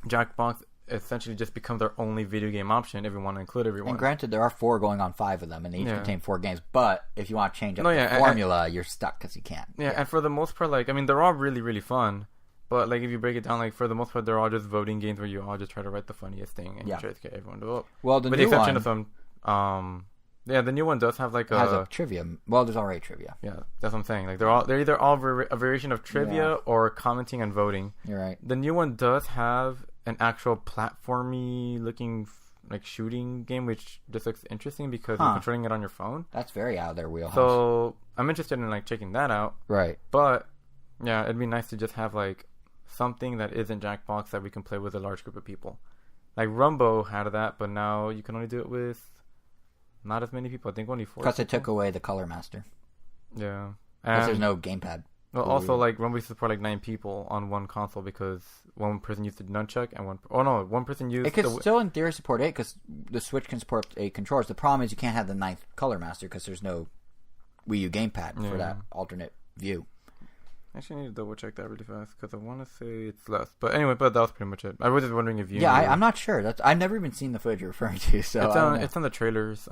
Jackbox essentially just becomes our only video game option if we want to include everyone. And granted, there are 4 going on 5 of them, and they each contain 4 games. But if you want to change up the formula, you're stuck because you can't. Yeah, and for the most part, they're all really, really fun. But if you break it down, for the most part, they're all just voting games where you all just try to write the funniest thing and you try to get everyone to vote. Well, with the exception of some, the new one does have has a trivia. Well, there's already trivia. Yeah, that's what I'm saying. They're either all a variation of trivia or commenting and voting. You're right. The new one does have an actual platformy looking shooting game, which just looks interesting because you're controlling it on your phone. That's very out of their wheelhouse. So I'm interested in checking that out. Right. But yeah, it'd be nice to just have something that isn't Jackbox that we can play with a large group of people. Rumbo had that, but now you can only do it with not as many people. I think only 4. Because they took away the Color Master. Yeah. Because there's no gamepad. Well, also, Rumble support 9 people on one console because one person used the nunchuck and one person used. It could still, in theory, support 8 because the Switch can support 8 controllers. The problem is you can't have the 9th Color Master because there's no Wii U gamepad for that alternate view. Actually, I need to double check that really fast because I want to say it's less. But anyway, that was pretty much it. I was just wondering if you. Yeah, I'm not sure. I've never even seen the footage you're referring to. So it's on the trailers.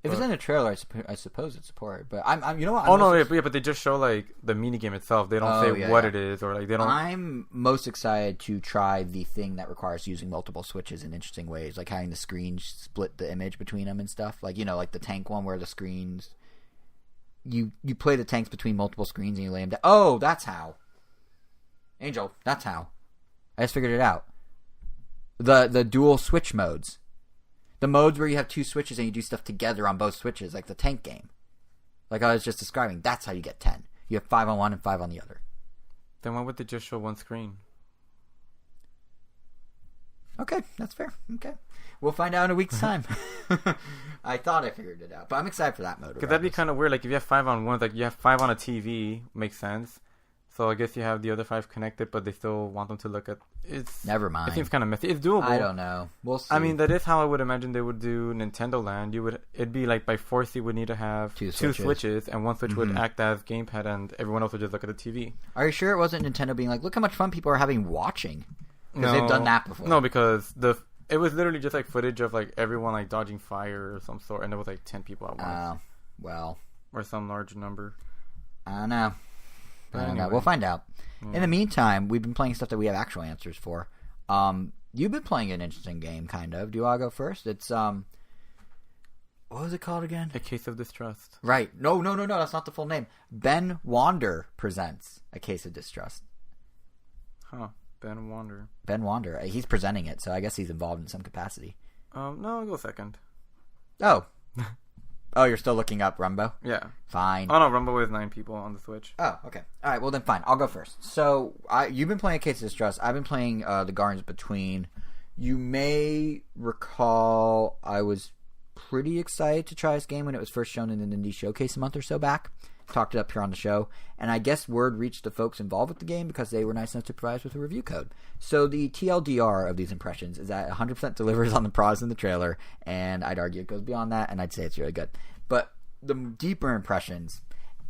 If it's in the trailer, I suppose it's supported. But I'm you know what? But they just show the mini game itself. They don't say what it is or they don't. I'm most excited to try the thing that requires using multiple switches in interesting ways, like having the screens split the image between them and stuff. The tank one where the screens. You play the tanks between multiple screens and you lay them down. Oh, that's how. Angel, that's how. I just figured it out. The dual switch modes. The modes where you have 2 switches and you do stuff together on both switches, like the tank game. Like I was just describing, that's how you get 10. You have 5 on one and 5 on the other. Then why would they just show one screen? Okay, that's fair. Okay. We'll find out in a week's time. I thought I figured it out, but I'm excited for that mode. Because that'd be kind of weird. If you have 5 on one, you have 5 on a TV, makes sense. So I guess you have the other 5 connected, but they still want them to look at. Never mind. It seems kind of messy. It's doable. I don't know. We'll see. I mean, that is how I would imagine they would do Nintendo Land. It'd be by force you would need to have 2 switches, and one switch would act as gamepad, and everyone else would just look at the TV. Are you sure it wasn't Nintendo being look how much fun people are having watching? Because they've done that before. No, because it was literally just footage of everyone dodging fire or some sort, and there was 10 people at once. Well, or some large number. I don't know. Anyway. We'll find out. Yeah. In the meantime, we've been playing stuff that we have actual answers for. You've been playing an interesting game, kind of. Do you want to go first? It's what was it called again? A Case of Distrust. Right. No. That's not the full name. Ben Wander presents A Case of Distrust. Huh. Ben Wander. He's presenting it, so I guess he's involved in some capacity. No, I'll go second. Oh. Oh, you're still looking up Rumbo? Yeah. Fine. Oh, no, Rumbo is 9 people on the Switch. Oh, okay. All right, well then fine. I'll go first. So, you've been playing A Case of Distrust. I've been playing The Gardens Between. You may recall I was pretty excited to try this game when it was first shown in an indie showcase a month or so back. Talked it up here on the show. And I guess word reached the folks involved with the game because they were nice enough to provide us with a review code. So the TLDR of these impressions is that 100% delivers on the pros in the trailer. And I'd argue it goes beyond that. And I'd say it's really good. But the deeper impressions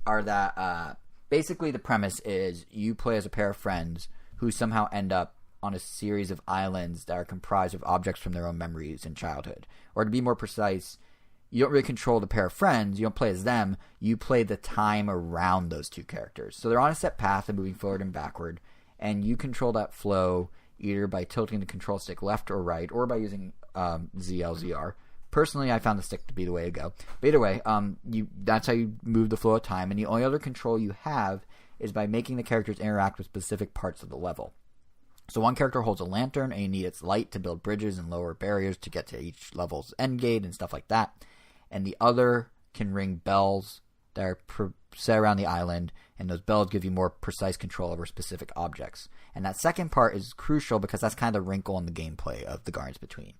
are that basically the premise is you play as a pair of friends who somehow end up on a series of islands that are comprised of objects from their own memories in childhood. Or to be more precise, you don't really control the pair of friends. You don't play as them. You play the time around those two characters. So they're on a set path and moving forward and backward, and you control that flow either by tilting the control stick left or right, or by using ZLZR. Personally, I found the stick to be the way to go. But either way, that's how you move the flow of time, and the only other control you have is by making the characters interact with specific parts of the level. So one character holds a lantern, and you need its light to build bridges and lower barriers to get to each level's end gate and stuff like that. And the other can ring bells that are set around the island, and those bells give you more precise control over specific objects. And that second part is crucial because that's kind of the wrinkle in the gameplay of the Guardians Between,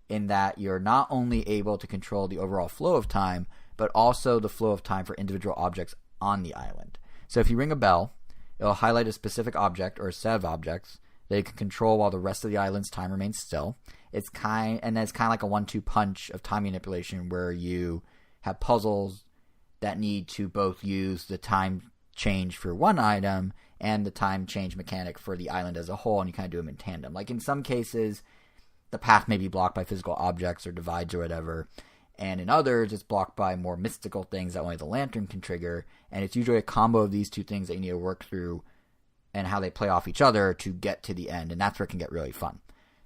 in that you're not only able to control the overall flow of time, but also the flow of time for individual objects on the island. So if you ring a bell, it'll highlight a specific object or a set of objects that you can control while the rest of the island's time remains still. It's kind of like a 1-2 punch of time manipulation, where you have puzzles that need to both use the time change for one item and the time change mechanic for the island as a whole, and you kind of do them in tandem. Like in some cases, the path may be blocked by physical objects or divides or whatever, and in others, it's blocked by more mystical things that only the lantern can trigger, and it's usually a combo of these two things that you need to work through and how they play off each other to get to the end, and that's where it can get really fun.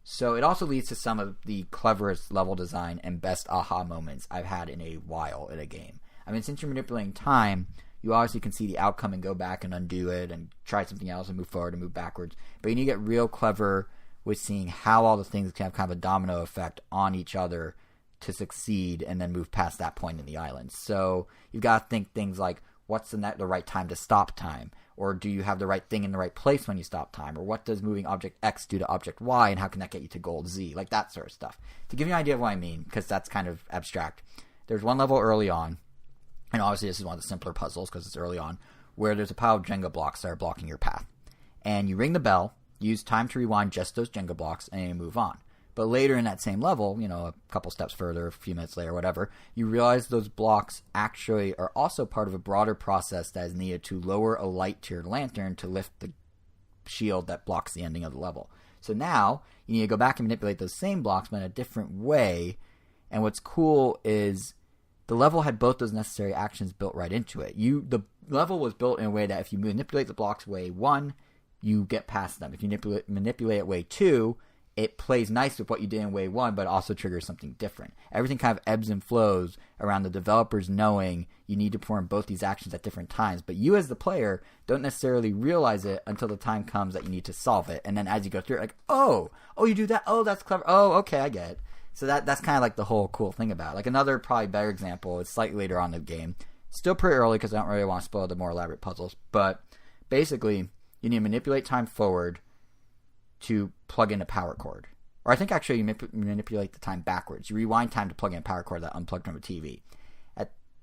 So it also leads to some of the cleverest level design and best aha moments I've had in a while in a game. I mean, since you're manipulating time, you obviously can see the outcome and go back and undo it and try something else and move forward and move backwards, but you need to get real clever with seeing how all the things can have kind of a domino effect on each other to succeed and then move past that point in the island. So you've got to think things like, what's the right time to stop time? Or do you have the right thing in the right place when you stop time? Or what does moving object X do to object Y, and how can that get you to goal Z? Like that sort of stuff. To give you an idea of what I mean, because that's kind of abstract, there's one level early on, and obviously this is one of the simpler puzzles because it's early on, where there's a pile of Jenga blocks that are blocking your path. And you ring the bell, use time to rewind just those Jenga blocks, and you move on. But later in that same level, a couple steps further, a few minutes later, whatever, you realize those blocks actually are also part of a broader process that is needed to lower a light to your lantern to lift the shield that blocks the ending of the level. So now, you need to go back and manipulate those same blocks, but in a different way. And what's cool is the level had both those necessary actions built right into it. The level was built in a way that if you manipulate the blocks way 1, you get past them. If you manipulate it way 2, it plays nice with what you did in way 1, but also triggers something different. Everything kind of ebbs and flows around the developers knowing you need to perform both these actions at different times. But you as the player don't necessarily realize it until the time comes that you need to solve it. And then as you go through it, like, oh, you do that? Oh, that's clever. Oh, okay, I get it. So that's kind of like the whole cool thing about it. Like another probably better example is slightly later on in the game. Still pretty early because I don't really want to spoil the more elaborate puzzles. But basically, you need to manipulate time forward to plug in a power cord. Or I think actually you manipulate the time backwards. You rewind time to plug in a power cord that unplugged from a TV.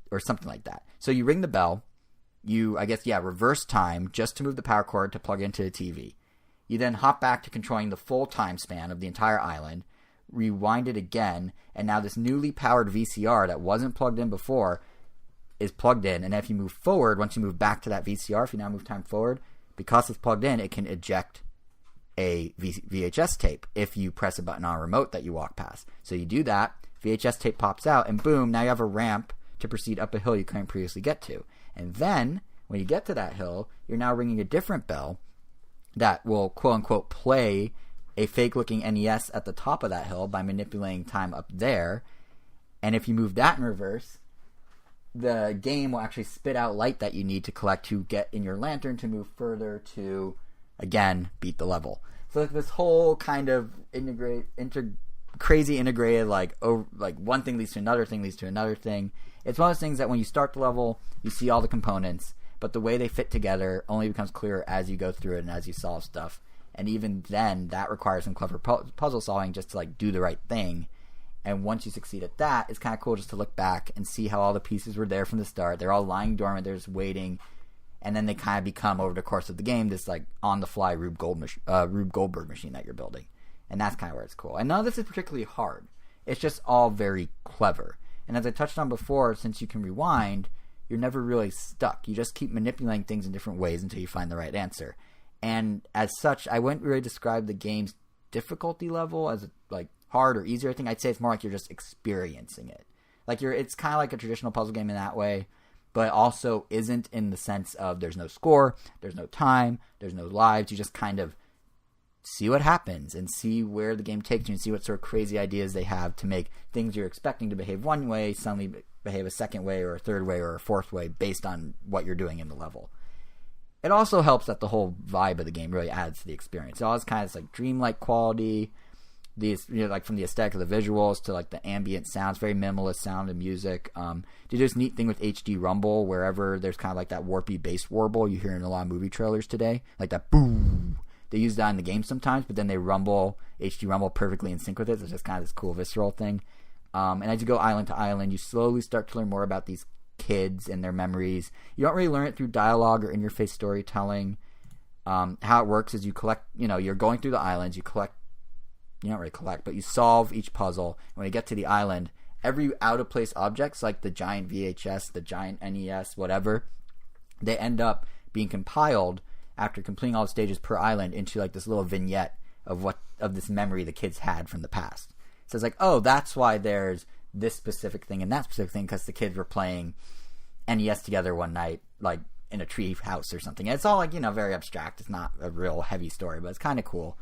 Or something like that. So you ring the bell. You, reverse time just to move the power cord to plug into the TV. You then hop back to controlling the full time span of the entire island. Rewind it again. And now this newly powered VCR that wasn't plugged in before is plugged in. And if you move forward, once you move back to that VCR, if you now move time forward, because it's plugged in, it can eject a VHS tape if you press a button on a remote that you walk past. So you do that, VHS tape pops out, and boom, now you have a ramp to proceed up a hill you couldn't previously get to. And then, when you get to that hill, you're now ringing a different bell that will, quote-unquote, play a fake-looking NES at the top of that hill by manipulating time up there. And if you move that in reverse, the game will actually spit out light that you need to collect to get in your lantern to move further to, again, beat the level. So this whole kind of crazy integrated, like one thing leads to another thing leads to another thing. It's one of those things that when you start the level, you see all the components, but the way they fit together only becomes clearer as you go through it and as you solve stuff. And even then, that requires some clever puzzle solving just to do the right thing. And once you succeed at that, it's kind of cool just to look back and see how all the pieces were there from the start. They're all lying dormant. They're just waiting. And then they kind of become, over the course of the game, this on-the-fly Rube Goldberg machine that you're building. And that's kind of where it's cool. And none of this is particularly hard. It's just all very clever. And as I touched on before, since you can rewind, you're never really stuck. You just keep manipulating things in different ways until you find the right answer. And as such, I wouldn't really describe the game's difficulty level as like hard or easier. I think I'd say it's more like you're just experiencing it. Like it's kind of like a traditional puzzle game in that way, but also isn't in the sense of there's no score, there's no time, there's no lives. You just kind of see what happens and see where the game takes you and see what sort of crazy ideas they have to make things you're expecting to behave one way suddenly behave a second way or a third way or a fourth way based on what you're doing in the level. It also helps that the whole vibe of the game really adds to the experience. It all has kind of this like dreamlike quality. These, like from the aesthetic of the visuals to like the ambient sounds, very minimalist sound and music. They do this neat thing with HD rumble wherever there's kind of like that warpy bass warble you hear in a lot of movie trailers today, like that boom. They use that in the game sometimes, but then they rumble HD rumble perfectly in sync with it. So it's just kind of this cool visceral thing. And as you go island to island, you slowly start to learn more about these kids and their memories. You don't really learn it through dialogue or in-your-face storytelling. How it works is you collect. You're going through the islands. You don't really collect, but you solve each puzzle. And when you get to the island, every out-of-place objects, like the giant VHS, the giant NES, whatever, they end up being compiled after completing all the stages per island into like this little vignette of this memory the kids had from the past. So it's like, oh, that's why there's this specific thing and that specific thing, because the kids were playing NES together one night, like in a tree house or something. And it's all like, very abstract. It's not a real heavy story, but it's kind of cool.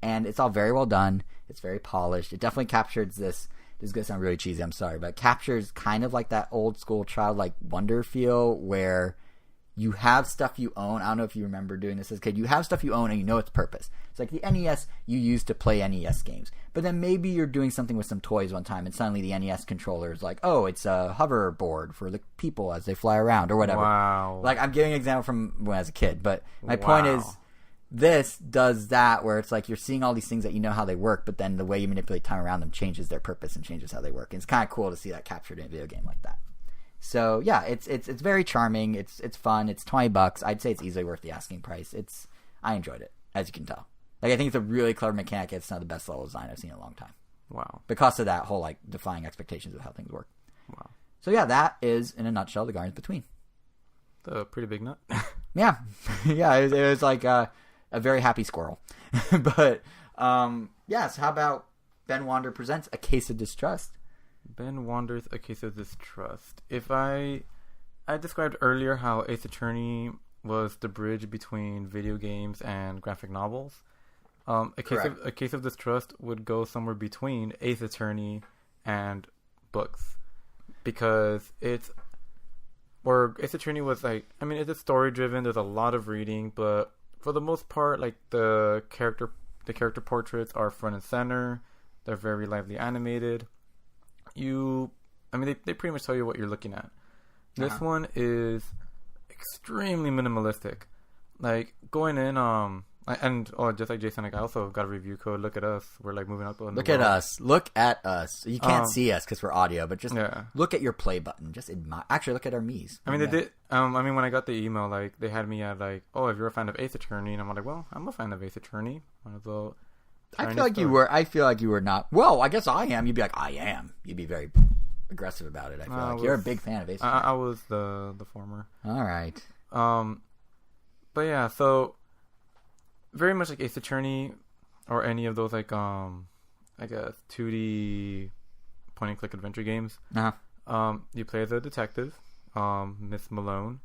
And it's all very well done. It's very polished. It definitely captures this. This is going to sound really cheesy, I'm sorry, but it captures kind of like that old school childlike wonder feel where you have stuff you own. I don't know if you remember doing this as a kid. You have stuff you own and you know its purpose. It's like the NES you use to play NES games. But then maybe you're doing something with some toys one time and suddenly the NES controller is like, oh, it's a hoverboard for the people as they fly around or whatever. Wow. Like I'm giving an example from when I was a kid. But my point is, this does that where it's like you're seeing all these things that you know how they work, but then the way you manipulate time around them changes their purpose and changes how they work. And it's kind of cool to see that captured in a video game like that. So yeah, it's very charming. It's fun. It's $20. I'd say it's easily worth the asking price. I enjoyed it, as you can tell. Like I think it's a really clever mechanic. It's not the best level design I've seen in a long time. Wow. Because of that whole like defying expectations of how things work. Wow. So yeah, that is in a nutshell the Guardians Between. A pretty big nut. Yeah, yeah. It was like a very happy squirrel. But so how about Ben Wander presents A Case of Distrust? Ben Wander's A Case of Distrust. If I described earlier how Ace Attorney was the bridge between video games and graphic novels. A Case of Distrust would go somewhere between Ace Attorney and books, because Ace Attorney was like, I mean, it's story driven. There's a lot of reading, but for the most part, like the character portraits are front and center. They're very lively animated. They pretty much tell you what you're looking at. This one is extremely minimalistic. Like going in, just like Jason, like I also got a review code. Look at us. We're like moving up. Look at us. Look at us. You can't see us because we're audio, but just look at your play button. Just admire. Actually, look at our Mii's. I mean, they did. When I got the email, like they had me at like, oh, if you're a fan of Ace Attorney, and I'm like, well, I'm a fan of Ace Attorney. I feel like you were. I feel like you were not. Well, I guess I am. You'd be like, I am. You'd be very aggressive about it. I feel like you're a big fan of Ace Attorney. I was the former. All right. But yeah, so very much like Ace Attorney or any of those like I guess 2D point and click adventure games. You play as a detective, Miss Malone,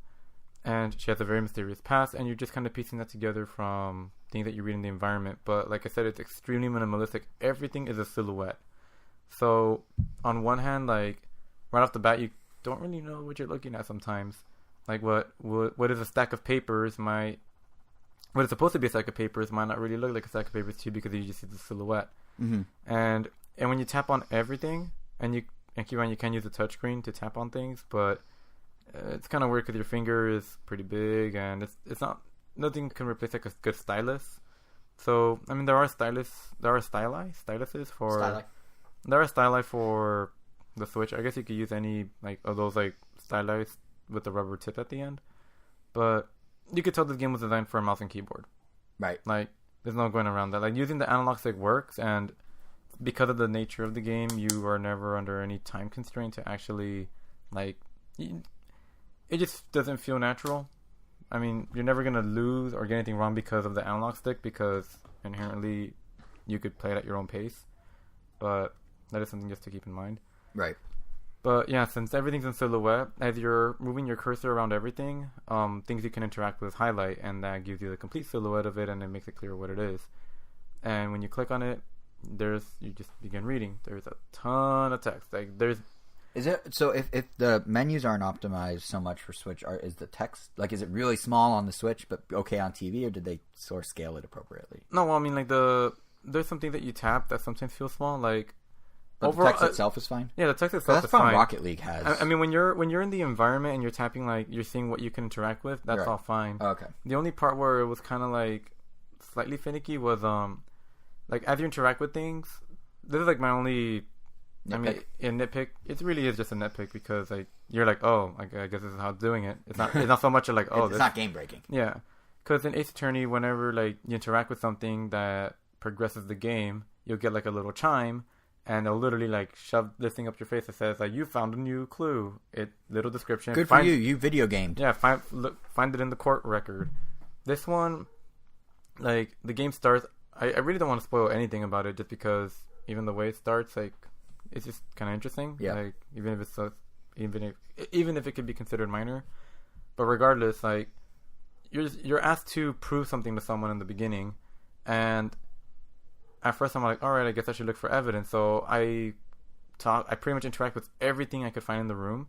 and she has a very mysterious past, and you're just kind of piecing that together from things that you read in the environment. But like I said, it's extremely minimalistic. Everything is a silhouette. So on one hand, like right off the bat, you don't really know what you're looking at sometimes. Like what is a stack of papers what is supposed to be a stack of papers might not really look like a stack of papers to you, because you just see the silhouette. Mm-hmm. And when you tap on everything, and keep in mind you can use a touchscreen to tap on things, but it's kind of weird because your finger is pretty big, and it's not, nothing can replace like a good stylus. So I mean, there are styluses for the Switch. I guess you could use any like of those like stylites with the rubber tip at the end, but you could tell this game was designed for a mouse and keyboard. Right. Like there's no going around that. Like using the analog stick works, and because of the nature of the game, you are never under any time constraint to actually like. It just doesn't feel natural. I mean, you're never gonna lose or get anything wrong because of the analog stick, because inherently you could play it at your own pace. But that is something just to keep in mind. Right. But yeah, since everything's in silhouette, as you're moving your cursor around everything, things you can interact with highlight, and that gives you the complete silhouette of it, and it makes it clear what it is. And when you click on it, you just begin reading. There's a ton of text. Is it so? If the menus aren't optimized so much for Switch, is the text is it really small on the Switch but okay on TV, or did they sort of scale it appropriately? No, well, I mean there's something that you tap that sometimes feels small, like. But overall, the text itself is fine. Yeah, the text itself is fine. Fine. Rocket League has. I mean, when you're in the environment and you're tapping, you're seeing what you can interact with. That's right. all fine. Oh, okay. The only part where it was kind of slightly finicky was as you interact with things. This is my only. Nitpick. I mean, a nitpick. It really is just a nitpick because you're I guess this is how it's doing it. It's not. It's not so much it's not game breaking. Yeah, because in Ace Attorney, whenever you interact with something that progresses the game, you'll get a little chime. And they'll literally shove this thing up your face that says you found a new clue. Little description. Good for you. You video gamed. Yeah, find it in the court record. This one, the game starts. I really don't want to spoil anything about it, just because even the way it starts, it's just kind of interesting. Yeah. Even if it could be considered minor, but regardless, you're asked to prove something to someone in the beginning, and. At first, I'm all right, I guess I should look for evidence. So I pretty much interact with everything I could find in the room.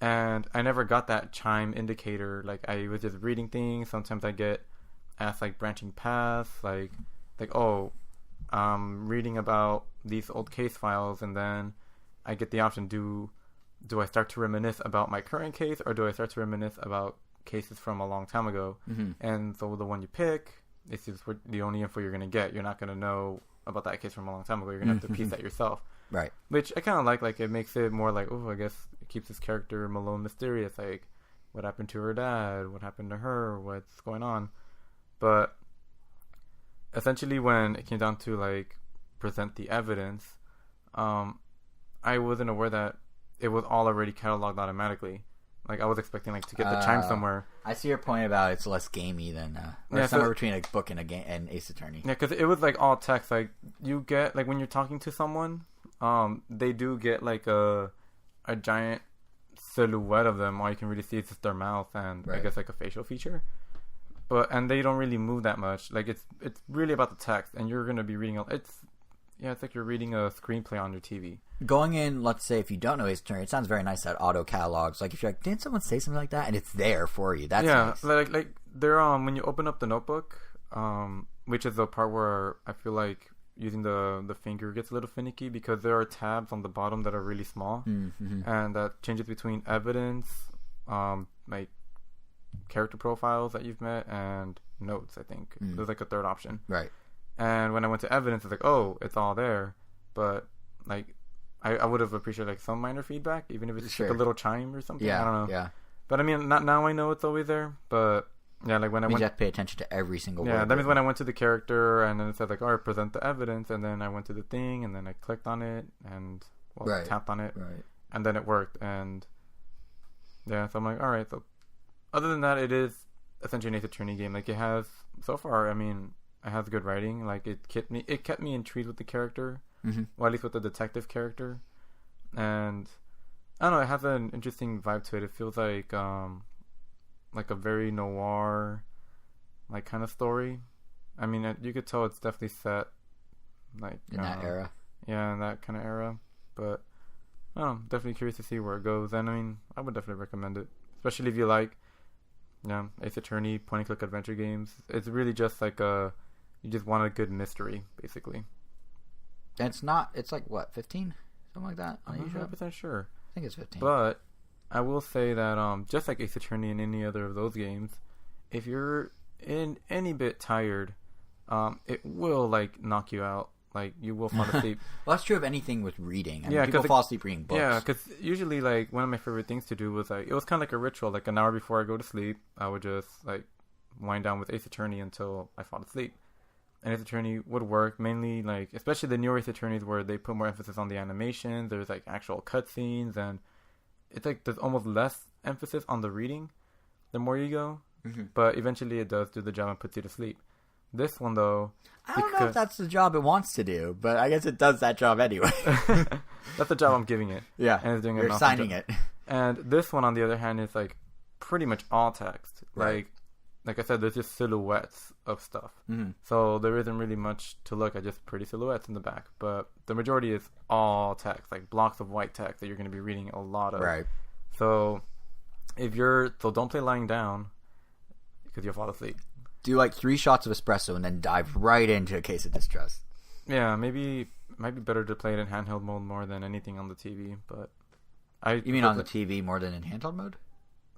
And I never got that chime indicator. I was just reading things. Sometimes I get asked, branching paths. I'm reading about these old case files. And then I get the option, do I start to reminisce about my current case? Or do I start to reminisce about cases from a long time ago? Mm-hmm. And so the one you pick... It's just the only info you're going to get. You're not going to know about that case from a long time ago. You're going to have to piece that yourself. Right. Which I kind of like. It makes it more I guess it keeps this character Malone mysterious. What happened to her dad? What happened to her? What's going on? But essentially when it came down to present the evidence, I wasn't aware that it was all already cataloged automatically. I was expecting to get the chime somewhere. I see your point about it's less gamey than somewhere between a book and a game and Ace Attorney. Yeah, because it was all text. You get when you're talking to someone, they do get a giant silhouette of them. All you can really see is just their mouth and right. I guess a facial feature. And they don't really move that much. It's really about the text, and you're gonna be reading. It's like you're reading a screenplay on your TV. Going in, let's say, if you don't know Ace Attorney, it sounds very nice that auto catalogs. If you're didn't someone say something like that? And it's there for you. That's nice. They're when you open up the notebook, which is the part where I feel using the finger gets a little finicky, because there are tabs on the bottom that are really small, mm-hmm. and that changes between evidence, character profiles that you've met, and notes, I think. There's a third option. Right. And when I went to evidence, it's it's all there. But I would have appreciated some minor feedback, even if it's just a little chime or something. Yeah, I don't know. Yeah. But I mean, not now I know it's always there. But yeah, when I went, you have to pay attention to every single word. Yeah, that means when I went to the character, and then it said all right, present the evidence, and then I went to the thing, and then I clicked on it, and tapped on it, right, and then it worked, and yeah, so I'm all right. So other than that, it is essentially an Ace Attorney game. It has so far. I mean, it has good writing. It kept me intrigued with the character, mm-hmm. well, at least with the detective character, and I don't know. It has an interesting vibe to it. It feels like a very noir, kind of story. I mean, you could tell it's definitely set in that era. Yeah, in that kind of era. But I don't know. Definitely curious to see where it goes. And I mean, I would definitely recommend it, especially if you like, Ace Attorney point-and-click adventure games. It's really just you just want a good mystery, basically. And it's not. It's what, 15, something like that. I'm not 100% sure. I think it's 15. But I will say that just like Ace Attorney and any other of those games, if you're in any bit tired, it will knock you out. You will fall asleep. Well, that's true of anything with reading. I mean, people fall asleep reading books. Yeah, because usually one of my favorite things to do was it was kind of like a ritual. An hour before I go to sleep, I would just wind down with Ace Attorney until I fall asleep. And Ace Attorney would work mainly especially the newer Ace Attorneys where they put more emphasis on the animations. There's actual cutscenes, and it's there's almost less emphasis on the reading the more you go. but eventually it does do the job and puts you to sleep. This one, though... I don't know if that's the job it wants to do, but I guess it does that job anyway. That's the job I'm giving it. Yeah, and it's doing you're signing it. And this one, on the other hand, is like pretty much all text. Right. Like I said, there's just silhouettes of stuff. So there isn't really much to look at, just pretty silhouettes in the back. But the majority is all text, like blocks of white text that you're going to be reading a lot of. Right. So don't play lying down because you'll fall asleep. Do like 3 shots of espresso and then dive right into a case of Distrust. Yeah, maybe it might be better to play it in handheld mode more than anything on the TV. But you mean on the TV more than in handheld mode?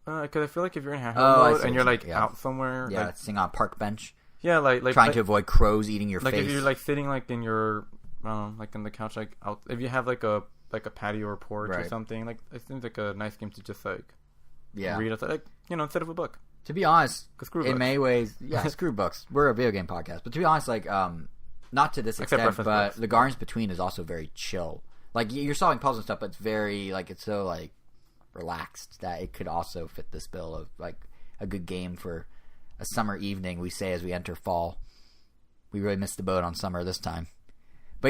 Because I feel like if you're in handheld mode and you're like out somewhere, like sitting on a park bench, like trying to avoid crows eating your face. Like if you're like sitting like in your, like in the couch, like out. If you have like a patio or porch or something, like it seems like a nice game to just like read outside, like instead of a book. To be honest, in many ways, screw books. We're a video game podcast, but to be honest, like not to this extent, but books. The Gardens Between is also very chill. Like you're solving puzzles and stuff, but it's very like it's so like relaxed that it could also fit this bill of like a good game for a summer evening. We say as we enter fall, we really missed the boat on summer this time. But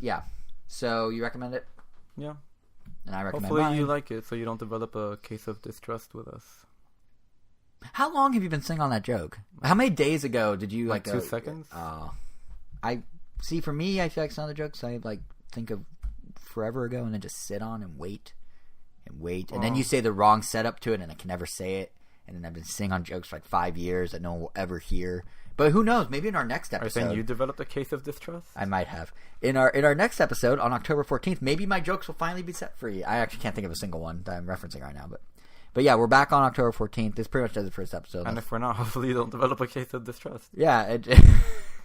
yeah. So you recommend it? Yeah. And I recommend. Hopefully you like it, so you don't develop a case of distrust with us. How long have you been sitting on that joke? How many days ago did you like 2 seconds? I see. For me, I feel like some of the jokes I like think of forever ago, and then just sit on and wait, and then you say the wrong setup to it, and I can never say it, and then I've been sitting on jokes for like 5 years that no one will ever hear. But who knows? Maybe in our next episode, are you saying you developed a case of distrust? I might have. In our next episode on October 14th, maybe my jokes will finally be set free. I actually can't think of a single one that I'm referencing right now, But yeah, we're back on October 14th. This pretty much does it for this episode. And if we're not, hopefully you don't develop a case of distrust. Yeah,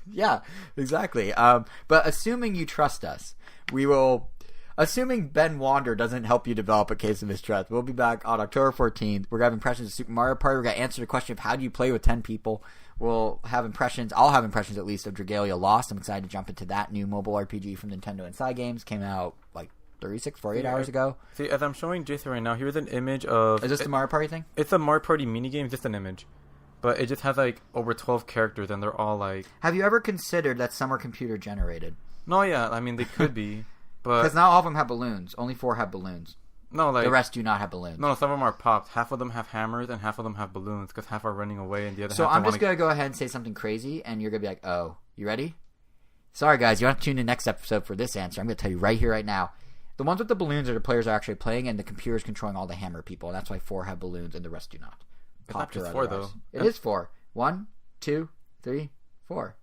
yeah, exactly. But assuming you trust us, we will... Assuming Ben Wander doesn't help you develop a case of mistrust, we'll be back on October 14th. We're going to have impressions of Super Mario Party. We're going to answer the question of how do you play with 10 people. We'll have impressions. I'll have impressions at least of Dragalia Lost. I'm excited to jump into that new mobile RPG from Nintendo Inside Games. Came out like 48 hours ago. See, as I'm showing Jason right now, here's an image of... Is this the Mario Party thing? It's a Mario Party minigame, just an image. But it just has like over 12 characters and they're all like... Have you ever considered that some are computer generated? No, yeah. I mean, they could be. Because not all of them have balloons. Only 4 have balloons. No, like... The rest do not have balloons. No, some of them are popped. Half of them have hammers and half of them have balloons because half are running away and the other half... So I'm just going to go ahead and say something crazy and you're going to be like, oh, you ready? Sorry, guys. You have to tune in next episode for this answer. I'm going to tell you right here, right now. The ones with the balloons are the players are actually playing, and the computer is controlling all the hammer people, and that's why 4 have balloons and the rest do not. It's not just 4, though. It is 4. 1, 2, 3, 4.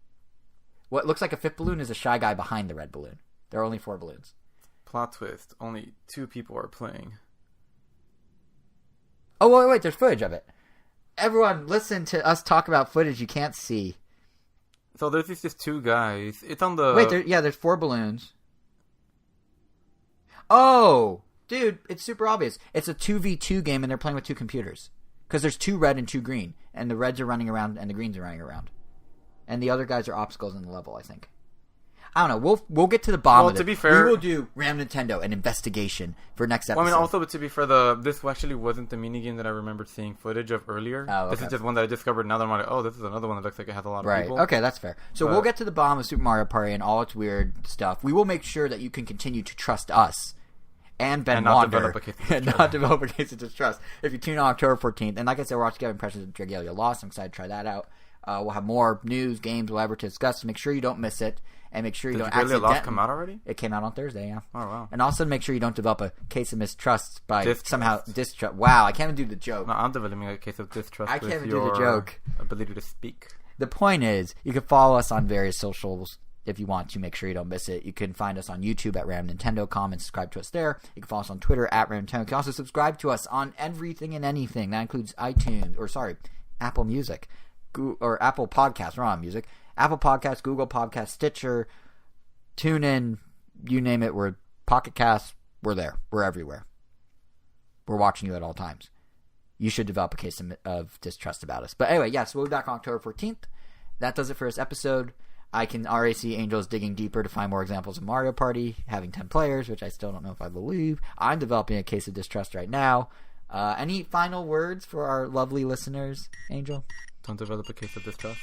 What looks like a 5th balloon is a shy guy behind the red balloon. There are only 4 balloons. Plot twist. Only 2 people are playing. Oh, wait. There's footage of it. Everyone, listen to us talk about footage you can't see. So there's just 2 guys. It's on the... Wait, there's 4 balloons. Oh, dude, it's super obvious. It's a 2v2 game, and they're playing with 2 computers. Because there's 2 red and 2 green. And the reds are running around, and the greens are running around. And the other guys are obstacles in the level, I think. I don't know. We'll get to the bottom of it. To be fair... We will do Ram Nintendo, an investigation for next episode. Well, I mean, also, to be fair, this actually wasn't the minigame that I remembered seeing footage of earlier. Oh, okay. This is just one that I discovered now that I'm like, oh, this is another one that looks like it has a lot of people. Right. Okay, that's fair. So we'll get to the bottom of Super Mario Party and all its weird stuff. We will make sure that you can continue to trust us. And Ben Wander, and not develop a case of distrust. If you tune in on October 14th, and like I said, we're also getting impressions of Dragalia Lost. I'm excited to try that out. We'll have more news, games, whatever to discuss. So make sure you don't miss it, and make sure you don't accidentally... Did Dragalia Lost come out already? It came out on Thursday, yeah. Oh, wow. And also make sure you don't develop a case of mistrust by somehow distrust. Wow, I can't even do the joke. No, I'm developing a case of distrust I can't even do the joke. Ability to speak. The point is, you can follow us on various socials if you want to. Make sure you don't miss it. You can find us on YouTube at Ram Nintendo. Comment, subscribe to us there. You can follow us on Twitter at Ram Nintendo. You can also subscribe to us on everything and anything. That includes Apple Music, or Apple Podcasts. We're on music. Apple Podcasts, Google Podcasts, Stitcher, TuneIn, you name it. We're Pocket Casts. We're there. We're everywhere. We're watching you at all times. You should develop a case of distrust about us. But anyway, yes, we'll be back on October 14th. That does it for this episode. I can already see Angels digging deeper to find more examples of Mario Party, having 10 players, which I still don't know if I believe. I'm developing a case of distrust right now. Any final words for our lovely listeners, Angel? Don't develop a case of distrust.